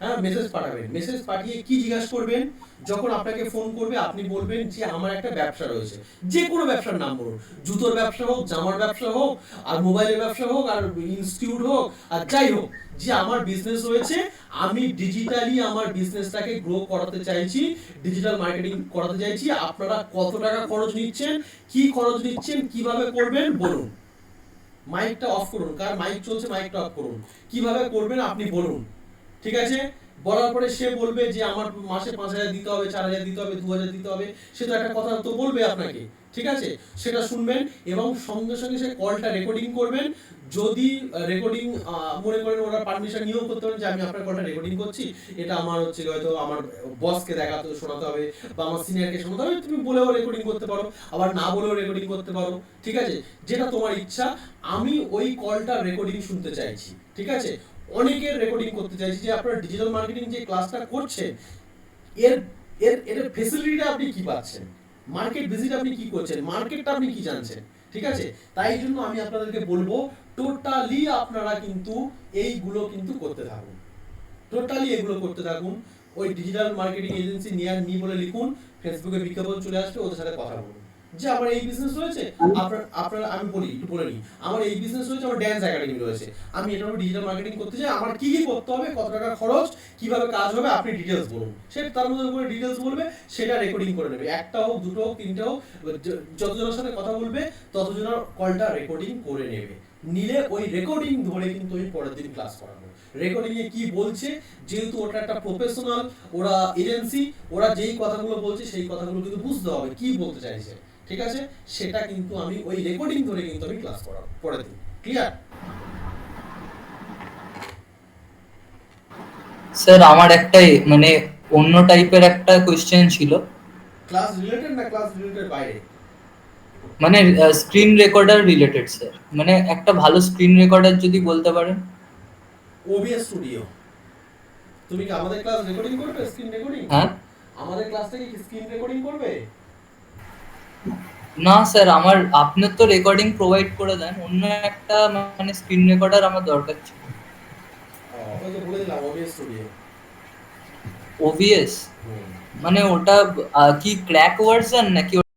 হ্যাঁ, মেসেজ পাঠাবেন। মেসেজ পাঠিয়ে কি জিজ্ঞাসা করবেন? যখন আপনাকে ফোন করবে আপনি বলবেন যে আমার একটা ব্যবসা রয়েছে, যে কোনো ব্যবসার নাম বলুন, জুতোর ব্যবসা হোক, জামার ব্যবসা হোক, আর মোবাইলের ব্যবসা হোক, আর ইনস্টিটিউট হোক, আর যাই হোক, যে আমার বিজনেস রয়েছে, আমি ডিজিটালি আমার বিজনেসটাকে গ্রো করাতে চাইছি, ডিজিটাল মার্কেটিং করাতে চাইছি, আপনারা কত টাকা খরচ নিচ্ছেন, কি খরচ নিচ্ছেন, কিভাবে করবেন বলুন। মাইকটা অফ করুন, কার মাইক চলছে মাইকটা অফ করুন। কিভাবে করবেন আপনি বলুন, ঠিক আছে? বলার পরে সে বলবে যে আমার মাসে 5,000 দিতে হবে, 4,000 দিতে হবে, 2,000 দিতে হবে, সেটা একটা কথা তো বলবে আপনাকে, ঠিক আছে? সেটা শুনবেন এবং সঙ্গে সঙ্গে সে কলটা রেকর্ডিং করবেন। যদি রেকর্ডিং মনে করেন ওরা পারমিশন নিয়েও করতে পারেন যে আমি আপনার কলটা রেকর্ডিং করছি, এটা আমার হচ্ছে হয়তো আমার বসকে দেখাতে শোনাতে হবে বা আমার সিনিয়রকে শোনাতে হবে, তুমি বলেও রেকর্ডিং করতে পারো, আবার না বলেও রেকর্ডিং করতে পারো, ঠিক আছে? যেটা তোমার ইচ্ছা। আমি ওই কলটা রেকর্ডিং শুনতে চাইছি, ঠিক আছে? অনেকের রেকর্ডিং করতে চাইছি যে আপনারা ডিজিটাল মার্কেটিং যে ক্লাসটা করছেন এর এর এর ফ্যাসিলিটিটা আপনি কি পাচ্ছেন, মার্কেট ভিজিট আপনি কি করছেন, মার্কেটটা আপনি কি জানছেন, ঠিক আছে? তাই জন্য আমি আপনাদেরকে বলবো টোটালি আপনারা কিন্তু এইগুলো কিন্তু করতে থাকুন, টোটালি এগুলো করতে থাকুন। ওই digital marketing agency near me বলে লিখুন, ফেসবুকে বিজ্ঞাপন চলে আসবে, ওদের সাথে কথা বলুন যে আমার এই বিজনেস রয়েছে, আপনারা আমি বলি একটু বলে নিই, আমার এই বিজনেস রয়েছে, আমার ড্যান্স একাডেমি রয়েছে, আমি এটা ডিজিটাল মার্কেটিং করতে চাই, আমার কি কি করতে হবে, কত টাকা খরচ, কিভাবে কাজ হবে, আপনি ডিটেলস বলুন। সেটা তার মধ্যে করে ডিটেলস বলবে, সেটা রেকর্ডিং করে নেবে, একটা হোক, দুটো হোক, তিনটে হোক, যতজনের সাথে কথা বলবে ততজনের কলটা রেকর্ডিং করে নেবে। নিলে ওই রেকর্ডিং ধরে কিন্তু আমি পরের দিন ক্লাস করাবো। রেকর্ডিং এ কি বলছে, যেহেতু ওটা একটা প্রফেশনাল, ওরা এজেন্সি, ওরা যেই কথাগুলো বলছে সেই কথাগুলো কিন্তু বুঝতে হবে কি বলতে চাইছে, ঠিক আছে? সেটা কিন্তু আমি ওই রেকর্ডিং ধরে কিন্তু আমি ক্লাস করাবো পরের দিন। ক্লিয়ার? স্যার আমার একটাই মানে অন্য টাইপের একটা কোশ্চেন ছিল, ক্লাস রিলেটেড না ক্লাস রিলেটেড বাইরে? মানে স্ক্রিন রেকর্ডার রিলেটেড স্যার, মানে একটা ভালো স্ক্রিন রেকর্ডার যদি বলতে পারেন। OBS studio. তুমি কি আমাদের ক্লাস রেকর্ডিং করবে, স্ক্রিন রেকর্ডিং? হ্যাঁ, আমাদের ক্লাসটা কি স্ক্রিন রেকর্ডিং করবে? না স্যার, আমার আপনি তো রেকর্ডিং প্রোভাইড করে দেন, অন্য একটা মানে স্ক্রিন রেকর্ডার আমার দরকার ছিল। ওই যে বলে দিলাম ওবিএস স্টুডিও। ওভিএস মানে ওটা কি ক্র্যাক ভার্সন নাকি